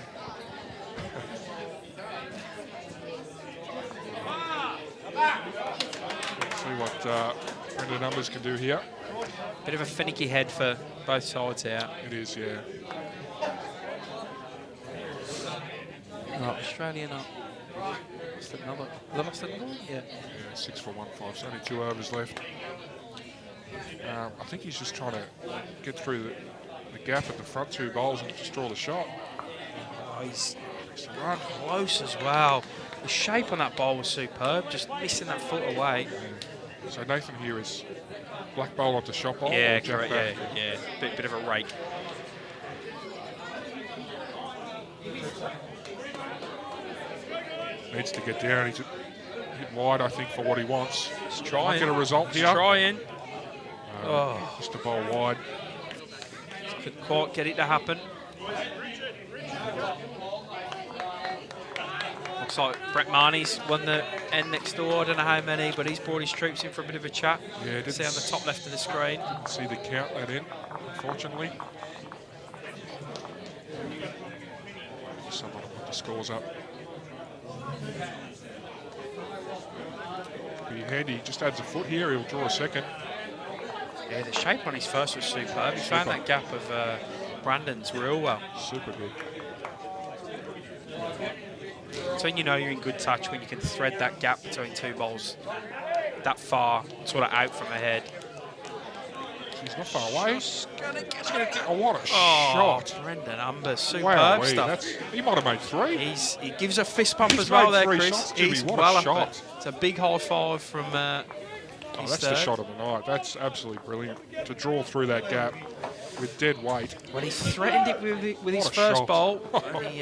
Let's see what Brenda Numbers can do here. Bit of a finicky head for both sides here. It is, yeah. Australian up. Lost another. Have they lost another one? Yeah. Yeah, 6 for 1 5. So only 2 overs left. I think he's just trying to get through the gap at the front 2 bowls and just draw the shot. Oh, he's run close as well. The shape on that bowl was superb, just missing that foot away. So Nathan here is black bowl onto shot bowl. Yeah, or jump correct. back? Yeah. Bit of a rake. Needs to get down. He's hit wide, I think, for what he wants. He's Might trying. get a result He's here. trying. Just a bowl wide. Couldn't quite get it to happen. Looks like Brett Marnie's won the end next door. I don't know how many, but he's brought his troops in for a bit of a chat. Yeah, See on the top left of the screen. Didn't see the count that in, unfortunately. Someone will put the scores up. Be handy. Just adds a foot here. He'll draw a second. Yeah, the shape on his first was superb. He found that gap of Brandon's real well. Super good. So when you know you're in good touch, when you can thread that gap between 2 bowls that far, sort of out from ahead. He's not far away. Just gonna get it. Oh, what a shot. Brendan Umber, superb Wow, stuff. he might have made 3. He gives a fist pump He's as well made there, 3 Chris. shots, Jimmy. He's What a well up shot. it. It's a big high five from his That's third. the shot of the night. That's absolutely brilliant. To draw through that gap with dead weight. Well, he threatened it with his What a first shot. bowl, and he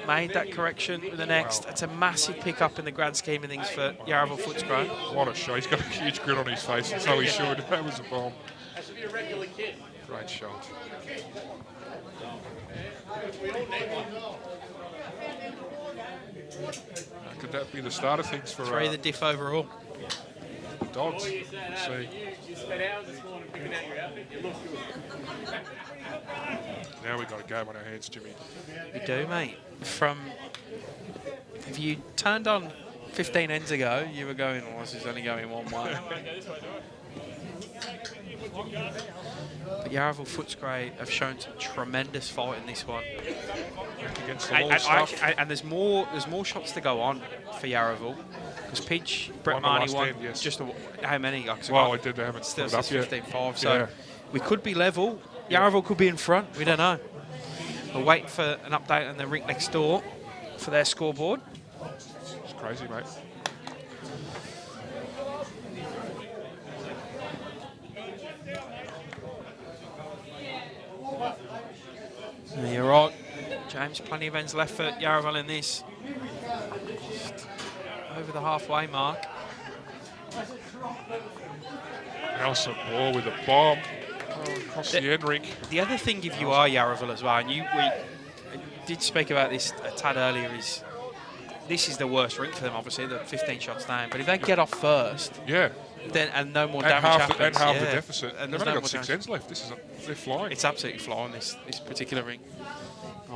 made that correction with the next. It's a massive pickup in the grand scheme of things for Yarraville Footscray. What a shot. He's got a huge grin on his face, and so he should. That was a bomb. That should be a regular kid. Great shot. Could that be the start of things for 3 the diff overall. the Dogs? You say Let's that, see. you spent hours this morning picking out your outfit. You look good. Now we've got a game on our hands, Jimmy. We do, mate. If you turned on 15 ends ago, you were going, oh, this is only going one way. But Yarraville Footscray have shown some tremendous fight in this one. Against the And, wall and, stuff. and there's more shots to go on for Yarraville. Because Peach, Brett Won the Marnie last won 10, yes. just how many? Well, I did. They haven't Still put it up says yet. 15-5. So Yeah. we could be level. Yarraville could be in front. We don't know. We'll wait for an update on the Rink next door for their scoreboard. It's crazy, mate. Yeah, you're right, James. Plenty of ends left for Yarraville in this. Just over the halfway mark. Nelson Moore with a bomb across the end rink. The other thing, if you are Yarraville as well, and we did speak about this a tad earlier, is this is the worst rink for them, obviously, the 15 shots down. But if they get off first, Yeah. then and no more And damage half, happens, and half yeah. the deficit. And They've there's only no got more 6 damage. ends left. They're flying. It's absolutely flying, this particular rink.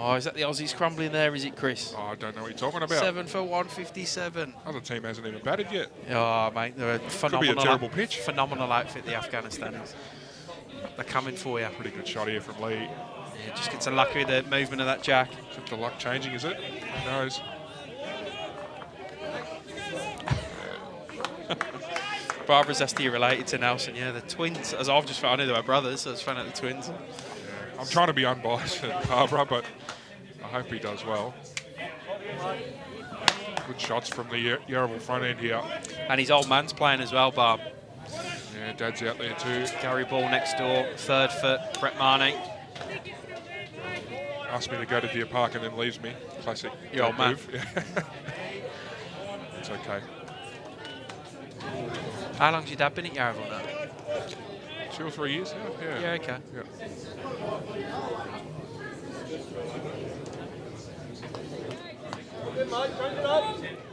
Oh, is that the Aussies crumbling there, is it, Chris? Oh, I don't know what you're talking about. 7 for 157. Other team hasn't even batted yet. Oh, mate, they're a phenomenal, terrible pitch. phenomenal outfit, the Afghanistanis. They're coming for you. Pretty good shot here from Lee. Yeah, just gets lucky with the movement of that jack. Is it the luck changing, is it? Who knows? Barbara Zesty related to Nelson, yeah, the twins. As I've just found out, they were brothers, so I just found out the twins. I'm trying to be unbiased at Barbara, but I hope he does well. Good shots from the Yarraville front end here. And his old man's playing as well, Barb. Yeah, Dad's out there too. Gary Ball next door, 3rd for Brett Marnie. Asked me to go to Deer Park and then leaves me. Classic. Your old man. move. Yeah. It's okay. How long's your dad been at Yarraville now? 2 or 3 years now? Yeah. Yeah, okay. Yeah.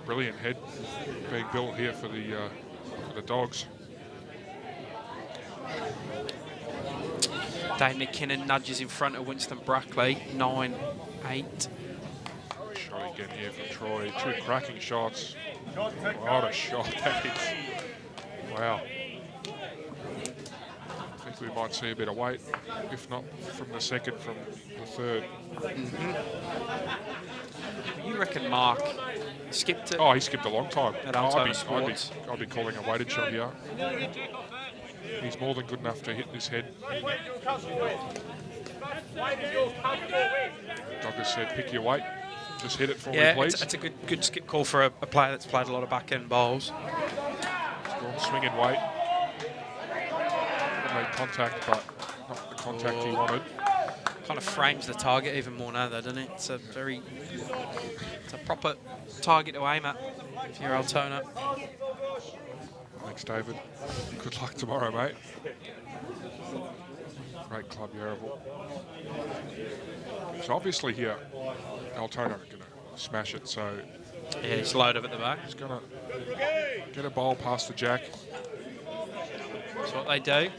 Brilliant head being built here for the Dogs. Dave McKinnon nudges in front of Winston Brackley, 9-8. Shot again here from Troy. 2 cracking shots. What a shot that is. Wow. I think we might see a bit of weight, if not from the second, from the third. You reckon Mark skipped it? Oh, he skipped a long time. At Altona Sports. I'd be calling a weighted shot here. He's more than good enough to hit this head. Doggers said, pick your weight. Just hit it for me, please. It's a good skip call for a player that's played a lot of back-end bowls. Strong swinging weight. Made contact, but not the contact he wanted. Kind of frames the target even more now, though, doesn't it? It's a proper target to aim at if you're Altona. Thanks, David. Good luck tomorrow, mate. Great club, Yarraville. So obviously here, Altona are going to smash it. So Yeah, he's low up at the back. he's going to get a bowl past the jack. That's what they do.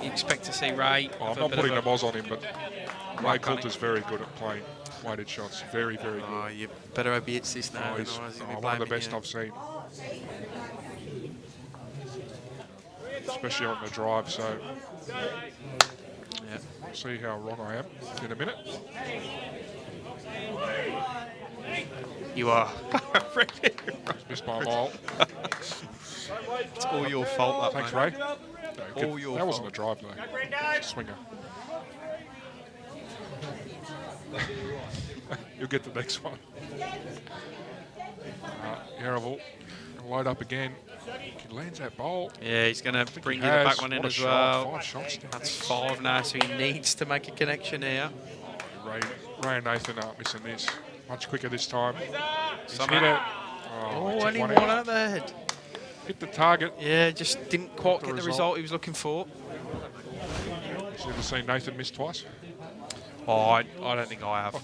You expect to see Ray. Oh, I'm have a not bit putting of the Moz on him, but Ray Whack on Coulter's very good at playing weighted shots. Very, very good. Oh, you better hope he hits this now. Oh, he's otherwise he'll be one of the blaming best you. I've seen. Especially on the drive, so Yeah. we'll see how wrong I am in a minute. You are. Missed my mile. It's all your fault, that Thanks, mate. Ray. No, All your that wasn't a fault. drive, though. Swinger. You'll get the next one. Yarraville can load up again. He lands that bowl. Yeah, he's going to bring you He the has. back one in What a as shot. well. 5 shots now. That's 5 now, so he needs to make a connection here. Ray and Nathan aren't missing this. Much quicker this time. He's Somehow. hit it. Oh, he took only one one out. out the head. Hit the target. Yeah, just didn't quite get the result. result he was looking for. You've ever seen Nathan miss twice? Oh, I don't think I have.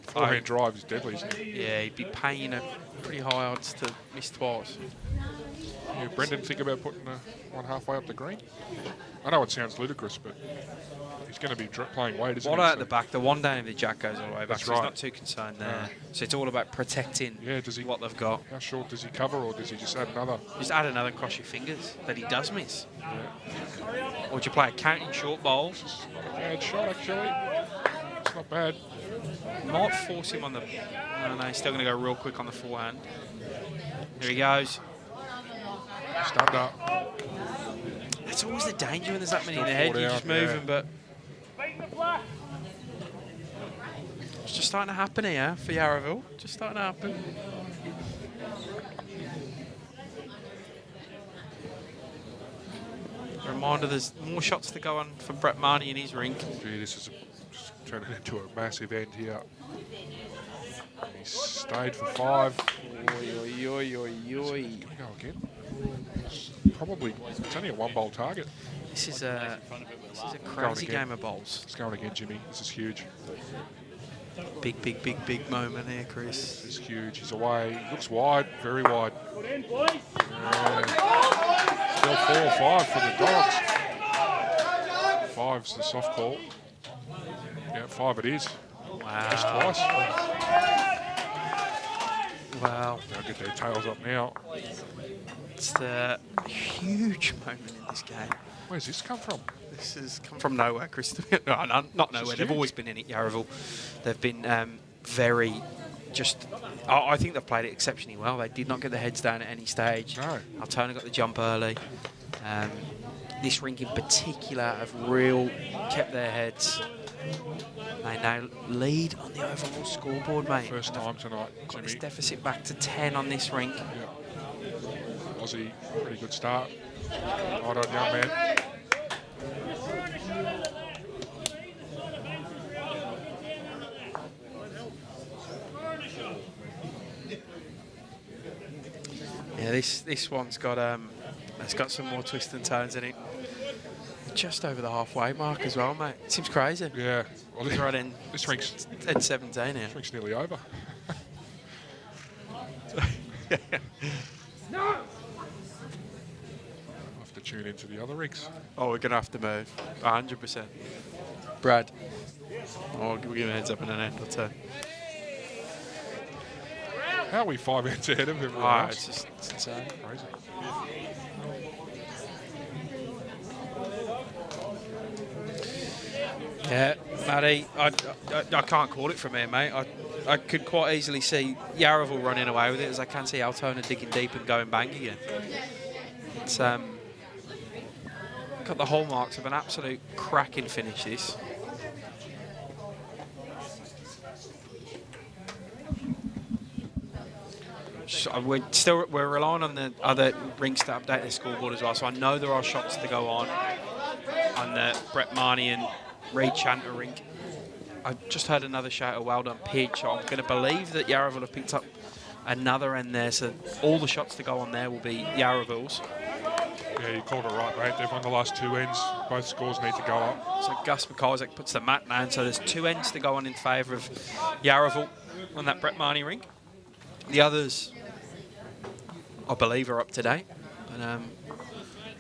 Forehand drive is deadly, isn't it? Yeah, he'd be paying a pretty high odds to miss twice. Yeah, Brendan think about putting one halfway up the green? I know it sounds ludicrous, but he's going to be playing weight, isn't What he? out the back, the one down if the jack goes all the way back, That's so right. he's not too concerned there. So it's all about protecting what they've got. How short does he cover, or does he just add another? Just add another and cross your fingers that he does miss. Or would you play a counting short bowl? Not a bad shot, actually. It's not bad. Might force him on the... No, he's still going to go real quick on the forehand. Here he goes. Just under. That's always the danger when there's that many in the Still head. You're out, just moving, yeah. but... It's just starting to happen here for Yarraville. Just starting to happen. A reminder, there's more shots to go on for Brett Marnie in his rink. Gee, this is just turning into a massive end here. He stayed for 5. Oi, oi, oi, oi, oi. Going to go again. It's only a 1 bowl target. This is a crazy again. game of bowls. It's going again, Jimmy. This is huge. Big, big, big, big moment here, Chris. This is huge. He's away. He looks wide, very wide. Still 4 or 5 for the Dogs. 5's the soft ball. Yeah, 5 it is. Wow. Just twice. Wow. They'll get their tails up now. It's the huge moment in this game. Where's this come from? This has come from nowhere, Chris. No, not nowhere. They've always been in it, Yarraville. They've been very just... I think they've played it exceptionally well. They did not get their heads down at any stage. No. Altona got the jump early. This rink in particular have kept their heads. They now lead on the overall scoreboard, mate. First time tonight, Got Jimmy. this deficit back to 10 on this rink. Yeah. Aussie, pretty good start. Right on, young man. Yeah, this one's got it's got some more twists and turns in it. Just over the halfway mark as well, mate. Seems crazy. Yeah. Well, It's right in. This rink's at 17 here. This rink's nearly over. No. I'll have to tune into the other rinks. Oh, we're gonna have to move. 100%. Brad. Oh, we'll give him a heads up in an end or two. How are we 5 ends ahead of everyone Oh, else? it's insane. Crazy. Yeah, Matty, I can't call it from here, mate. I could quite easily see Yarraville running away with it, as I can see Altona digging deep and going bang again. It's got the hallmarks of an absolute cracking finish, this. So we're relying on the other rinks to update their scoreboard as well, so I know there are shots to go on the Brett Marnie and Reed Chanter rink. I just heard another shout of well done pitch. I'm going to believe that Yarraville have picked up another end there, so all the shots to go on there will be Yarraville's. Yeah, you called it right, mate. They've won the last 2 ends. Both scores need to go up. So Gus McIsaac puts the mat down, so there's 2 ends to go on in favour of Yarraville on that Brett Marnie rink. The others, I believe, are up to date. But,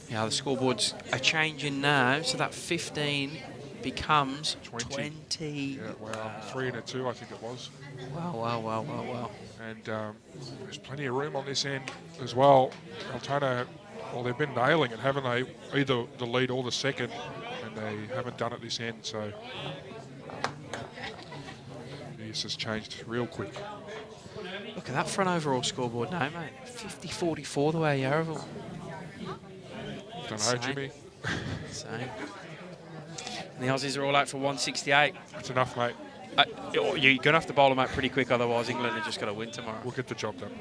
yeah, the scoreboards are changing now, so that 15 becomes 20. Yeah, wow. 3 and a 2, I think it was. Wow. And there's plenty of room on this end as well. Altona, well, they've been nailing it, haven't they? Either the lead or the second, and they haven't done it this end, so this has changed real quick. Look at that front overall scoreboard now, mate. 50-44 the way Yarraville. Don't know, Jimmy. Same. And the Aussies are all out for 168. That's enough, mate. You're going to have to bowl them out pretty quick, otherwise England are just going to win tomorrow. We'll get the job done.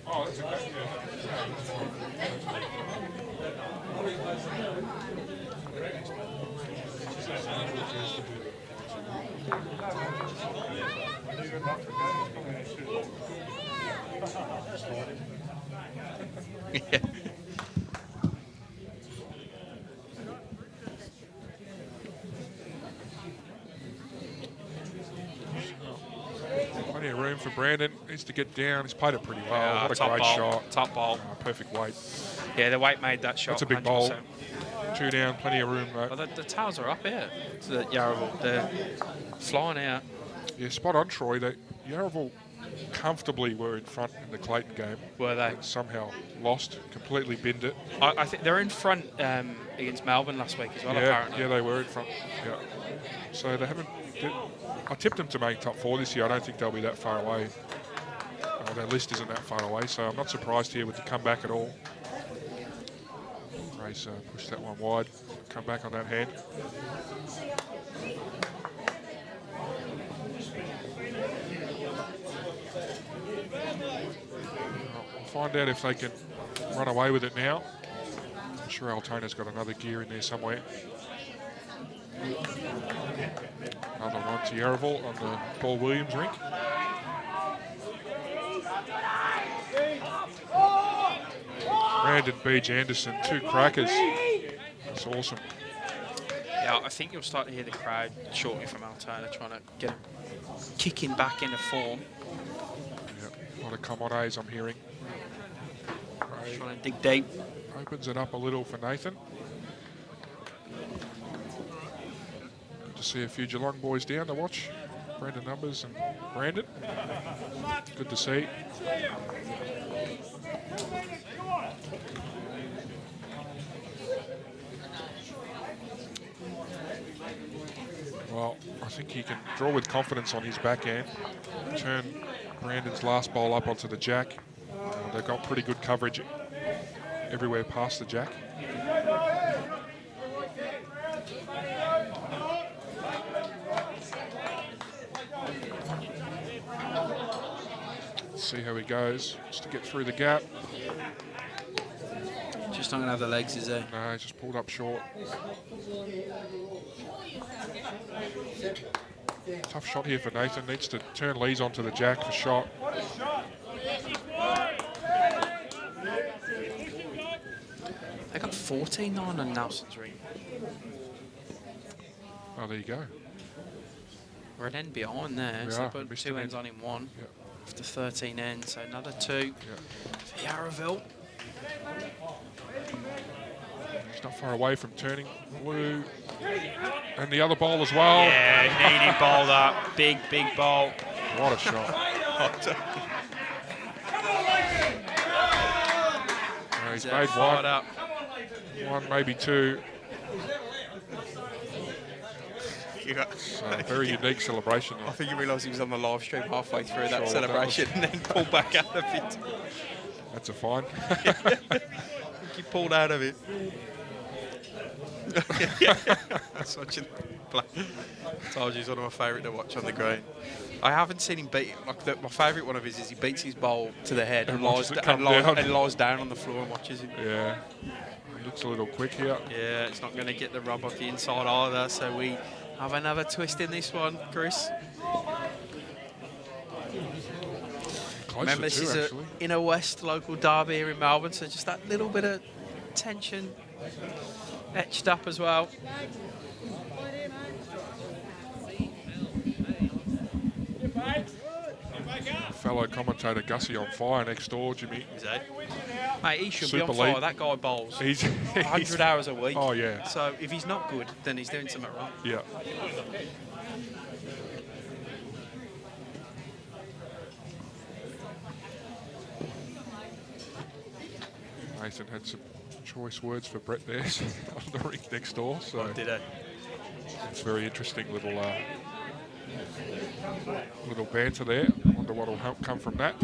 Oh, that's okay. Yeah. Plenty of room for Brandon. Needs to get down. He's played it pretty well. Yeah, what a top great bowl, shot. top bowl. Perfect weight. Yeah, the weight made that shot. That's a big 100%. bowl. 2 down, plenty of room, mate. Well, the towels are up here to the Yarraville. They're flying out. Yeah, spot on, Troy. Yarraville comfortably were in front in the Clayton game. Were they? And somehow lost, completely binned it. I think they're in front against Melbourne last week as well, Yeah, apparently. yeah, they were in front. Yeah. So they haven't... I tipped them to make top 4 this year. I don't think they'll be that far away. Their list isn't that far away, so I'm not surprised here with the comeback at all. Grace pushed that one wide. Come back on that hand. We'll find out if they can run away with it now. I'm sure Altona's got another gear in there somewhere. Another one to Yarraville on the Paul Williams rink. Brandon Beach Anderson, 2 crackers. That's awesome. Yeah, I think you'll start to hear the crowd shortly from Altona trying to get him kicking back into form. Yeah, a lot of come-on-A's I'm hearing. Trying to dig deep. Opens it up a little for Nathan. Good to see a few Geelong boys down to watch. Brandon Numbers and Brandon. Good to see. Well, I think he can draw with confidence on his backhand. Turn Brandon's last bowl up onto the jack. They've got pretty good coverage everywhere past the jack. Let's see how he goes. Just to get through the gap. Just not going to have the legs, is he? No, he's just pulled up short. Tough shot here for Nathan. Needs to turn Lees onto the jack for shot. They got 14-9 on Nelson's ring. Oh, there you go. We're an end behind there, We so are. put Missed 2 an ends end. on in 1. Yep. After 13 ends, so another 2 for Yarraville. He's not far away from turning blue. And the other bowl as well. Yeah, needy bowl that. Big, big bowl. What a shot. He's made Fired one. up. One, maybe 2. Yeah. So a very unique celebration. I think he realised he was on the live stream halfway through that Sure, celebration and then pulled back out of it. That's a fine. He pulled out of it. Such a play. Told you he's one of my favourite to watch on the green. I haven't seen him beat. Like my favourite one of his is he beats his bowl to the head and lies down on the floor and watches it. Yeah. He looks a little quick here. Yeah, it's not going to get the rub off the inside either. So we have another twist in this one, Chris. Remember, this is an inner west local derby here in Melbourne, so just that little bit of tension etched up as well. Fellow commentator Gussie on fire next door, Jimmy. Is he? Mate, he should Super be on fire. lead. That guy bowls He's 100 hours a week. Oh, yeah. So if he's not good, then he's doing something wrong. Yeah. Nathan had some choice words for Brett there on the rink next door. So Did he? it's very interesting little banter there. I wonder what will come from that.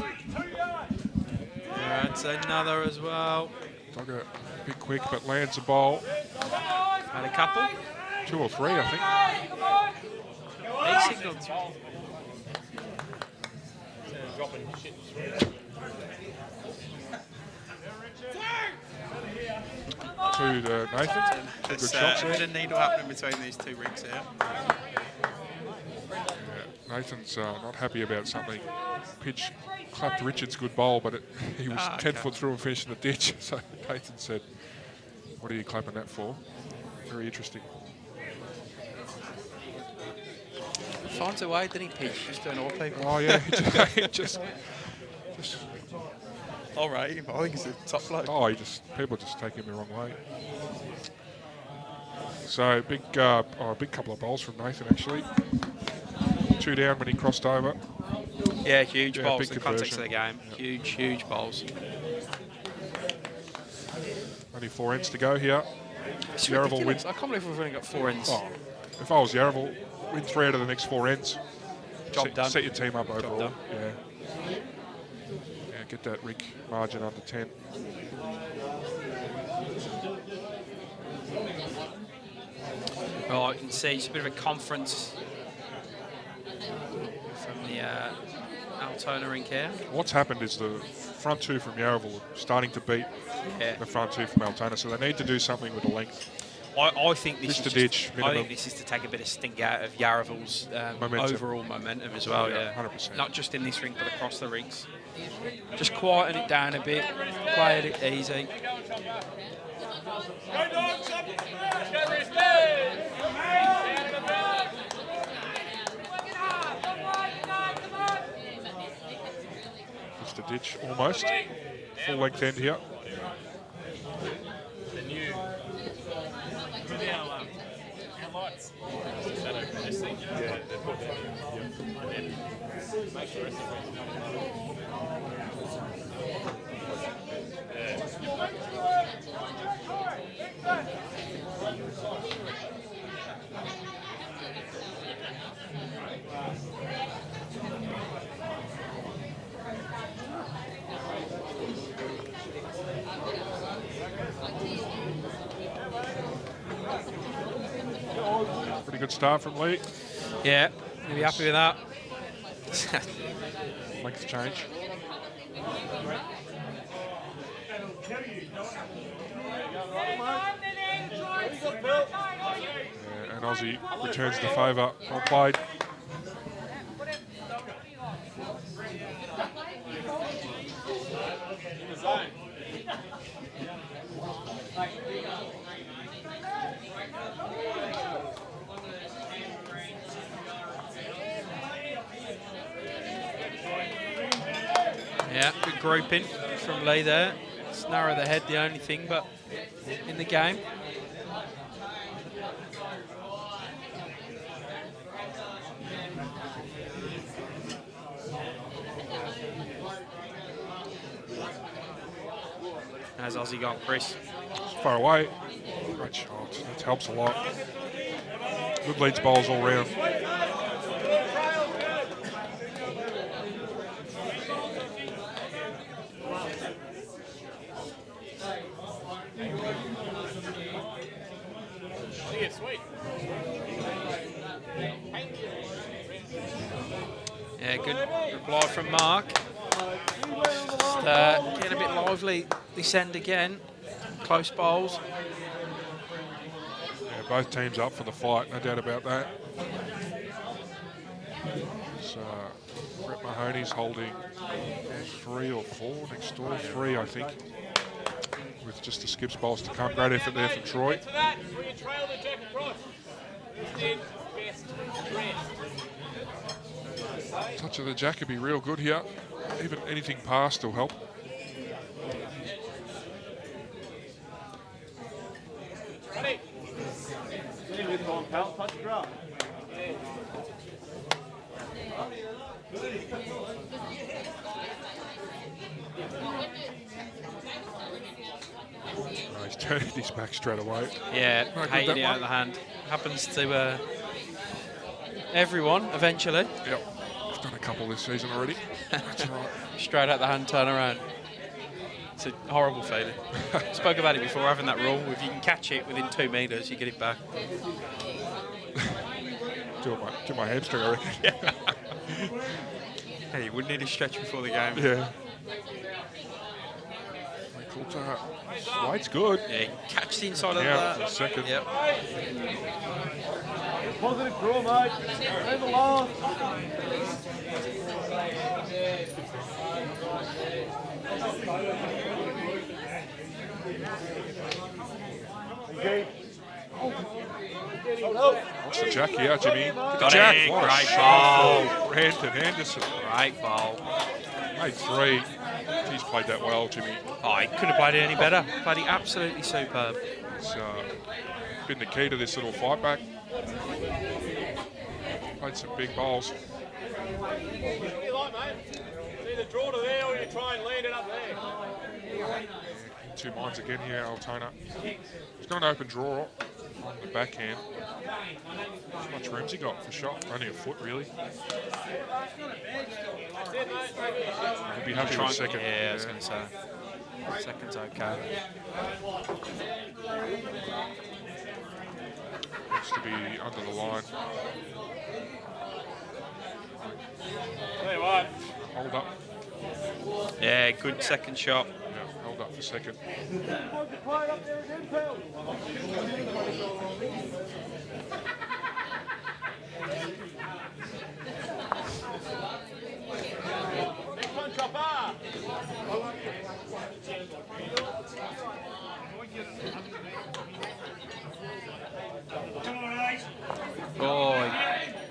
That's another as well. Dug a bit quick, but lands a bowl. Had a couple. 2 or 3, I think. He signalled. To Nathan. Two good shots A there. bit of needle happening between these 2 rinks here. Yeah. Nathan's not happy about something. Pitch clapped Richards' good bowl, but he was 10 foot through and finished in the ditch. So Nathan said, "What are you clapping that for?" Very interesting. Finds a way, didn't he, Pitch? Just doing all people. Oh yeah, just All right, I think it's a top bloke. oh, people just take him the wrong way. So big couple of bowls from Nathan actually. 2 down when he crossed over. Yeah, huge bowls big in the context of conversion. the game. Huge bowls. Only 4 ends to go here. It's Yarraville ridiculous. wins. I can't believe we've only got 4 ends. Oh, if I was Yarraville, win 3 out of the next 4 ends. Job done. Set your team up overall. done. Yeah. Yeah, get that Rink margin under 10. Well, I can see it's a bit of a conference from the Altona rink here. What's happened is the front 2 from Yarraville are starting to beat the front 2 from Altona, so they need to do something with the length. I think this Just is to ditch, I minimum. think this is to take a bit of stink out of Yarraville's overall momentum as well. Yeah, Yeah, 100%. Not just in this rink, but across the rinks. Just quieten it down a bit, play it easy. Just a ditch almost. Full length end here. Pretty good start from Lee. Yeah, you'll be happy with that. Length change. And Aussie returns the favour. Well played. Yeah, good grouping from Lee there. It's narrow the head, the only thing, but in the game. How's Aussie got, Chris? Far away. Great shot. That helps a lot. Good leads bowls all round. Yeah, good reply from Mark. Just getting a bit lively this end again. Close bowls. Yeah, both teams up for the fight, no doubt about that. So Brett Mahoney's holding 3 or 4 next door, 3 I think, with just the skips bowls to come. Great effort there from Troy. Touch of the jack could be real good here. Even anything past will help. Oh, he's turned his back straight away. Yeah, Right, good, hated that it out one. of the hand. Happens to everyone eventually. Yep, he's done a couple this season already. That's all right. Straight out the hand, turn around. It's a horrible feeling. Spoke about it before, having that rule. If you can catch it within 2 metres, you get it back. Do my hamstring, I reckon. Hey, you wouldn't need a stretch before the game. Yeah. Cool to White's good. Yeah, you can catch the inside of Yeah, for that. a second. Yep. Positive draw, mate. Over last. What's the jack here, Jimmy? Got Jack, it. what a Great shot ball. for Brandon Anderson. Great ball. Made 3. He's played that well, Jimmy. Oh, he couldn't have played it any better. Played it absolutely superb. It's been the key to this little fight back. Played some big bowls. What do you like, mate? Either draw to there or you try and land it up there. Yeah, in 2 minds again here, Altona. He's got an open draw on the backhand. How much room's he got for shot? Only a foot, really. He'll be happy with second. Yeah, I was going to say. Second's okay. Needs to be under the line. Tell you what. Hold up. Yeah, good second shot. Yeah, hold up for second. Oh,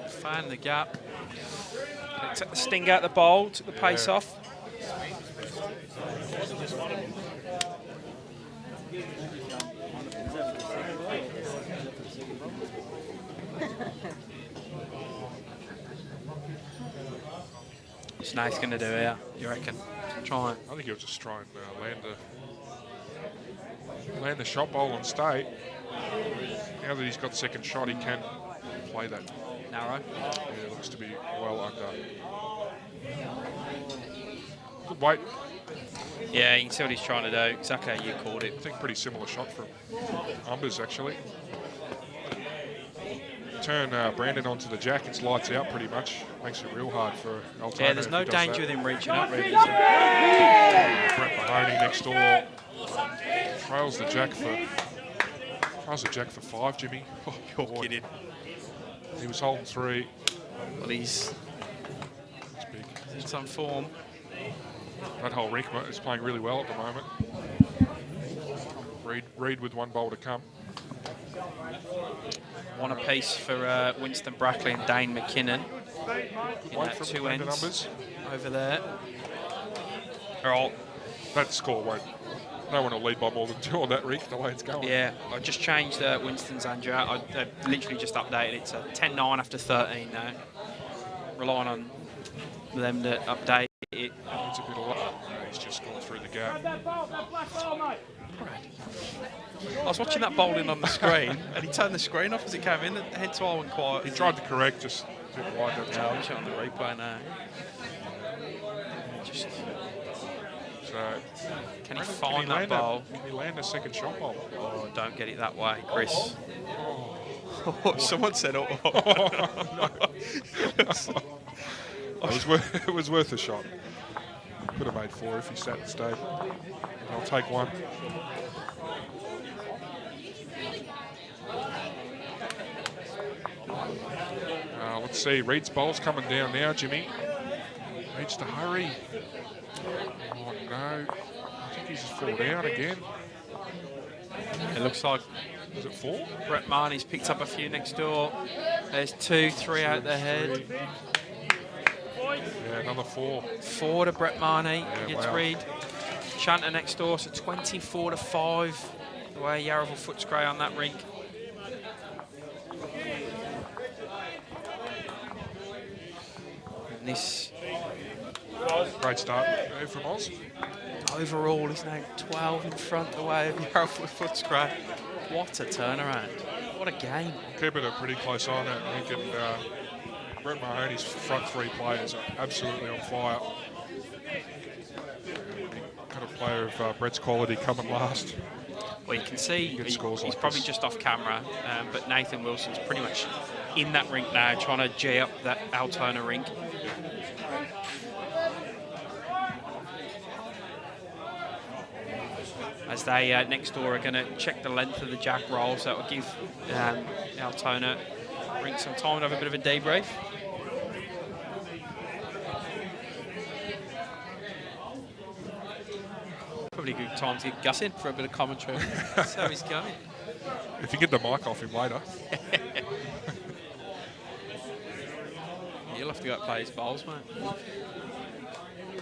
he found the gap. Took the sting out the bowl, took the pace off. What's Nath going to do here, you reckon? Try and... I think he'll just try and land the shot bowl and stay. Now that he's got second shot, he can play that. narrow. Yeah, looks to be well under. Good weight. Yeah, you can see what he's trying to do. Exactly how you called it. I think pretty similar shot from Umbers, actually. Turn Brandon onto the jack, it's lights out pretty much. Makes it real hard for Altona. Yeah, there's no danger with him reaching up, really, is there? Brett Mahoney next door trails the jack for 5, Jimmy. Oh, You're kidding. He was holding 3. Well, he's Big. in some form. That whole Rink is playing really well at the moment. Reed with 1 bowl to come. One apiece for Winston Brackley and Dane McKinnon. In that 2 ends numbers. over there. All That score won't. No one will lead by more than 2 on that, Rink, the way it's going. yeah, I just changed Winston's Andrew. I literally just updated it to 10-9 after 13 now. Relying on them to update it. It's a bit of luck. No, he's just gone through the gap. That black ball, mate. I was watching that bowling on the screen, and he turned the screen off as it came in, hence why I went quiet. He tried to correct, just a bit wide that Yeah, time. I'm showing the replay now. Just, So, can he Brandon, find that bowl? Can he land a second shot bowl? Oh, don't get it that way, Chris. Someone said, oh. It was worth a shot. Could have made 4 if he sat and stayed. I'll take 1. Let's see, Reed's bowl's coming down now, Jimmy. Needs to hurry. Oh no, I think he's just fall down again. It looks like Is it 4? Brett Marnie's picked up a few next door. There's 2, 3 out the head. Yeah, another 4. 4 to Brett Marnie. Yeah, Gets wow. Reed. Chanter next door, so 24-5. The way Yarraville Footscray on that Rink. And this Great start from Oz. overall is now 12 in front the way of Yarraville Footscray. What a turnaround. What a game. Keeping a pretty close eye on it. I think Brett Mahoney's front 3 players are absolutely on fire. Got a player of Brett's quality coming last. Well, you can see Good he's scores like probably this. just off camera, but Nathan Wilson's pretty much in that rink now, trying to G up that Altona rink. As they next door are going to check the length of the jack roll, so that will give Altona rink some time to have a bit of a debrief. probably a good time to get Gus in for a bit of commentary. That's how he's going. If you get the mic off him later. He'll have to go play his bowls, mate.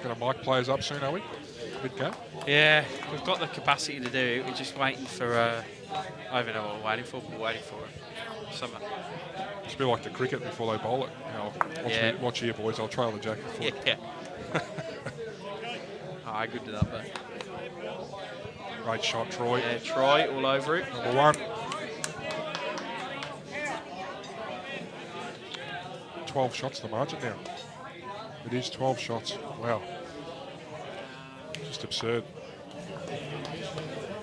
Going to mic players up soon, are we? Mid-game? Yeah, we've got the capacity to do it. We're just waiting for, I don't know what we're waiting for, but we're waiting for it. Something. It's a bit like the cricket before they bowl it. Watch here, boys. I'll trail the jacket for it. Yeah. Oh, good to that, though. Great shot, Troy. Yeah, Troy all over it. Number 1. 12 shots the margin now. It is 12 shots. Wow. Just absurd.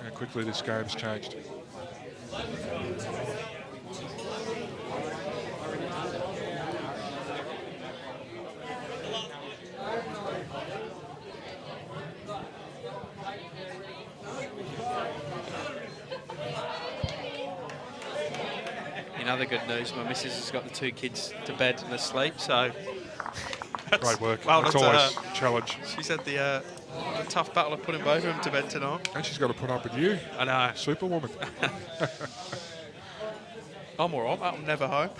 How quickly this game's changed. In other good news, my missus has got the 2 kids to bed and asleep, so Great work. well That's done to always her. a challenge. She's had the tough battle of putting both of them to bed tonight. And she's got to put up with you. I know. Superwoman. I'm all right, mate. I'm never home.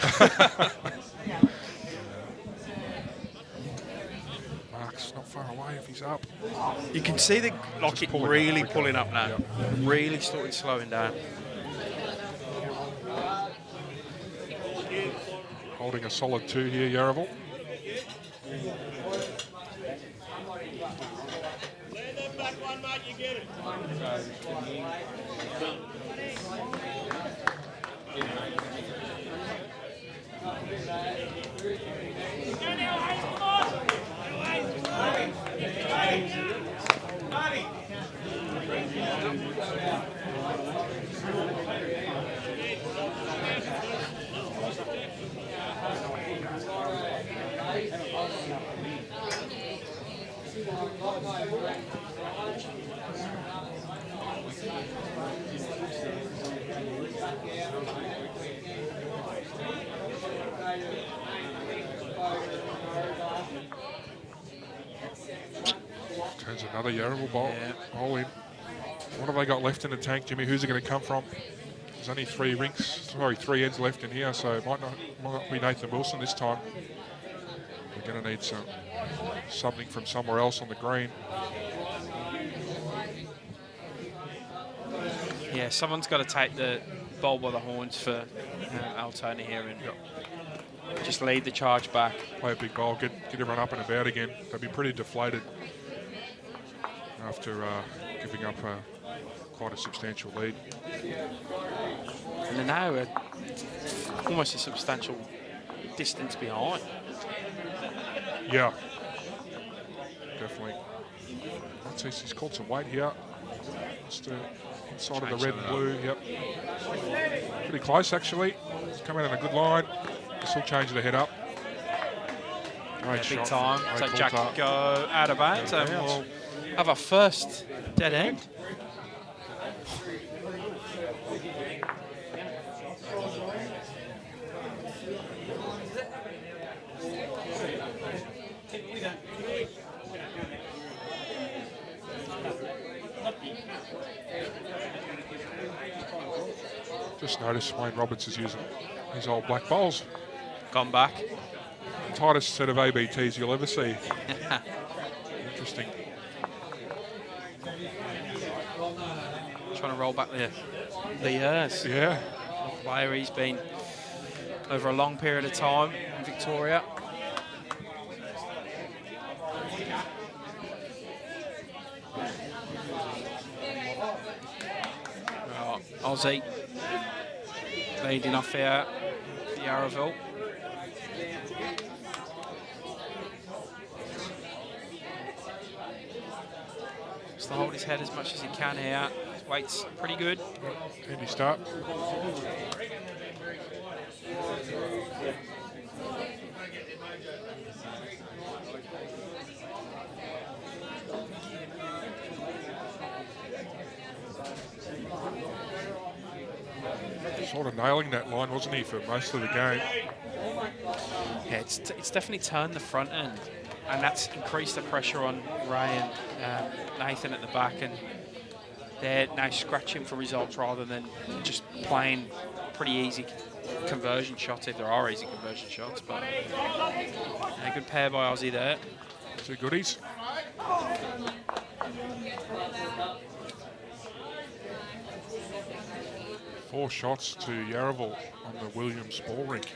Mark's not far away if he's up. You can see the locket really pulling up now. Yep. Really started slowing down. Holding a solid 2 here, Yarraville. Land that back one, mate, you get it. Turns another Yarraville bowl in. What have they got left in the tank, Jimmy? Who's it going to come from? There's only 3 3 ends left in here, so it might not be Nathan Wilson this time. We're going to need something from somewhere else on the green. Yeah, someone's got to take the bowl by the horns for Altona here and just lead the charge back. Play a big bowl, get everyone up and about again. They'll be pretty deflated after giving up quite a substantial lead. And they're now almost a substantial distance behind. Yeah, definitely. He's called some weight here. Just inside of the red and blue. Yep. Pretty close, actually. He's coming in a good line. Still changing the head up. Great shot. Big time. Great So Jack call go out of bounds and we'll have our first dead end. Just noticed Wayne Roberts is using his old black bowls. Gone back. Tightest set of ABTs you'll ever see. Interesting. Trying to roll back the years. Yeah. Player he's been over a long period of time in Victoria. Aussie leading off here, Yarraville. Just to hold his head as much as he can here. His weight's pretty good. Handy start. Sort of nailing that line, wasn't he, for most of the game? Yeah, it's definitely turned the front end, and that's increased the pressure on Ray and Nathan at the back, and they're now scratching for results rather than just playing pretty easy conversion shots, if there are easy conversion shots. But a good pair by Aussie there. 2 goodies. Four shots to Yarraville on the Williams ball rink.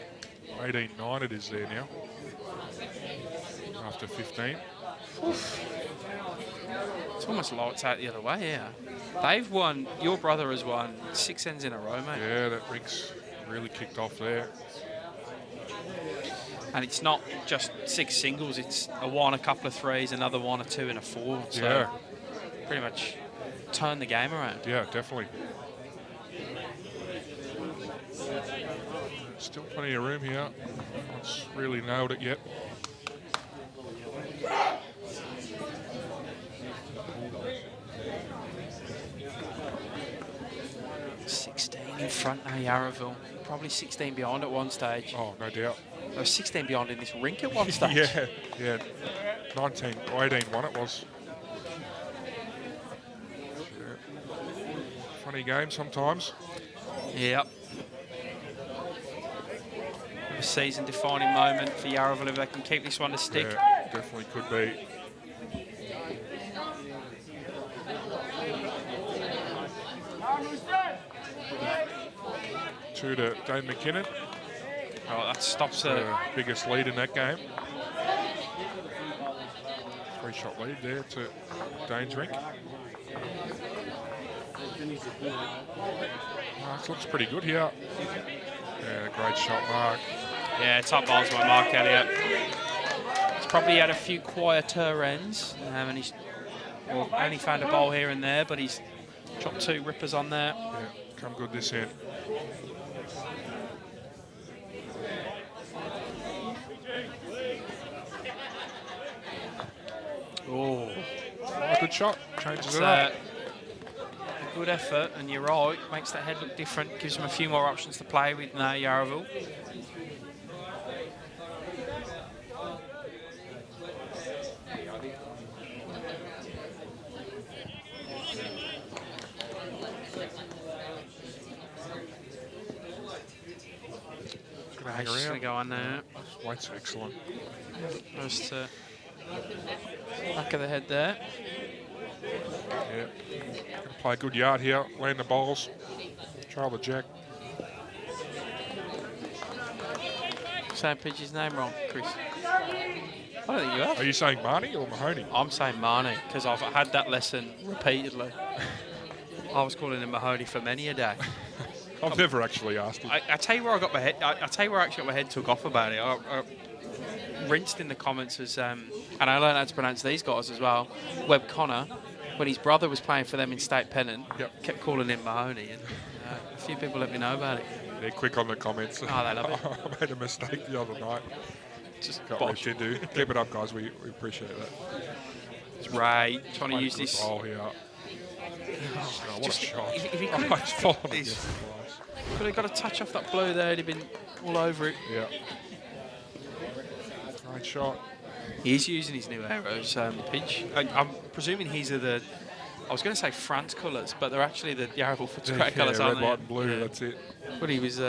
18-9 it is there now. After 15. It's almost lights out the other way, yeah. They've won, your brother has won 6 ends in a row, mate. Yeah, that Rink's really kicked off there. And it's not just 6 singles, it's a 1, a couple of 3s, another 1, a 2 and a 4. So Yeah. pretty much turn the game around. Yeah, definitely. Still plenty of room here. No one's really nailed it yet. 16 in front now, Yarraville. Probably 16 behind at one stage. Oh, no doubt. There was 16 behind in this rink at one stage. yeah. 19 or 18-1 it was. Yeah. Funny game sometimes. Yep. A season-defining moment for Yarraville if they can keep this one to stick. Yeah, definitely could be. Two to Dane McKinnon. Oh, that stops The the... biggest lead in that game. 3-shot lead there to Dane's rink. Mark looks pretty good here. Yeah, great shot, Mark. Yeah, top bowls by Mark Elliott. He's probably had a few quieter ends, and he's only found a bowl here and there, but he's dropped 2 rippers on there. Yeah, come good this end. Oh, Good shot. Changes it's it up. a good effort, and you're right, makes that head look different, gives him a few more options to play with now, Yarraville. Hang He's just going around. to go on there. Weight's excellent. Goes to back of the head there. Yeah. Gonna play a good yard here. Land the bowls. Trial the jack. Saying Pidgey's name wrong, Chris. I don't think you have. Are you saying Marnie or Mahoney? I'm saying Marnie because I've had that lesson repeatedly. I was calling him Mahoney for many a day. I've never actually asked him. I tell you where I got my head. I tell you where I actually got my head took off about it. I rinsed in the comments as, and I learned how to pronounce these guys as well. Webb Connor, when his brother was playing for them in state Pennant, kept calling him Mahoney, and a few people let me know about it. They're quick on the comments. Oh, they love it. I made a mistake the other night. Just Got bosh. ripped into. Keep it up, guys. We appreciate that. It's Ray trying to Played use a good this. bowl here. Oh, what Just- a shot. if he Oh, could've he's fallen got against this- the glass. Could have got a touch off that blue there, he'd have been all over it. Yeah. Great shot. He's using his new arrows, Pidge. I'm presuming he's of the, I was going to say France colours, but they're actually the Yarraville Footscray colours, red, aren't they? white, and blue. Yeah. That's it. But he was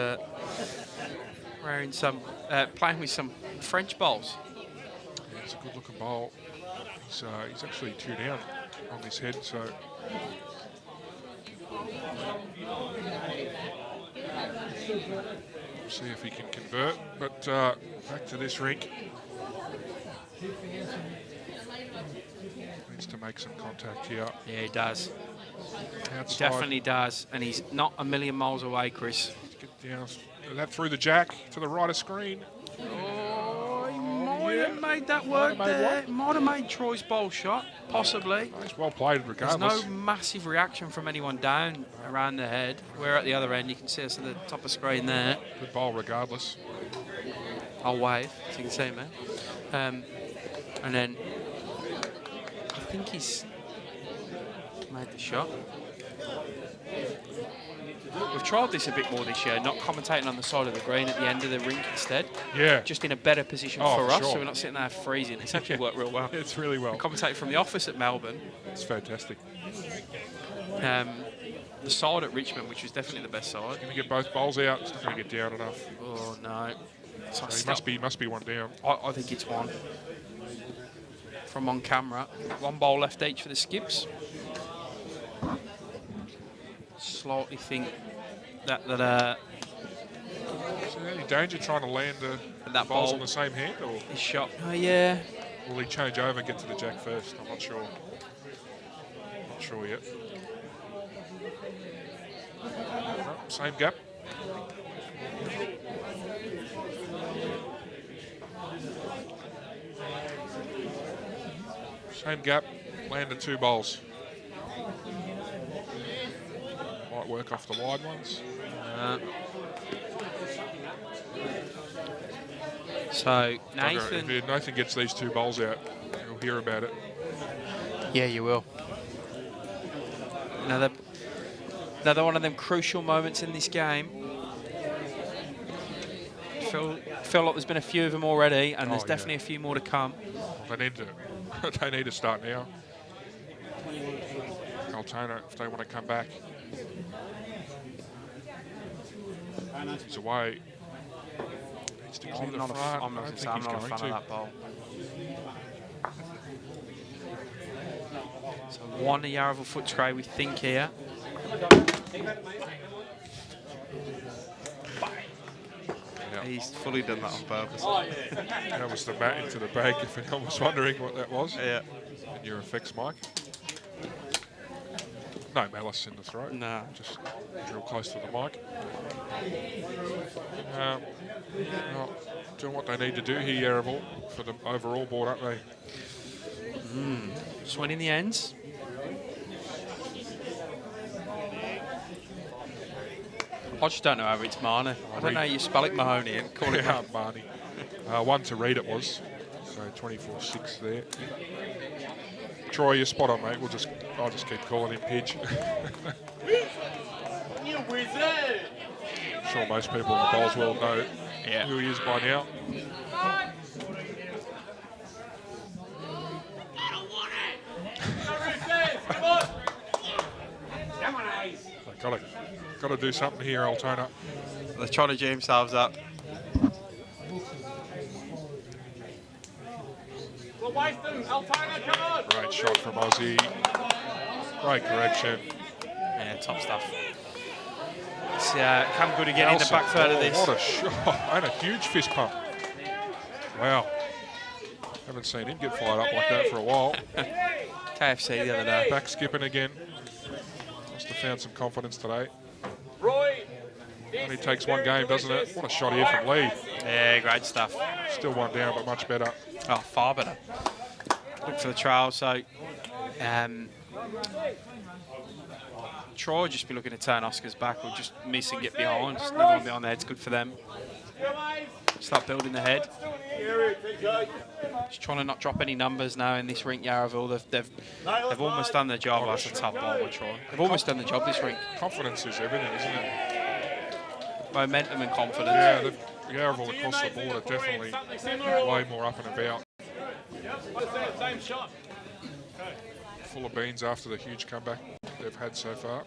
wearing some, playing with some French bowls. Yeah, it's a good-looking bowl. He's actually 2 down on this head, so. See if he can convert. But back to this rink. Needs to make some contact here. Yeah, he does. Outside. Definitely does. And he's not a million miles away, Chris. Get down. That through the jack to the right of screen. Oh, he might have made that Might work have made there. what? Might have made Troy's bowl shot, possibly. It's well played There's regardless. no massive reaction from anyone down around the head. We're at the other end. You can see us at the top of screen there. Good bowl regardless. I'll wave, so you can see me. And then I think he's made the shot. We've trialled this a bit more this year, not commentating on the side of the green at the end of the rink instead. Yeah. Just in a better position Oh, for for us, sure. so we're not sitting there freezing. It's actually worked real well. It's really well. Commentating from the office at Melbourne. It's fantastic. the side at Richmond, which was definitely the best side. Going to get both bowls out. It's not going to get down enough. Oh no, So he must be one down. I think it's one. From on camera, one bowl left each for the skips. Slightly think that Is there any danger trying to land the that bowls bowl on the same hand, or is shot. Oh yeah. will he change over and get to the jack first? I'm not sure. Not sure yet. No, same gap. Same gap, landed 2 bowls. Might work off the wide ones. So Nathan. If Nathan gets these 2 bowls out, you'll hear about it. Yeah, you will. Another one of them crucial moments in this game. Feel like there's been a few of them already, and there's definitely a few more to come. They need to start now. Altona, if they want to come back. He's away. Needs to clear the front. I'm not a fan of that bowl. So one a Yarraville Footscray, we think here. Yeah. He's fully done that on purpose. That was the bat into the bag, if anyone was wondering what that was. Yeah. And your effects, Mike. No malice in the throat. No. Just real close to the mic. Well, doing what they need to do here, Yarraville, for the overall board, aren't they? Just winning the ends. I just don't know how it's Marnie. I don't know how you spell it Mahoney and call it Yeah, Barney. 1 to read it was. So 24-6 there. Troy, you're spot on, mate. I'll just keep calling him Pidge. You wizard! I'm sure most people in the bowls world know who he is by now. Got to do something here, Altona. They're trying to G themselves up. We'll waste them. Altona, come on! Great shot from Aussie. Great correction. Yeah, top stuff. It's come good again in the back third of this. What a shot. And a huge fist pump. Wow. Haven't seen him get fired up like that for a while. KFC the other day. Back skipping again. Must have found some confidence today. Roy! Only takes one game, doesn't it? What a shot here from Lee. Yeah, great stuff. Still one down, but much better. Oh, far better. Look for the trial. So, Troy will just be looking to turn Oscar's back or just miss and get behind. Just another one behind the head's good for them. Start building the head. Just trying to not drop any numbers now in this Rink Yarraville. They've almost done their job. That's a tough ball with Troy. They've almost done the job this Rink. Confidence is everything, isn't it? Momentum and confidence. Yeah, the Yarraville across the board are definitely way more up and about. Same shot. Full of beans after the huge comeback they've had so far.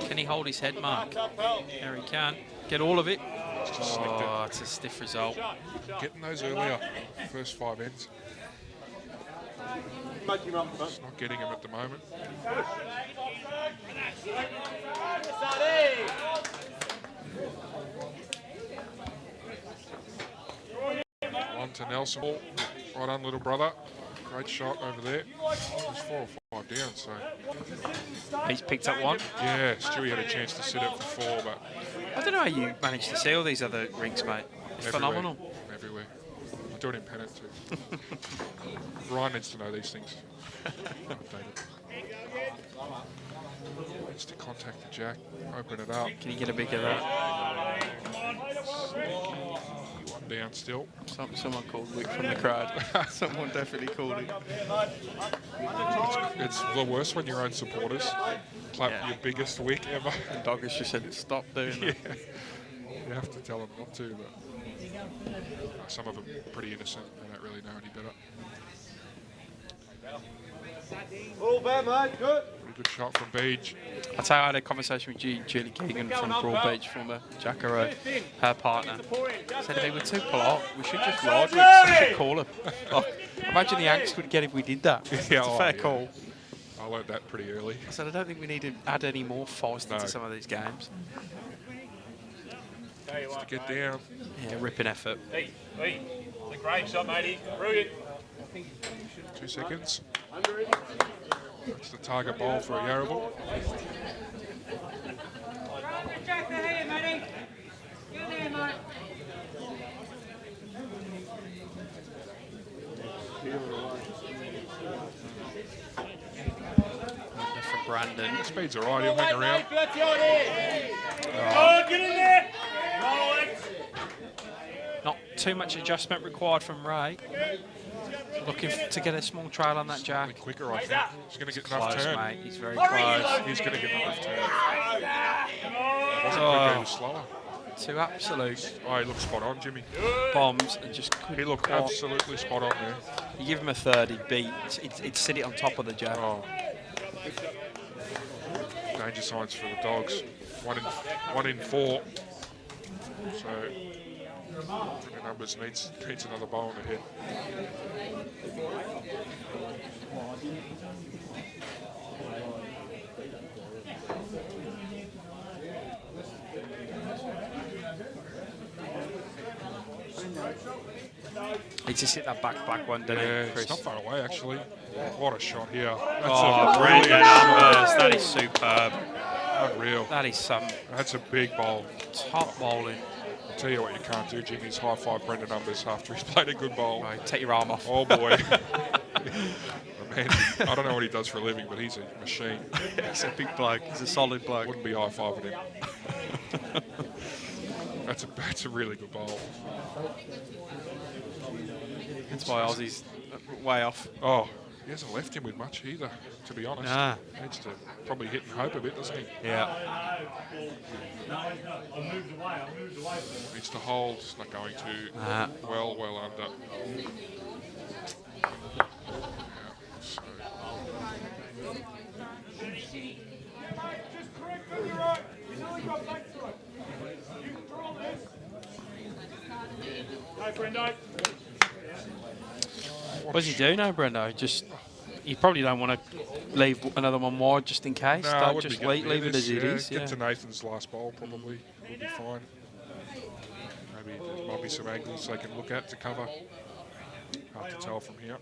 Can he hold his head, Mark? There he can. Get all of it. Oh, it's a stiff result. Getting those earlier, first 5 ends. It's not getting him at the moment. One to Nelson. Right on, little brother. Great shot over there. There's 4 or 5 down, so. He's picked up one. Yeah, Stewie had a chance to sit it for 4, but. I don't know how you managed to see all these other rinks, mate. It's phenomenal. Everywhere. I do it in Pennant too. Ryan needs to know these things. Needs to contact the jack, open it up. Can you get a big of that? One down still. Someone called Wick from the crowd. Someone definitely called him. It's the worst when your own supporters clap your biggest wick ever. And Doggers just said, stop doing that. You have to tell them not to, but some of them are pretty innocent. They don't really know any better. All bear, mate. Good. Pretty good shot from Beach. I tell you, I had a conversation with Julie Keegan from Broadbeach, former Jackaroo, her partner. Said if they were too polite, we should just ride with we should call them. Imagine the angst we'd get if we did that. It's a fair call. I learned that pretty early. I said I don't think we need to add any more feist into some of these games. Just to get down. Yeah, ripping effort. Hey, it's a great shot, matey. Brilliant. 2 seconds. That's the target ball for Yarraville. Jack the hand, matey. Get there, mate. For Brandon. Speed's alright, he'll hang around. Oh, get in there. Roll it. Not too much adjustment required from Ray. Looking to get a small trail on that Jack. Quicker, I think. He's going to get enough Close, turn. mate. He's very close. He's going to get enough turn. Wasn't Oh. he was slower? Two absolute Oh, he looked spot on, Jimmy. bombs and just couldn't He looked quite- absolutely spot on there. You give him a third, he'd beat. He'd sit it on top of the Jack. Oh. Danger signs for the Dogs. One in 4. So, the numbers needs another bowl in the head. He just hit that back one, didn't Yeah, he, Chris? it's not far away actually. What a shot here. That's Oh, a brilliant brilliant shot. numbers. That is superb. Unreal. That is some That's a big bowl. top bowling. I'll tell you what you can't do, Jimmy, is high-five Brendan Numbers after he's played a good bowl. Right, take your arm off. Oh, boy. Man, I don't know what he does for a living, but he's a machine. He's a big bloke. He's a solid bloke. Wouldn't be high-fiving him. That's a really good bowl. That's why Aussie's way off. Oh, he hasn't left him with much either, to be honest. Nah. Needs to probably hit and hope a bit, doesn't he? Yeah. Needs to hold. It's not going to. Nah. Well under. So. Hey, Brendo. What does he do now, Brendo? Just, you probably don't want to leave another one wide just in case. No, I Don't wouldn't just be getting leave near it as this, it is. Get Yeah. to Nathan's last bowl, probably. We'll be fine. Maybe there might be some angles they can look at to cover. Hard to tell from here.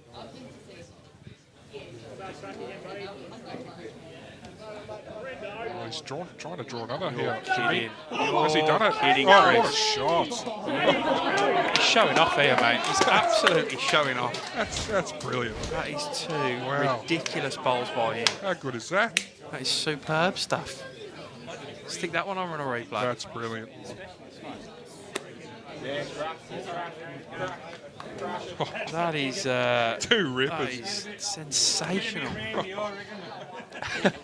Oh, he's trying to draw another here. kidding. Has he done it? kidding, Oh, what a Chris. shot. He's showing off here, mate. He's absolutely showing off. That's brilliant. That is two Wow. ridiculous bowls by him. How good is that? That is superb stuff. Stick that one on a replay. That's brilliant. That is Two that rippers. is sensational.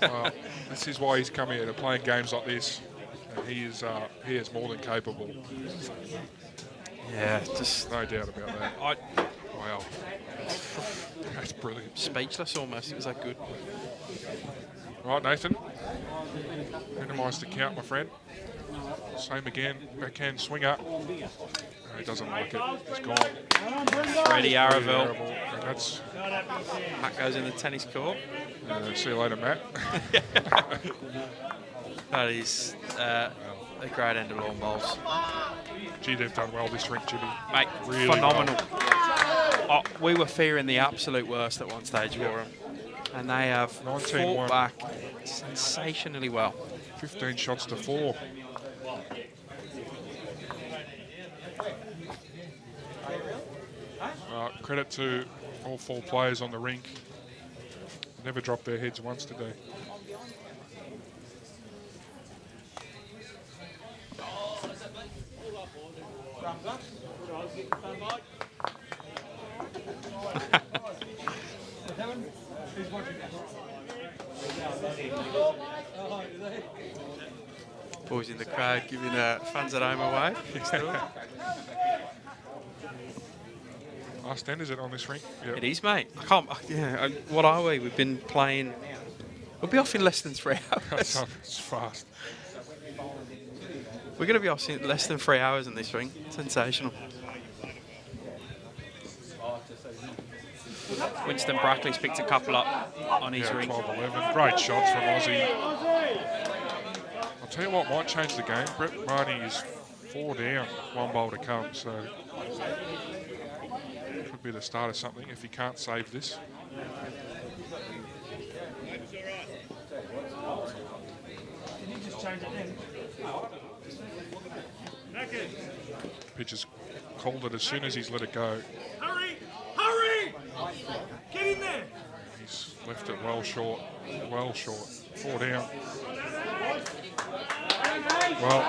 Well, this is why he's come here to playing games like this. And he is more than capable. Yeah, just No doubt about that. Wow. That's brilliant. speechless almost. It was that good. Right, Nathan. Minimise the count, my friend. Same again. Backhand swinger. No, he doesn't like it. He's gone. Freddie Yarraville. And that's. Matt goes in the tennis court. See you later, Matt. That is a great end of long bowls. Gee, they've done well this Rink, Jimmy. Mate, Really phenomenal. Oh, we were fearing the absolute worst at one stage for them. And they have 19-1. fought back sensationally well. 15 shots to 4. Credit to all 4 players on the rink. Never dropped their heads once today. Boys in the crowd giving fans at home away. Last end, is it on this rink? Yep. It is, mate. I can't. Yeah. What are we? We've been playing. We'll be off in less than 3 hours. It's fast. We're going to be off in less than 3 hours in this ring. Sensational. Winston Brackley's picked a couple up on his ring. 12-11. Great shots from Aussie. I'll tell you what might change the game. Brett Barney is 4 down, 1 bowl to come, so could be the start of something if he can't save this. Pitch has called it as soon as he's let it go. Hurry! Hurry! Get in there! He's left it well short, 4 down. Well,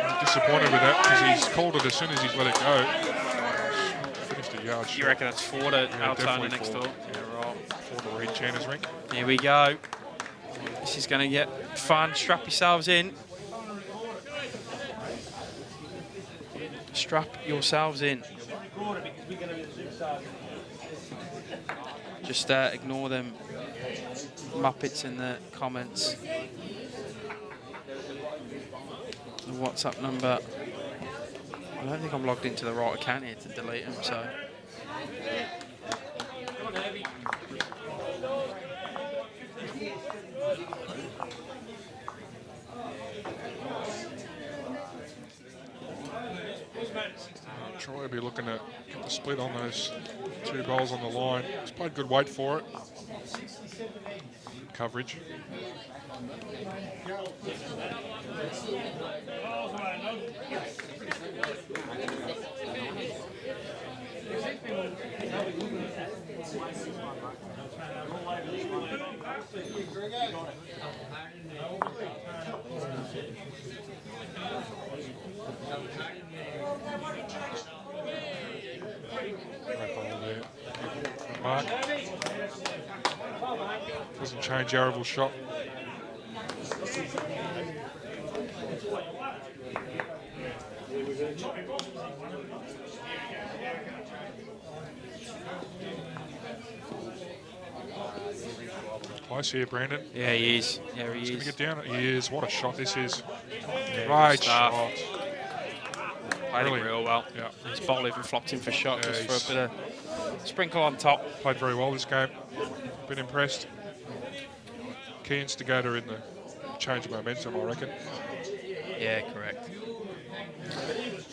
I'm disappointed with that because he's called it as soon as he's let it go. Finished a yard short. You reckon that's 4 to Altona definitely next 4. door? Yeah, right. 4 to Reed Chandler's rink. Here we go. This is going to get fun. Strap yourselves in. Strap yourselves in. Just ignore them Muppets in the comments. The WhatsApp number. I don't think I'm logged into the right account here to delete them, so. Troy will be looking to get the split on those 2 bowls on the line. He's played good weight for it. Coverage. Great ball there. Mark. Doesn't change Yarraville's shot. Close here, Brandon. Yeah, he is. Yeah, he He's going is. to get down. He is. What a shot this is. Yeah, Great good stuff. shot. Played it Brilliant. real well. Yeah. His ball even flopped in for shot Yeah, just he's- for a bit of sprinkle on top. Played very well this game. Been impressed. Key instigator in the change of momentum, I reckon. Yeah, correct.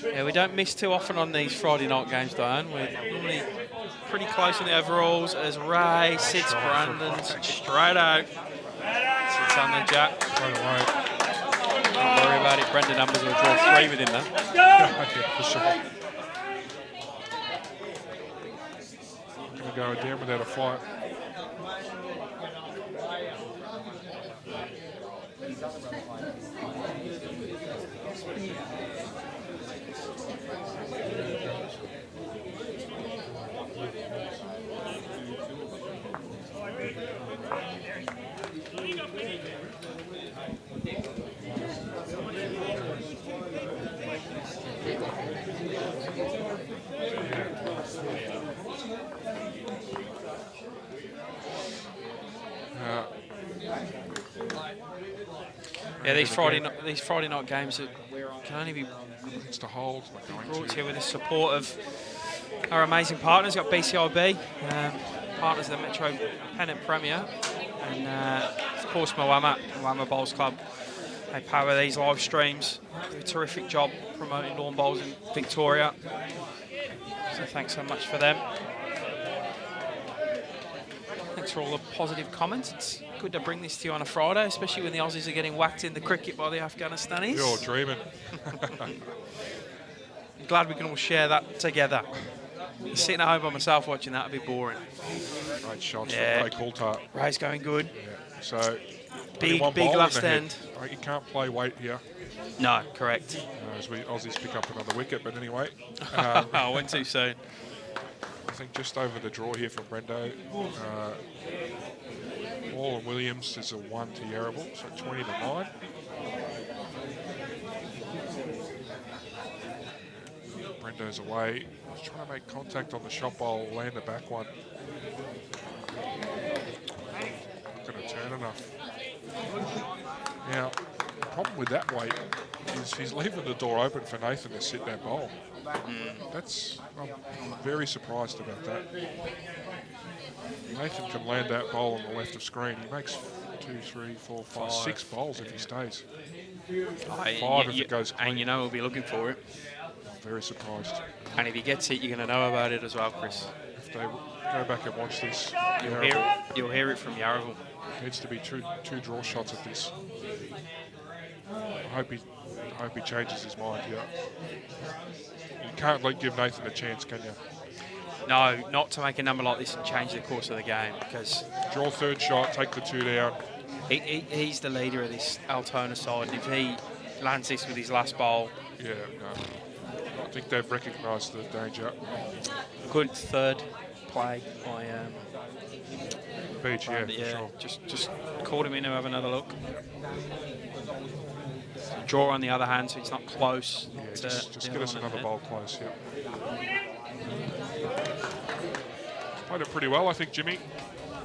Yeah, we don't miss too often on these Friday night games, Diane. We're normally pretty close in the overalls as Ray sits Brandon straight out. Sits on the jack. Straight away. Don't worry about it. Brendan numbers will draw 3 with him though. Yeah, for sure. Going to go down without a fight. Yeah, these Friday night games that can only be It's to hold. Not going brought to. to you with the support of our amazing partners. We've got BCIB, partners of the Metro Pennant Premier, and of course Moama Bowls Club. They power these live streams. Do a terrific job promoting lawn bowls in Victoria. So thanks so much for them. Thanks for all the positive comments. It's good to bring this to you on a Friday, especially when the Aussies are getting whacked in the cricket by the Afghanistanis. You're dreaming. I'm glad we can all share that together. Sitting at home by myself watching that would be boring. Great shots Yeah. from Ray Coulthard. Ray's going good. Yeah. So, Big 21 bowler in last the head. end. You can't play weight here No, correct. as we Aussies pick up another wicket. But anyway, I went too soon. I think just over the draw here from Brendo. Wall and Williams is a 1 to Yarraville, so 20 to 9. Brendo's away. He's trying to make contact on the shot bowl, land the back one. Not going to turn enough. Now, the problem with that weight is he's leaving the door open for Nathan to sit that bowl. I'm very surprised about that. Nathan can land that bowl on the left of screen. He makes 2, 3, 4, 5, 6 bowls if he stays. 5 if it goes clean. And you know he'll be looking for it. I'm very surprised. And if he gets it, you're going to know about it as well, Chris. If they go back and watch this, You'll hear it from Yarraville. Needs to be two draw shots at this. I hope he changes his mind here. You can't give Nathan a chance, can you? No, not to make a number like this and change the course of the game, because draw third shot, take the 2 down. He's the leader of this Altona side, and if he lands this with his last bowl... Yeah, no. I think they've recognised the danger. Good third play by... Beach, yeah, for sure. Just called him in to have another look. Draw on the other hand, so it's not close. Yeah, just get us another bowl close, yeah. Played it pretty well, I think, Jimmy.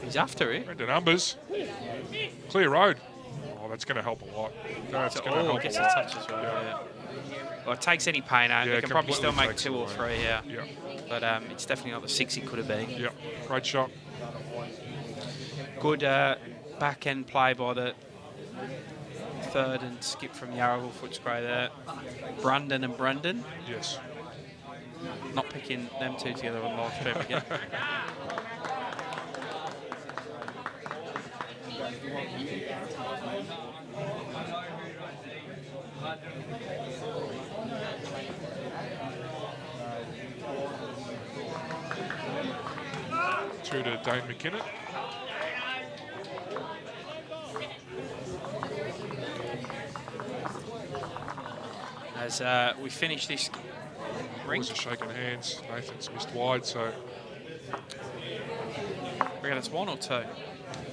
He's after it. Read the numbers. Clear road. Oh, that's going to help a lot. That's going to help gets a a lot. touch as well, yeah. Well, it takes any pain out. Yeah, They can probably still make takes 2 or it 3, away. yeah. Yeah. But it's definitely not the 6 it could have been. Yeah, great shot. Good back-end play by the third and skip from Yarraville Footscray there. Brandon and Brendan. Yes. Not picking them two together on live stream again. Two to Dane McKinnon. As we finish this Rink. Boys are shaking hands. Nathan's missed wide, so Reckon it's 1 or 2?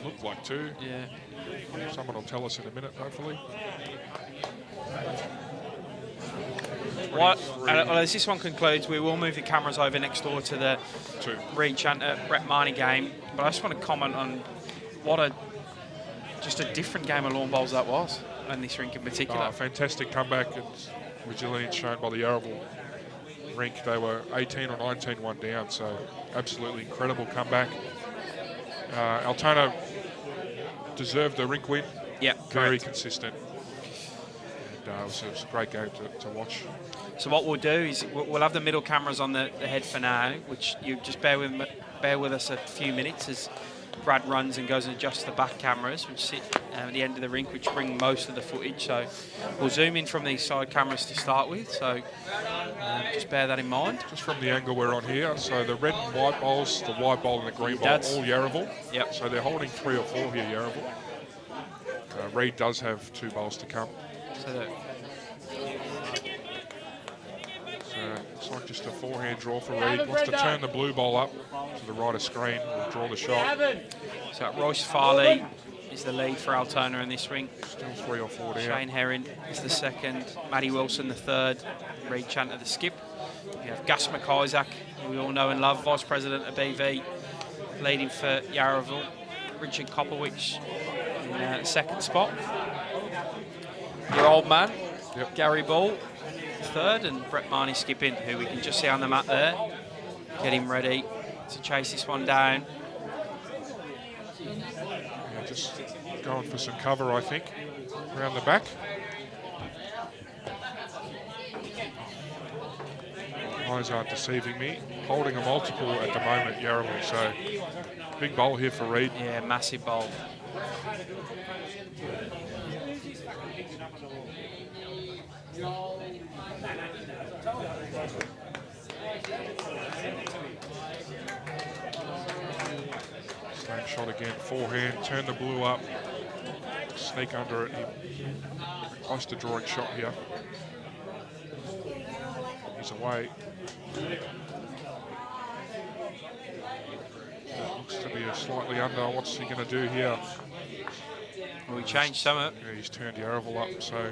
looked like 2. Yeah. Someone will tell us in a minute, hopefully. Well, as this one concludes, we will move the cameras over next door to the 2. Reed Chanter Brett Marnie game. But I just want to comment on what just a different game of lawn bowls that was, and this rink in particular. Fantastic comeback and resilience shown by the Yarraville Rink. They were 18 or 19-1 down, so absolutely incredible comeback. Altona deserved the Rink win. Yeah, very correct. consistent. And it was a great game to watch. So what we'll do is we'll have the middle cameras on the head for now, which you just bear with us a few minutes as Brad runs and goes and adjusts the back cameras, which sit at the end of the rink, which bring most of the footage. So we'll zoom in from these side cameras to start with. So just bear that in mind. Just from the angle we're on here, so the red and white bowls, the white bowl and the green bowl, all Yarraville. Yep. So they're holding 3 or 4 here, Yarraville. Reed does have 2 bowls to come. So Looks like just a forehand draw for Reed. Wants to turn the blue bowl up to the right of screen. We'll draw the shot. So Royce Farley is the lead for Altona in this ring. Still 3 or 4 down. Shane Herring is the second. Matty Wilson the third. Reed Chanter the skip. We have Gus McIsaac, who we all know and love, Vice President of BV, leading for Yarraville. Richard Kopowicz in second spot. Your old man, Yep. Gary Ball, third, and Brett Marnie skipping, who we can just see on the map there. Get him ready to chase this one down. Yeah, just going for some cover, I think, around the back. Eyes aren't deceiving me. Holding a multiple at the moment, Yarraville, so big bowl here for Reed. Yeah, massive bowl. Same shot again, forehand, turn the blue up, sneak under it. Close to drawing shot here. He's away. Looks to be slightly under. What's he going to do here? Well, we changed some of it. Yeah, he's turned Yarraville up, so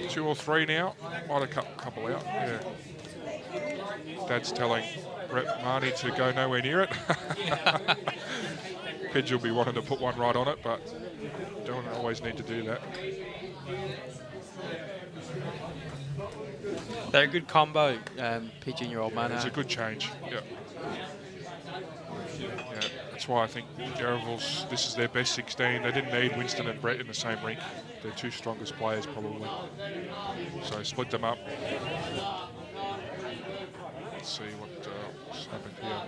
2 2 or 3 now. Might have cut a couple out. Yeah. Dad's telling Brett Marnie to go nowhere near it. Pidge will be wanting to put one right on it, but don't always need to do that. They're a good combo, Pidge and your old man. It's a good change. Yeah. Yeah, that's why I think Yarraville's, this is their best 16. They didn't need Winston and Brett in the same rink. They're two strongest players probably. So split them up. Let's see what's happened here.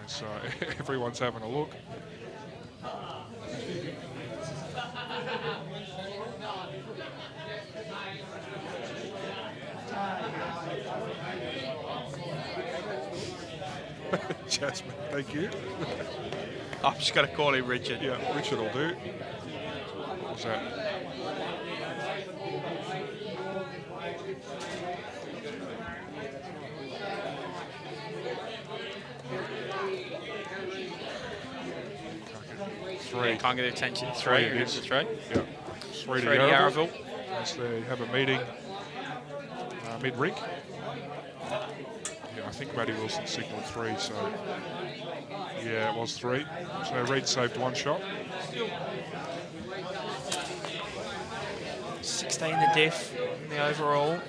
And so everyone's having a look. Jasmine, thank you. I've just got to call him Richard. Yeah, Richard will do. What's that? Three. Can't get attention. Three. It is. Three. Yeah. Three to Yarraville. Yarraville. As they have a meeting mid-rink. Yeah, I think Matty Wilson signalled 3, so yeah, it was 3. So Reed saved 1 shot. 16 the diff in the overall.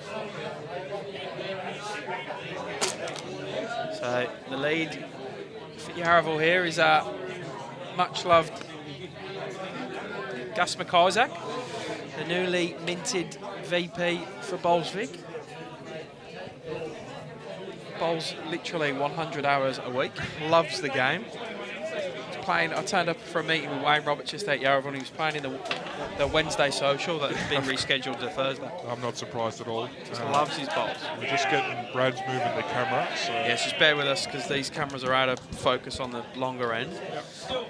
So the lead for Yarraville here is much loved Gus McIsaac, the newly minted VP for Bolsvik. Bowls literally 100 hours a week, loves the game. He's playing, I turned up for a meeting with Wayne Roberts just at Yarraville, and he was playing in the Wednesday social that has been rescheduled to Thursday. I'm not surprised at all. Just loves his bowls. We're just getting Brad's moving the camera. So Yes, just bear with us because these cameras are out of focus on the longer end.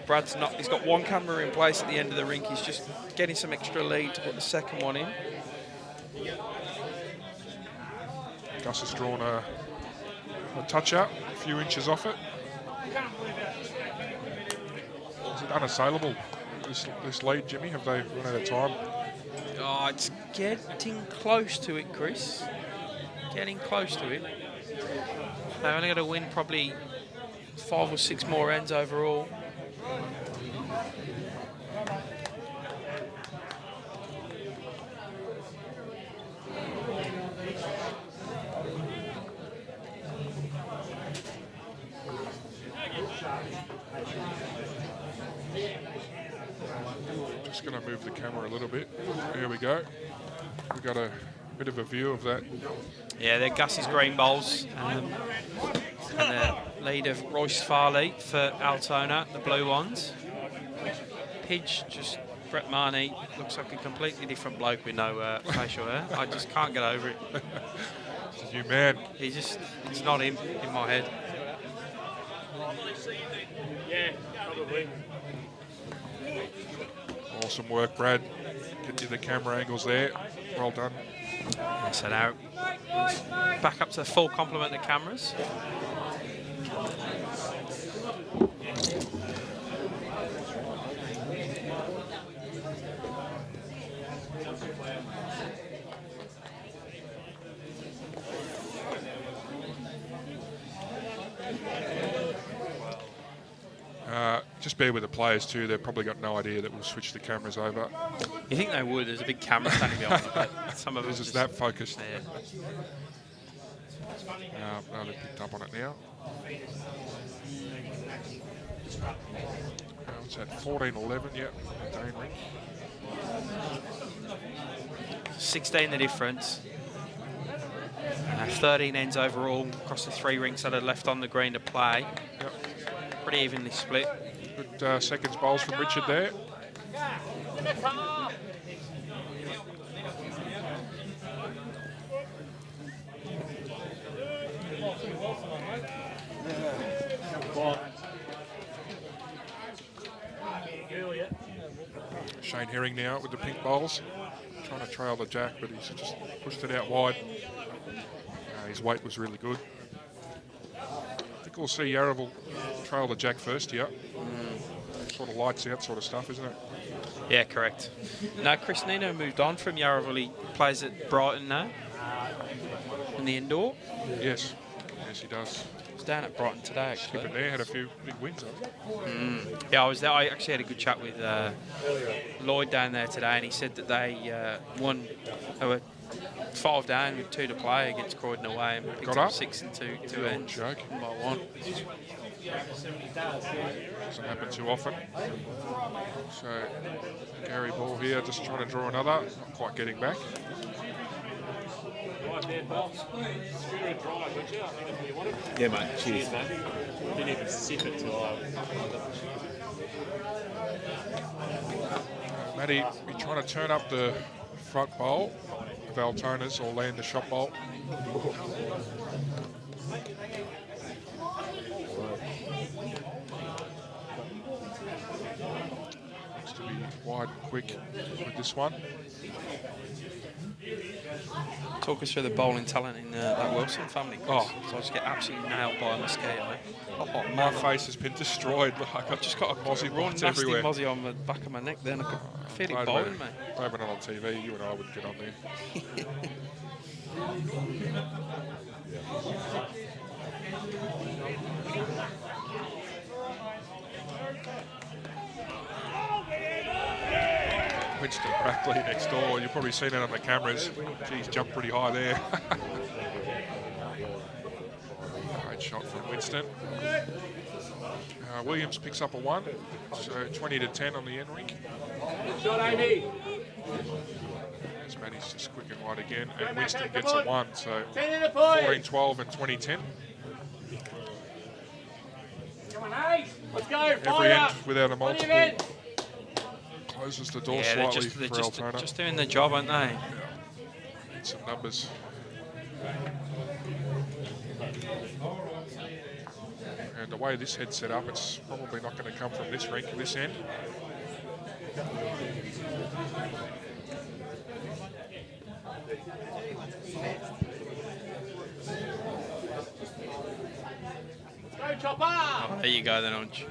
Brad's not, he's got 1 camera in place at the end of the rink. He's just getting some extra lead to put the second one in. Gus has drawn a touch out, a few inches off it. Is it unassailable, this lead, Jimmy? Have they run out of time? Oh, it's getting close to it, Chris. Getting close to it. They're only going to win probably 5 or 6 more ends overall. Just going to move the camera a little bit. There we go. We've got a bit of a view of that. Yeah, they're Gus's green bowls. And the lead of Royce Farley for Altona, the blue ones. Pidge, just Brett Marnie, looks like a completely different bloke with no facial hair. I just can't get over it. It's a new man. He's not him in my head. Yeah, probably. Awesome work, Brad. Get you the camera angles there. Well done. So now, back up to the full complement of cameras. Just bear with the players too. They've probably got no idea that we'll switch the cameras over. You think they would? There's a big camera standing behind them, but some of them This is just that focused. Yeah. No, they've picked up on it now. It's at 14-11, yeah. Dane Rink. 16 the difference. 13 ends overall across the 3 rinks that are left on the green to play. Yep. Pretty evenly split. Good seconds bowls from Richard there. Shane Herring now with the pink bowls. Trying to trail the jack, but he's just pushed it out wide. His weight was really good. I think we'll see Yarraville trail the jack first here. Sort of lights out sort of stuff, isn't it? Yeah, correct. No, Chris Nino moved on from Yarraville. He plays at Brighton now in the indoor. Yes. Yes, he does. He's down at Brighton today, actually. Skipping there, had a few big wins, Yeah, I was there. I actually had a good chat with Lloyd down there today, and he said that they won. They were 5 down with 2 to play against Croydon away, and picked Got up up. 6 and 2 ends. Joke. By 1. Doesn't happen too often. So Gary Ball here, just trying to draw another. Not quite getting back. Right there, boss. Scooter and drive, would you? I think that's what you wanted. Yeah, mate. Cheers. Cheers, mate. Didn't even sip it till I... Matty, you're trying to turn up the front bowl of Altona's or land the shot bowl. Looks to be wide and quick with this one. Talk us through the bowling talent in that Wilson family. Oh. So I just get absolutely nailed by a mosquito. Oh, my face has been destroyed. Look, I've just got a mozzie Raw bites nasty everywhere. mozzie on the back of my neck then. I could feel it Glad bowling, mate. Glad we're not on TV. You and I would get on there. Winston Brackley next door. You've probably seen it on the cameras. Geez, jumped pretty high there. Great shot from Winston. Williams picks up a 1, so 20-10 on the end rink. Shot, Amy. As Matty's just quick and wide again, and Winston gets a 1, so 10 in the point. 14-12 and 20-10. Come on, Ace. Let's go. Every Fire. end without a On your multiple. men. Closes the door Yeah, slightly they're for Altona. just doing their job, aren't they? Need some numbers. And the way this head's set up, it's probably not going to come from this rink, this end. Go, Chopper. Oh, there you go then, Onch.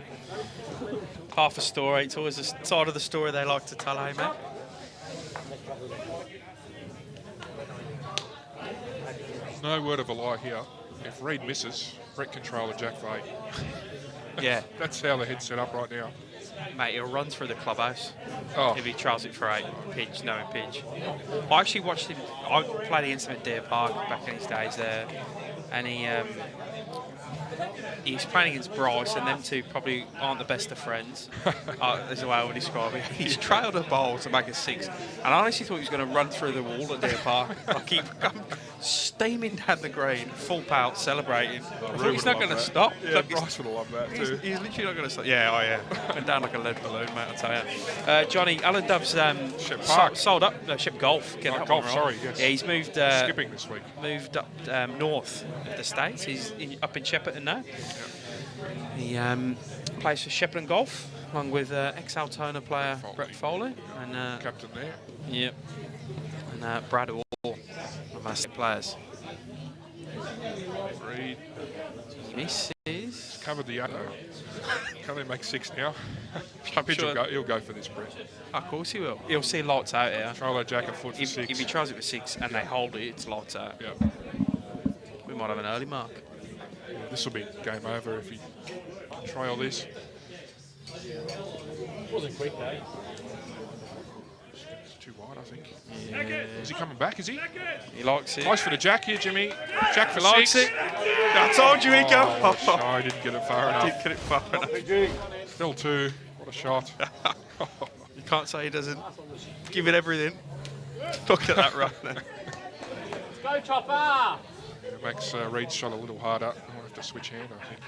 Half a story. It's always the side of the story they like to tell, eh, mate? No word of a lie here. If Reed misses, Brett controller Jack Vay. Yeah. That's how the head's set up right now. Mate, he'll run through the clubhouse Oh, if he trials it for 8 pitch, no pitch. I actually watched him. I played against him at Deer Park back in his days there, and he's playing against Bryce, and them two probably aren't the best of friends. Is the way I would describe it. He's trailed a bowl to make a 6, and I honestly thought he was going to run through the wall at Deer Park. Like he come steaming down the green, full pout, celebrating. I thought he's not going to stop. Yeah, Like, Bryce would have loved that too. He's literally not going to stop. Yeah, oh yeah. Went down like a lead balloon, mate, I tell you. Johnny, Alan Dove's Park. sold up. No, Ship Golf. Get that Golf, one right. sorry, yes. Yeah, he's moved. Skipping this week. Moved up north of the States. He's up in Shepparton now. He plays for Shepparton Golf, along with ex-Altona player Brett Foley. And, Captain there. yep. And Brad Orr, one of our players. Reed Misses. covered the Can't they make 6 now? I'm Pitch sure. he'll go for this, Brett. Of course he will. He'll see lights out here. Controller Jack a foot for If 6. he tries it for 6 and they hold it, it's lights out. Yeah. We might have an early mark. This will be game over if he trail this. Wasn't quick, though. It's too wide, I think. Is he coming back, is he? He likes it. Close for the Jack here, Jimmy. Jack for Likes 6. it. I told you he'd go. Oh, shy, didn't get it far enough. Didn't get it far enough. Still 2. What a shot. You can't say he doesn't give it everything. Look at that run there. Let's go, Chopper. It makes Reed's shot a little harder. I'll have to switch hand, I think.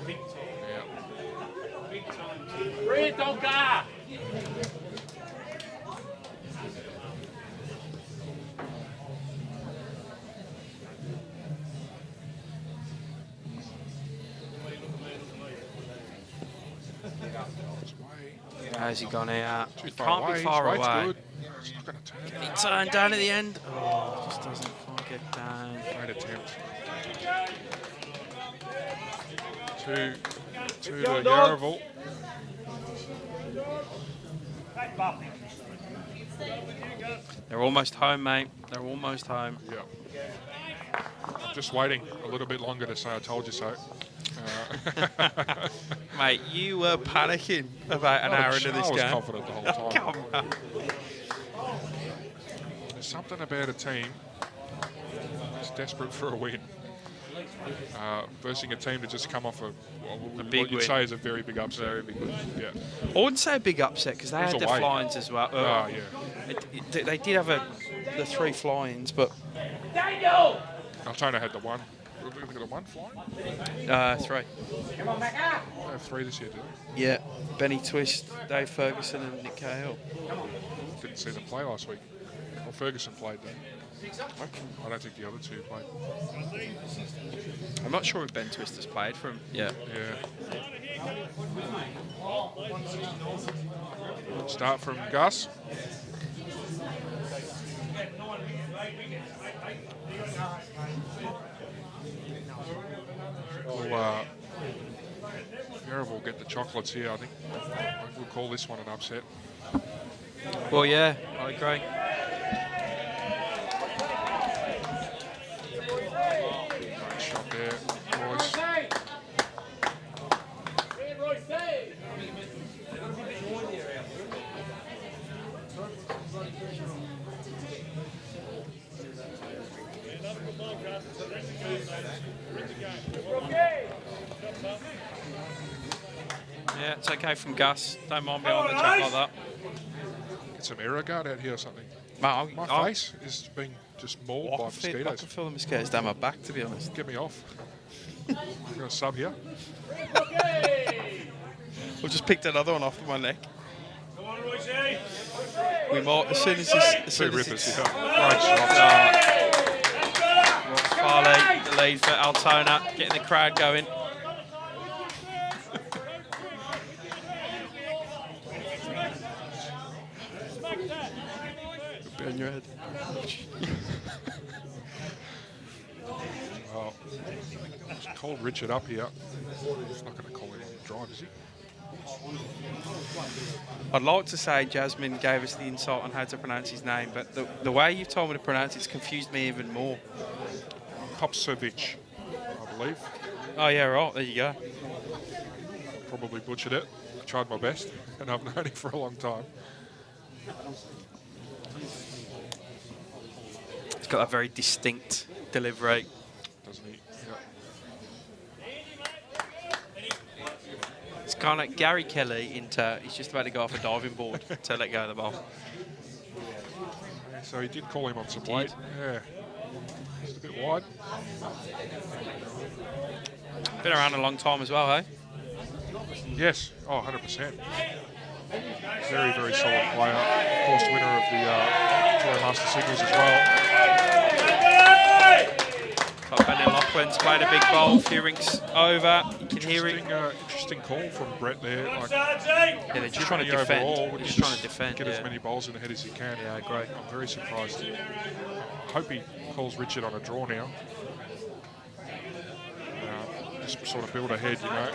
Yeah. Red Donka. How's he gone here? Too He far can't away. be far His weight's away. good. It's not going to turn. He turned down at the end. Oh, just doesn't quite get down. Great attempt. 2. to the Yarraville. They're almost home, mate. They're almost home. Yeah. I'm just waiting a little bit longer to say I told you so. Mate, you were panicking about an hour into this I was game. confident the whole time. Come on. There's something about a team that's desperate for a win. Versing a team to just come off A what big you'd win. say is a very big upset. Very big win. Yeah. I wouldn't say a big upset because they It was had their away. fly-ins as well. Oh, yeah. They did have the 3 fly-ins, but Altona had the one. Look at the one flying. 3. They have 3 this year, do they? Yeah, Benny Twist, Dave Ferguson, and Nick Cahill. Didn't see them play last week. Well, Ferguson played then. I don't think the other 2 played. I'm not sure if Ben Twist has played for him. Yeah. Yeah. Start from Gus. Yarraville will get the chocolates here, I think. We'll call this one an upset. Well, yeah, I agree. Great shot there, boys. Yeah, it's okay from Gus. Don't mind me on the chat like that. Get some air guard out here or something. Mate, My face is being just mauled by I mosquitoes. can feel the mosquitoes down my back, to be honest. Get me off. I'm going to sub here. I've just picked another one off of my neck. We might, as soon as this... As soon Two as rippers, it's, yeah. Great shot. Ross Farley, the lead for Altona, getting the crowd going. Burn your head. Well, he's called Richard up here. He's not going to call him drive, is he? I'd like to say Jasmine gave us the insight on how to pronounce his name, but the way you've told me to pronounce it's confused me even more. Kopsevich, I believe. Oh, yeah, right. There you go. Probably butchered it. I tried my best, and I've known him for a long time. It's got a very distinct delivery. Doesn't he? Yeah. It's kind of Gary Kelly into, he's just about to go off a diving board to let go of the ball. So he did call him on some He weight. did. Yeah. Just a bit wide. Been around a long time as well, hey? Yes. Oh, 100%. Very, very solid player. Of course, winner of the Tour Master Singles as well. Pennant Laughlin's played a big bowl, few rinks over. You can hear it. Interesting call from Brett there. Like, Yeah, they're just trying to defend. overall, They're would just you trying to defend. Get Yeah. as many bowls in the head as he can. Yeah, great. I'm very surprised. I hope he calls Richard on a draw now. Just sort of build ahead, you know.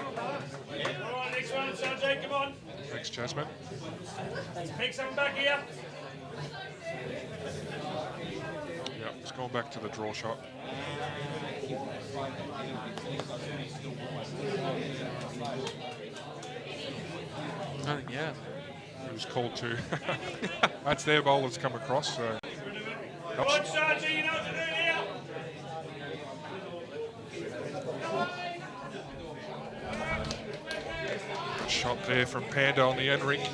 Next one, Sanjay, come on. Thanks, Jasmine. Pick something back here. Yeah, it's gone back to the draw shot. Yeah. It was called to. That's their bowl that's come across. So. Come on, Sanjay, you know what to do here. Good shot there from Panda on the end rink.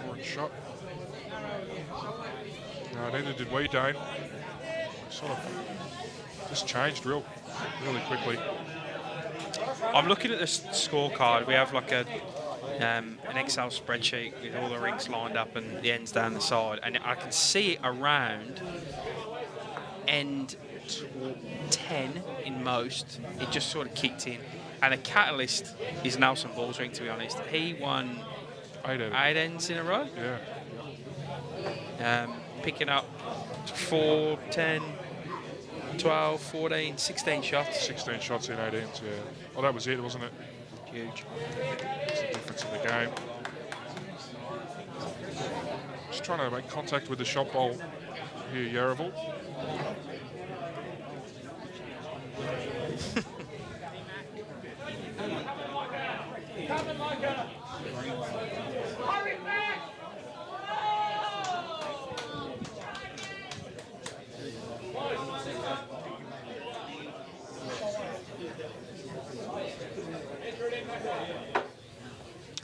Drawing shot. No, neither did we, Dane. Sort of just changed really quickly. I'm looking at the scorecard. We have like an Excel spreadsheet with all the rinks lined up and the ends down the side, and I can see it around end 10 in most. It just sort of kicked in, and the catalyst is Nelson Ball's rink. To be honest, he won 8 ends in a row. Yeah. Picking up 4, 10, 12, 14, 16 shots. 16 shots in 8 ends, yeah. Well, that was it, wasn't it? huge. It's the difference in the game. Just trying to make contact with the shot bowl here, Yarraville.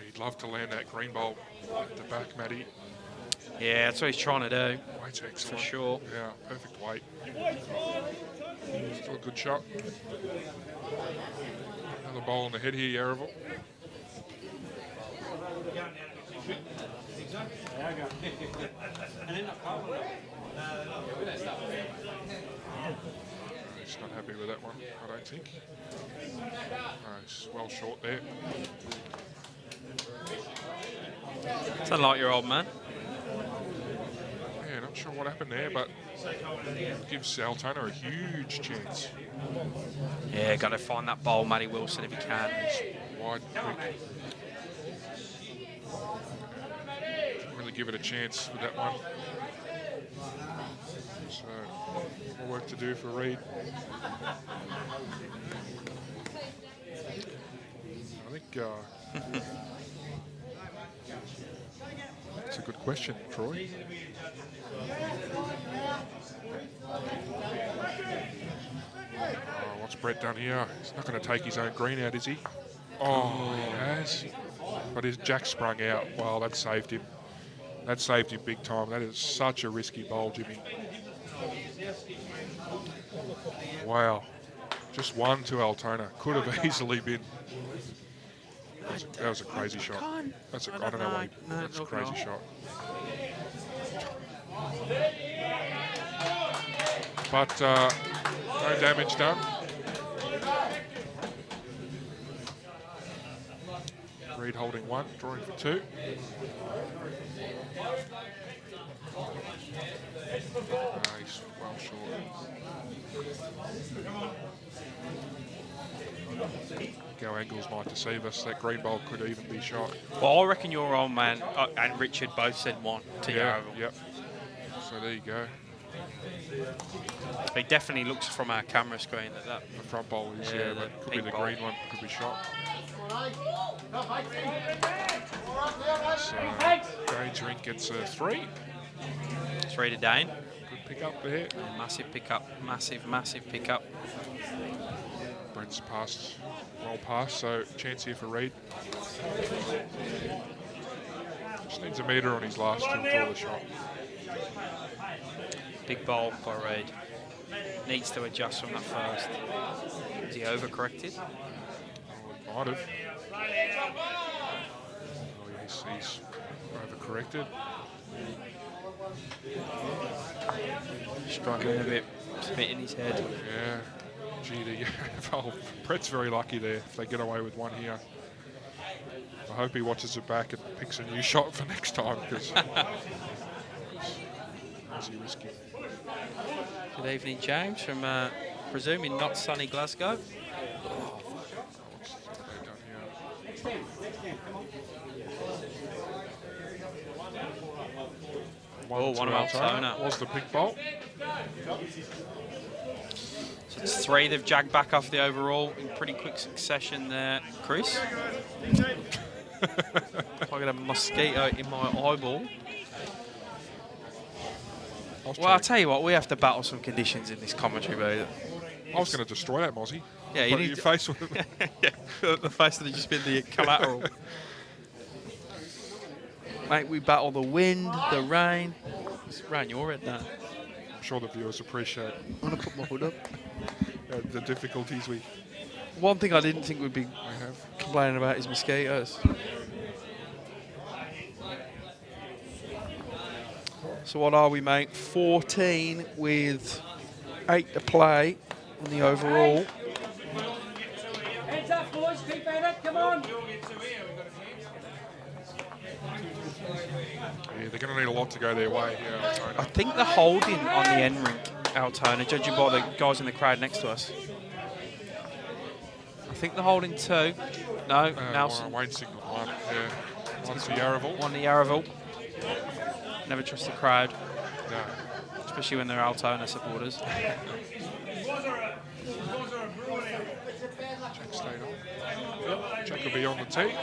He'd love to land that green bowl at the back, Matty. Yeah, that's what he's trying to do. Weight's excellent. For sure. Yeah, perfect weight. Still a good shot. Another bowl on the head here, Yarraville. He's not happy with that one, I don't think. No, he's well short there. Sound like your old man. Yeah, not sure what happened there, but gives Altona a huge chance. Yeah, got to find that bowl, Matty Wilson, if he can. Wide, quick. Didn't really give it a chance with that one. So, more work to do for Reid. I think that's a good question, Troy. Oh, what's Brett done here? He's not going to take his own green out, is he? Oh, he has. But his Jack sprung out. Wow, that saved him. That saved him big time. That is such a risky bowl, Jimmy. Wow. Just one to Altona. Could have easily been. That was a crazy shot. That's a, I don't know why. That's a crazy shot. But no damage done. Reid holding one, drawing for two. He's well short. Go angles might deceive us. That green bowl could even be shot. Well, I reckon your old man and Richard both said one to Yarraville. Yep. So there you go. It definitely looks from our camera screen that The front bowl is, Yeah, but could be pink the bowl. green one, could be shot. So Dane's Rink gets a 3. 3 to Dane. Good pick up there. Massive pickup, massive pickup. Brent's passed, well passed, so chance here for Reid. Just needs a metre on his last to draw the shot. Big bowl by Reid. Needs to adjust from that first. Is he overcorrected? Oh, might have. Oh, yes, he's overcorrected. Struggling a bit in his head. Yeah. Gee, oh, Brett's very lucky there if they get away with one here. I hope he watches it back and picks a new shot for next time, because it's risky. Good evening, James, from presuming not sunny Glasgow. What's they done here? One of Altona. Was the pick bowl. So it's 3 they've jagged back off the overall in pretty quick succession there. Chris? I got a mosquito in my eyeball. Well, I'll tell you what, we have to battle some conditions in this commentary booth. I was going to destroy that, Mozzie. Yeah, you Put need your to face with it. yeah, the face would have just been the collateral. Mate, we battle the wind, the rain. It's around your head, that. I'm sure the viewers appreciate I'm going to put my hood up. the difficulties we One thing I didn't think we'd be have. complaining about is mosquitoes. So what are we, mate? 14 with 8 to play on the overall. Hands up, boys. Keep at it. Come on. Yeah, they're going to need a lot to go their way here, I Altona. think the holding on the end rink, Altona, judging by the guys in the crowd next to us. I think the holding 2. No, Nelson. Wayne signalled one. Yeah. One to Yarraville. One to Yarraville. Never trust the crowd, No. especially when they're Altona supporters. Jack stayed on. Yep. Jack will be on the tee.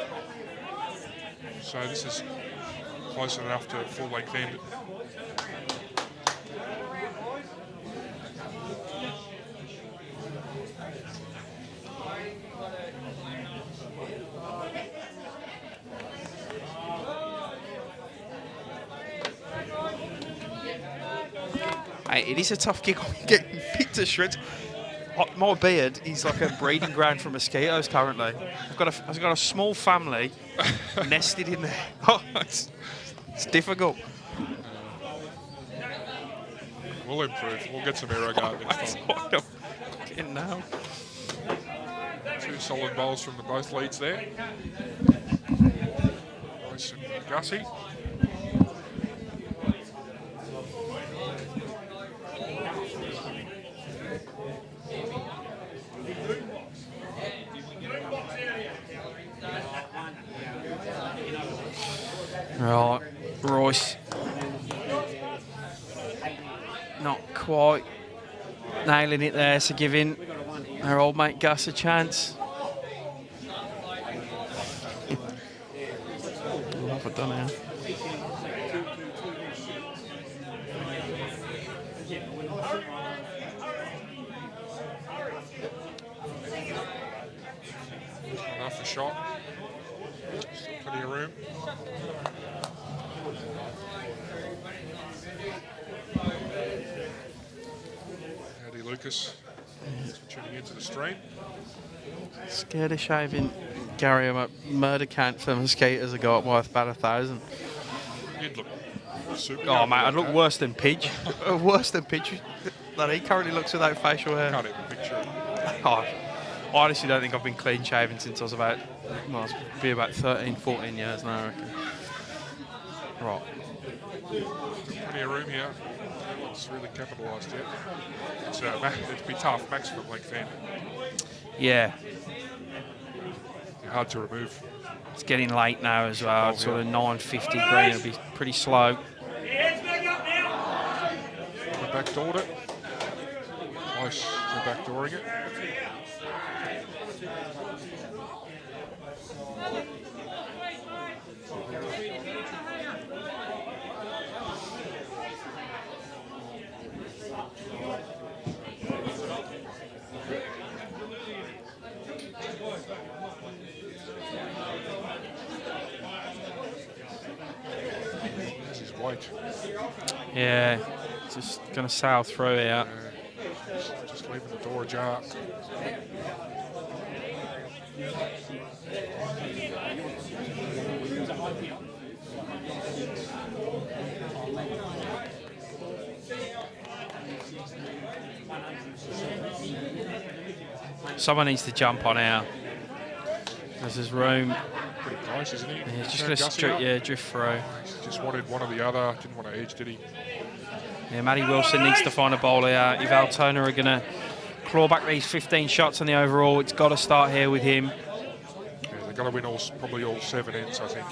So this is close enough to full length end. Hey, it is a tough gig getting picked to shreds. My beard is like a breeding ground for mosquitoes currently. I've got a small family nested in there. Oh, it's difficult. We'll improve. We'll get some aero guard next time. Getting now. 2 solid bowls from the both leads there. Nice and Gussie. Right, Royce. Not quite nailing it there, so giving our old mate Gus a chance. What have I done now? Enough a shot. Plenty of room. Howdy Lucas. Tuning into the stream. Scared of shaving Gary. I'm a murder count for mosquitoes. I got worth about 1,000. You'd look super. Oh mate, I'd look worse than Pidge. Worse than Pidge. Like he currently looks without facial hair. Can't even picture it. Oh, I honestly don't think I've been clean shaven since I was about, well, it's be about 13, 14 years now, I reckon. Right. Plenty of room here. It's really capitalised yet. It'd be tough, maximum length end. Yeah, Hard to remove. it's getting late now as well. It's sort of 9:50 green. It'll be pretty slow. Backdoored it. Close to backdooring it. This is white. Yeah, just going to sail through here. Just leaving the door ajar. Someone needs to jump on here. There's room. Pretty close, isn't he? Yeah, he's just going to drift through. He just wanted one or the other. Didn't want to edge, did he? Yeah, Matty Wilson needs to find a bowler here. If Altona are going to claw back these 15 shots on the overall, it's got to start here with him. Yeah, they've got to win probably all 7 ends, I think.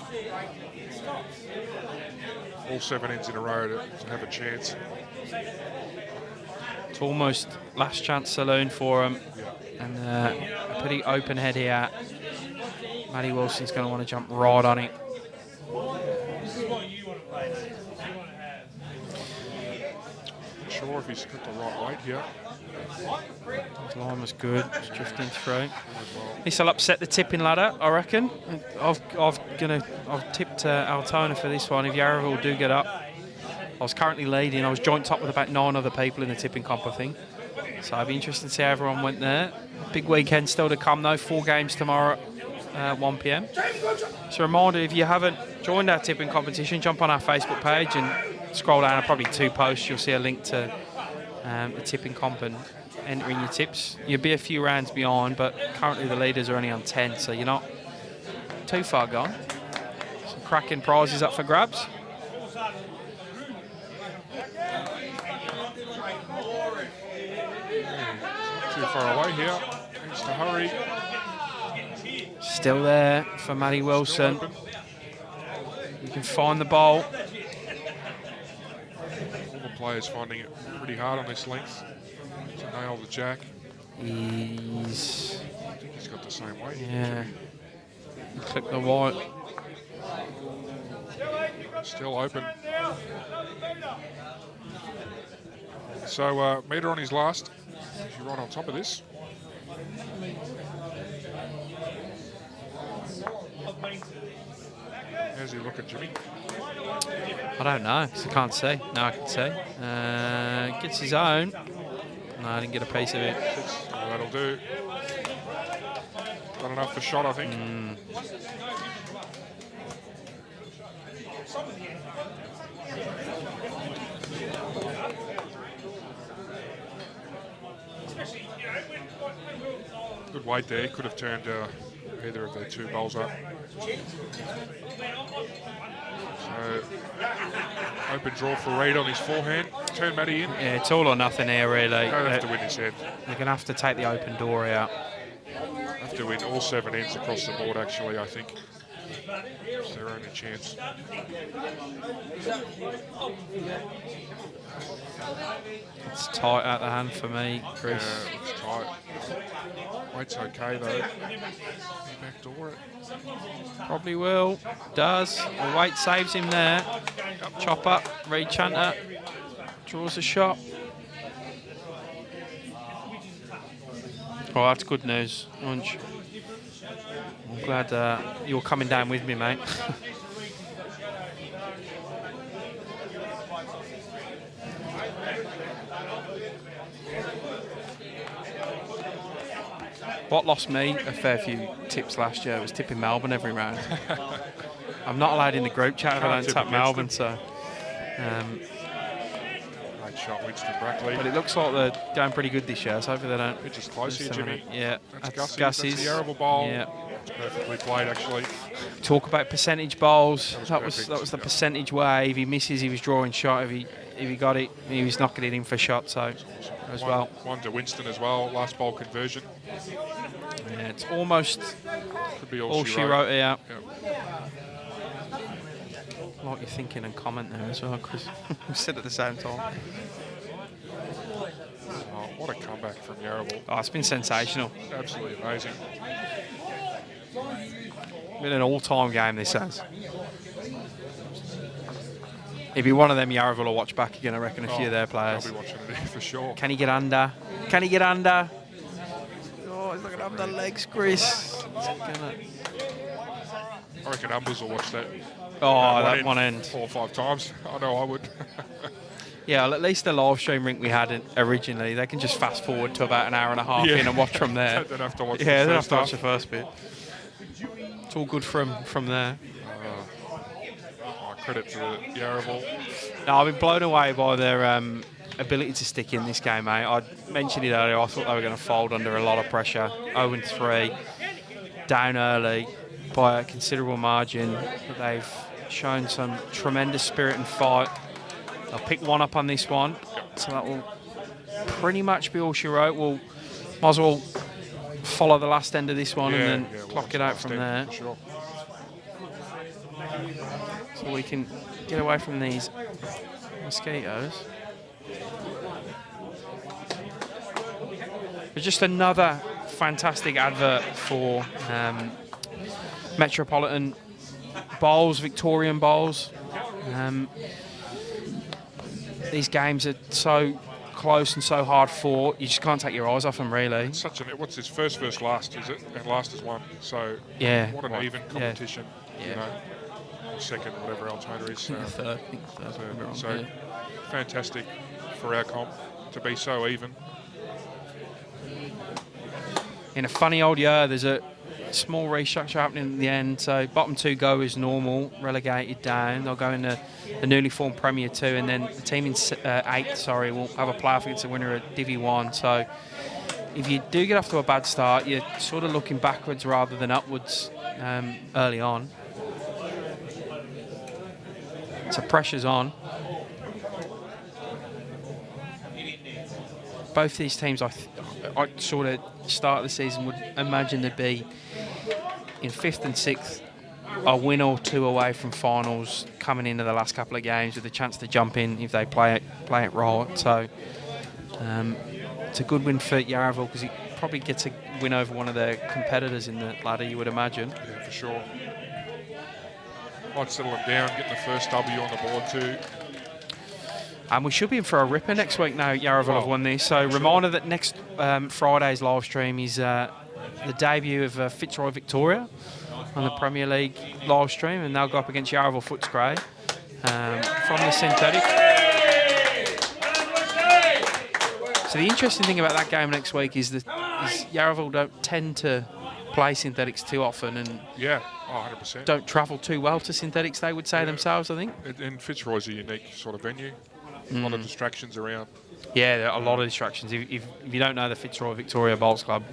All 7 ends in a row to have a chance. It's almost last chance saloon for him. Yeah. And a pretty open head here. Matty Wilson's going to want to jump right on it. Not sure if he's got the right weight here. His line was good, just drifting through. This will upset the tipping ladder, I reckon. I've tipped Altona for this one. If Yarraville do get up, I was currently leading. I was joint top with about 9 other people in the tipping comp, I think. So it'd be interesting to see how everyone went there. Big weekend still to come though. 4 games tomorrow at 1 p.m. So a reminder, if you haven't joined our tipping competition, jump on our Facebook page and scroll down probably 2 posts. You'll see a link to the tipping comp and entering your tips. You'll be a few rounds behind, but currently the leaders are only on 10, so you're not too far gone. Some cracking prizes up for grabs. Too far away here. Needs to hurry. Still there for Matty Wilson. You can find the ball. All the players finding it pretty hard on this length to nail the jack. I think he's got the same weight. Yeah. Clip the white. Still open. So meter on his last. He's right on top of this. How's he looking, Jimmy? I don't know, 'cause I can't see. Now I can see. Gets his own. No, I didn't get a piece of it. Well, that'll do. Got enough for shot, I think. Good weight there. Could have turned either of their two bowls up. So, open draw for Reid on his forehand. Turn Matty in. Yeah, it's all or nothing here, really. Don't have to win his head. They're going to have to take the open door out. Have to win all 7 ends across the board, actually, I think. It's their only chance. It's tight out the hand for me, Chris. Yeah, it's tight. Weight's okay, though. Backdoor it. Probably will. Does. The weight saves him there. Chop up. Reid Chanter draws a shot. Oh, that's good news. I'm glad you're coming down with me, mate. What lost me a fair few tips last year was tipping Melbourne every round. I'm not allowed in the group chat if I don't tap Melbourne, so. Great shot, Winston Brackley. But it looks like they're going pretty good this year, so hopefully they don't. Pitch is close here, Jimmy. Yeah, That's Gussie's. That's the Yarraville bowl. Yeah. It's perfectly played, actually. Talk about percentage bowls. That was the Yeah. percentage way. If he misses, he was drawing shot. If he got it, he was knocking it in for shot. So as well. One to Winston as well. Last bowl conversion. Yeah, it's almost Could be all she wrote here. Yep. Like you're thinking and comment there as well, because we said at the same time. Oh, what a comeback from Yarraville. Oh, it's been sensational. Absolutely amazing. Been an all-time game, this has. If you're one of them Yarraville will watch back again, I reckon a few of their players. I'll be watching it for sure. Can he get under? Can he get under? Oh, he's looking up the legs, Chris. I reckon Umbers will watch that. Oh, that one end. 4 or 5 times. I know I would. Yeah, well, at least the live stream Rink we had originally, they can just fast forward to about an hour and a half in and watch from there. Don't have to watch yeah, the they don't have first to watch half. the first bit. It's all good from there. Credit to Yarraville. No, I've been blown away by their ability to stick in this game, mate. I mentioned it earlier, I thought they were going to fold under a lot of pressure. 0-3, down early by a considerable margin, but they've shown some tremendous spirit and fight. They'll pick one up on this one, so that will pretty much be all she wrote. We'll might as well follow the last end of this one and then clock it out from there. Sure. So we can get away from these mosquitoes. But just another fantastic advert for Metropolitan bowls, Victorian bowls. These games are so close and so hard fought, you just can't take your eyes off them, really. It's such what's his first last, is it? And last is one. So yeah, what an even competition. Yeah. You know, or second, whatever Altona is. Third. So fantastic for our comp to be so even. In a funny old year, there's a small restructure happening at the end. So bottom 2 go as normal, relegated down. They'll go in the newly formed Premier 2, and then the team in 8th, will have a playoff against the winner of Divi 1. So if you do get off to a bad start, you're sort of looking backwards rather than upwards early on. So pressure's on. Both these teams, I sort of start of the season would imagine there'd be in 5th and 6th, a win or two away from finals coming into the last couple of games with a chance to jump in if they play it right. So it's a good win for Yarraville because it probably gets a win over one of their competitors in the ladder, you would imagine. Yeah, for sure. Might settle them down, getting the first W on the board too. And we should be in for a ripper next week now. Yarraville have won this. So reminder that next Friday's live stream is the debut of Fitzroy Victoria on the Premier League live stream, and they'll go up against Yarraville Footscray from the synthetic. So the interesting thing about that game next week is that Yarraville don't tend to play synthetics too often, and yeah, 100%. Don't travel too well to synthetics, they would say themselves, I think. And Fitzroy's a unique sort of venue. A lot of distractions around. Yeah, there are a lot of distractions. If you don't know the Fitzroy Victoria Bowls Club,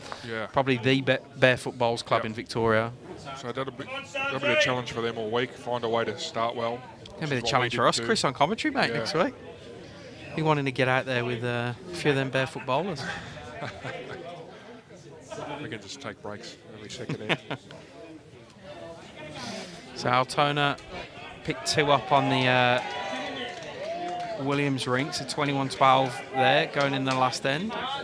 probably the barefoot bowls club in Victoria. So that'll be a challenge for them all week. Find a way to start well. Going to be the challenge for us, Chris, on commentary, mate, next week. We wanting to get out there with a few of them barefoot bowlers. We can just take breaks every second end. So Altona picked 2 up on the Williams Rink, so 21-12 there, going in the last end. I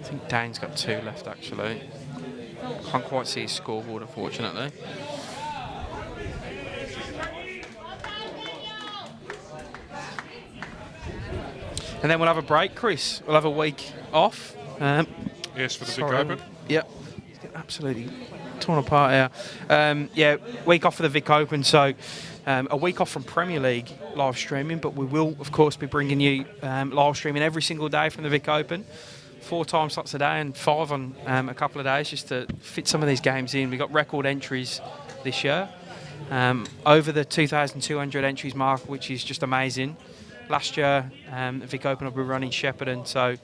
think Dane's got 2 left, actually. Can't quite see his scoreboard, unfortunately. And then we'll have a break, Chris. We'll have a week off. Yes, for the Vic Open. Yep. Absolutely torn apart here. Yeah, week off for the Vic Open, so a week off from Premier League live streaming, but we will, of course, be bringing you live streaming every single day from the Vic Open. 4 time slots a day and 5 on a couple of days just to fit some of these games in. We've got record entries this year, over the 2,200 entries mark, which is just amazing. Last year, the Vic Open will be running Shepparton, so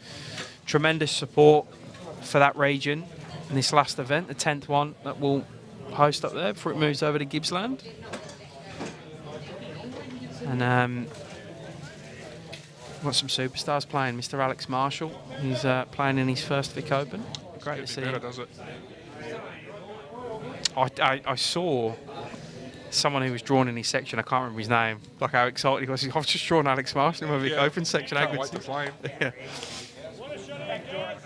tremendous support for that region. And this last event, the 10th one that we'll host up there before it moves over to Gippsland. And got some superstars playing. Mr. Alex Marshall, he's playing in his first Vic Open. Great to see him. Does it? I saw someone who was drawn in his section. I can't remember his name. Like how excited he was. I was just drawing Alex Marshall in my Vic Open section. Can't wait to play him. Yeah.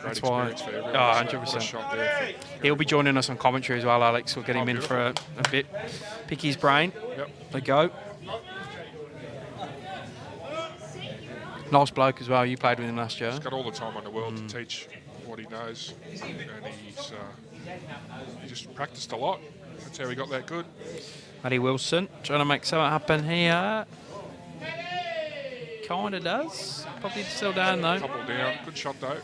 Great That's why. For everyone. 100%. He'll be joining us on commentary as well, Alex. We'll get him in for a bit. Pick his brain. Yep. They go. Nice bloke as well. You played with him last year. He's got all the time in the world to teach what he knows, and he just practiced a lot. That's how he got that good. Matty Wilson trying to make something happen here. Kind of does. Probably still down though. Couple down. Good shot though.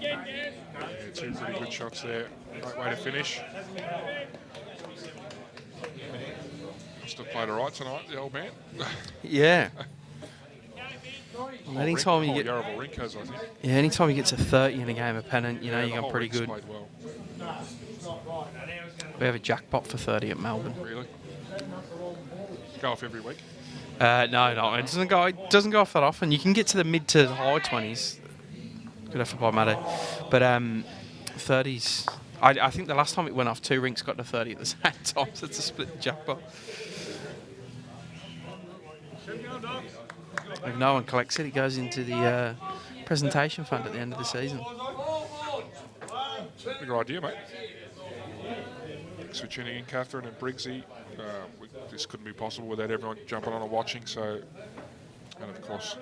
Yeah, 2 pretty good shots there. Great way to finish. Must have played all right tonight, the old man. Yeah. Anytime you get Yarraville Rink has, I think. Yeah, anytime you get to 30 in a game of Pennant, you know you're going pretty good. Played well. We have a jackpot for 30 at Melbourne. Really? Go off every week? No, it doesn't go off that often. You can get to the mid to high 20s. Good effort by Matty. But 30s, I think the last time it went off, 2 rinks got to 30 at the same time, so it's a split jackpot. If no one collects it, it goes into the presentation fund at the end of the season. Good idea, mate. Thanks for tuning in, Catherine and Briggsy. This couldn't be possible without everyone jumping on and watching. So, and of course,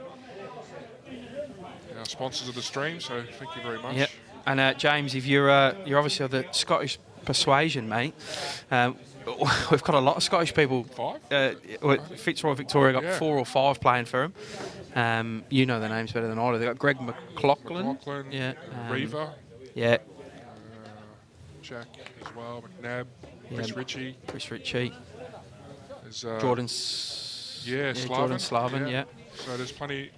our sponsors of the stream. So, thank you very much. Yep. And James, if you're obviously of the Scottish persuasion, mate. We've got a lot of Scottish people. 5? Fitzroy Victoria got 4 or 5 playing for him. You know the names better than I do. They've got Greg McLaughlin. McLaughlin, Yeah. Reaver, Yeah. Jack as well, McNabb, Chris Ritchie. Chris Ritchie. There's, Jordan Slavin. Slavin, yeah. So there's plenty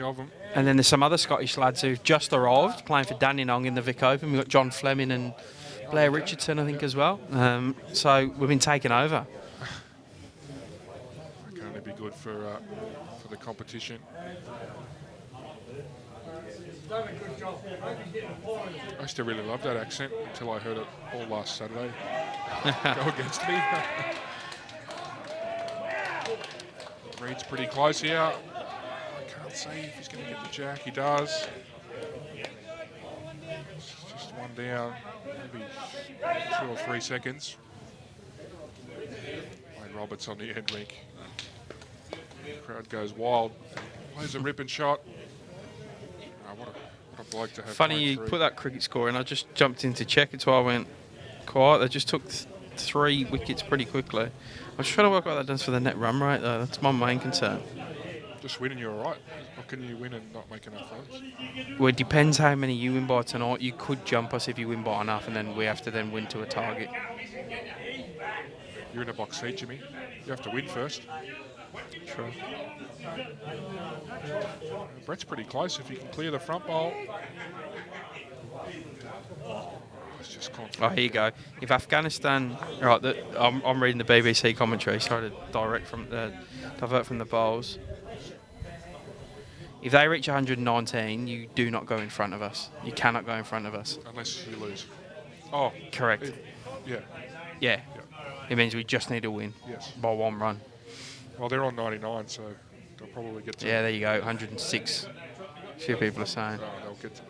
of them. And then there's some other Scottish lads who've just arrived, playing for Dandenong in the Vic Open. We've got John Fleming and Blair Richardson, I think, as well. So we've been taken over. That can only be good for the competition. I used to really love that accent until I heard it all last Saturday go against me. Reed's pretty close here. I can't see if he's going to get the jack. He does. It's just one down, maybe 2 or 3 seconds. Wayne Roberts on the end rink. Crowd goes wild. Plays a ripping shot. Oh, what a bloke to have. Funny you put that cricket score in. I just jumped in to check. It's why I went quiet. They just took 3 wickets pretty quickly. I'm just trying to work out what that does for the net run rate, though. That's my main concern. Just winning, you're all right. How can you win and not make enough runs? Well, it depends how many you win by tonight. You could jump us if you win by enough, and then we have to then win to a target. You're in a box seat, Jimmy. You have to win first. True. Brett's pretty close if you can clear the front bowl. It's just Oh, here you go. If Afghanistan, right, I'm reading the BBC commentary. Sorry to divert from the bowls. If they reach 119, you do not go in front of us. You cannot go in front of us. Unless you lose. Oh, correct. Yeah. It means we just need to win. Yes. By 1 run. Well, they're on 99, so they'll probably get to. Yeah, there you go. 106. A few people are saying. They'll get to that.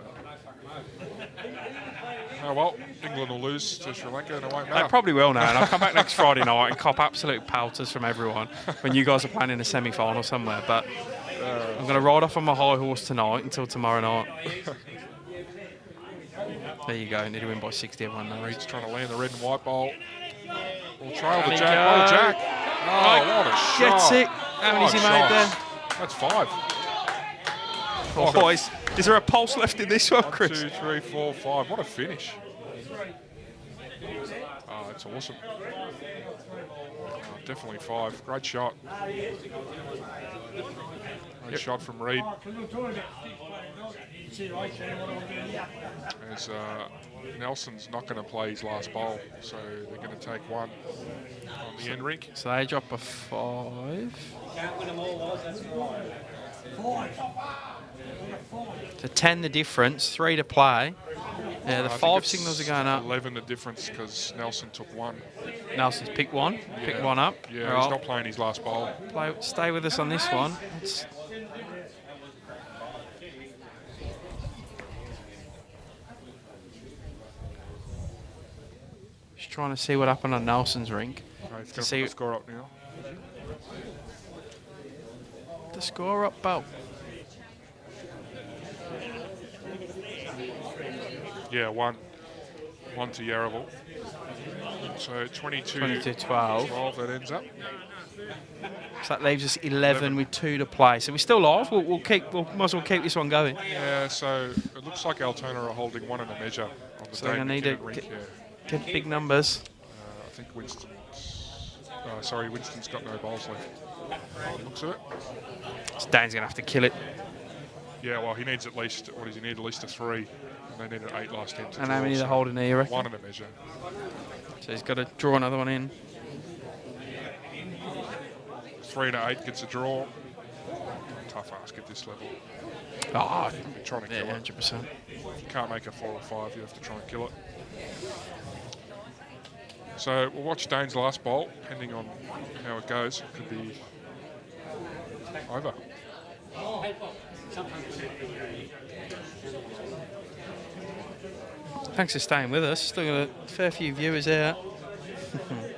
Oh well, England will lose to Sri Lanka and it won't matter. They probably will now, and I'll come back next Friday night and cop absolute pelters from everyone when you guys are playing in a semi-final somewhere. But I'm going to ride off on my high horse tonight until tomorrow night. There you go. Need to win by 60. Everyone knows. Reed's trying to land the red and white ball. We'll trail the jack. Oh, Jack. Oh, what a shot. Gets it. How many's he made there? That's 5. Oh, boys. Is there a pulse left in this one, Chris? 1, 2, 3, 4, 5. What a finish. Oh, that's awesome. Oh, definitely 5. Great shot. Great shot from Reed. As Nelson's not going to play his last bowl, so they're going to take 1 on the end rink. So they drop a 5. To 10 the difference, 3 to play. Yeah, the 5 signals are going up. 11 the difference because Nelson took 1. Nelson's picked 1. Yeah. Picked 1 up. Yeah, right. He's not playing his last bowl. Stay with us on this one. Just trying to see what happened on Nelson's rink. Okay, he's going to put the score up now. The score up, Bell. Yeah, 1 to Yarraville. So 22-12. 12 that ends up. So that leaves us 11 with 2 to play. So we're still live. We'll might as well keep this one going. Yeah. So it looks like Altona are holding 1 in a measure on the so they're going to need to get big numbers. I think Winston's got no bowls left. Looks of it. So Dane's going to have to kill it. Yeah. Well, he needs at least. What does he need? At least a 3. And they needed 8 last time. And how many they're holding here, you reckon? 1 in a measure. So he's got to draw another one in. 3 to 8 gets a draw. Tough ask at this level. Oh, trying to kill 100%. it. If you can't make a 4 or 5, you have to try and kill it. So we'll watch Dane's last bowl, depending on how it goes. It could be over. Thanks for staying with us. Still got a fair few viewers out.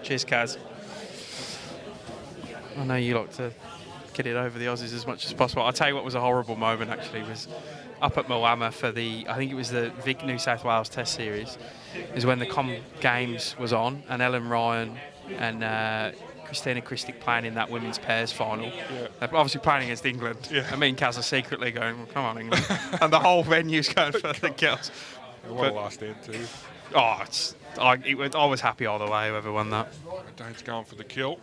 Cheers, Kaz. I know you like to get it over the Aussies as much as possible. I'll tell you what was a horrible moment, actually, was up at Moama for I think it was the Vic New South Wales Test Series, is when the Com Games was on, and Ellen Ryan and Christina Christic playing in that women's pairs final. Yeah. Obviously playing against England. Yeah. I mean, Kaz are secretly going, well, come on, England. And the whole venue's going for the girls. Yeah, what a last end too. Oh, I was happy all the way, whoever won that. Dane's going for the kill.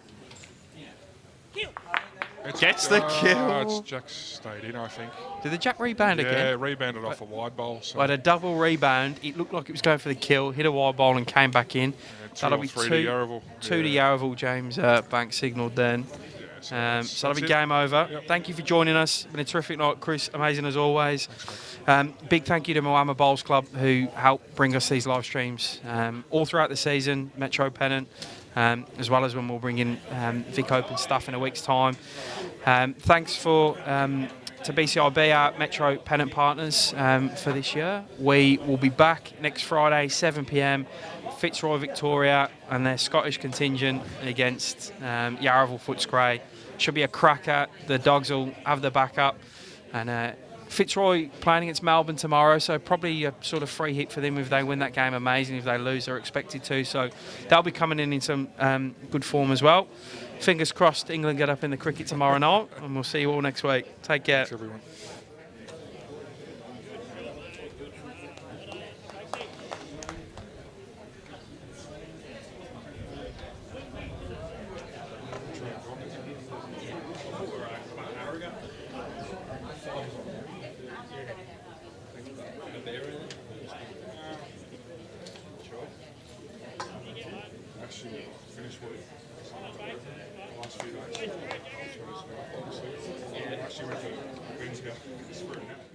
Gets the kill. It's Jack stayed in, I think. Did the Jack rebound Yeah, again? rebounded off a wide bowl. So. But a double rebound. It looked like it was going for the kill, hit a wide ball and came back in. That'll be 2 to Yarraville. to Yarraville. James Banks signalled then. So that'll be game over. Yep. Thank you for joining us. Been a terrific night, Chris. Amazing as always. Big thank you to Moama Bowls Club who helped bring us these live streams all throughout the season. Metro Pennant, as well as when we'll bring in Vic Open stuff in a week's time. Thanks to BCIB, our Metro Pennant partners for this year. We will be back next Friday, 7 p.m. Fitzroy Victoria and their Scottish contingent against Yarraville Footscray. Should be a cracker. The Dogs will have the backup. And Fitzroy playing against Melbourne tomorrow, so probably a sort of free hit for them if they win that game. Amazing. If they lose, they're expected to. So they'll be coming in some good form as well. Fingers crossed England get up in the cricket tomorrow night, and we'll see you all next week. Take care. Thanks, everyone. Actually, finished work. The last few days. Actually went to Queensville.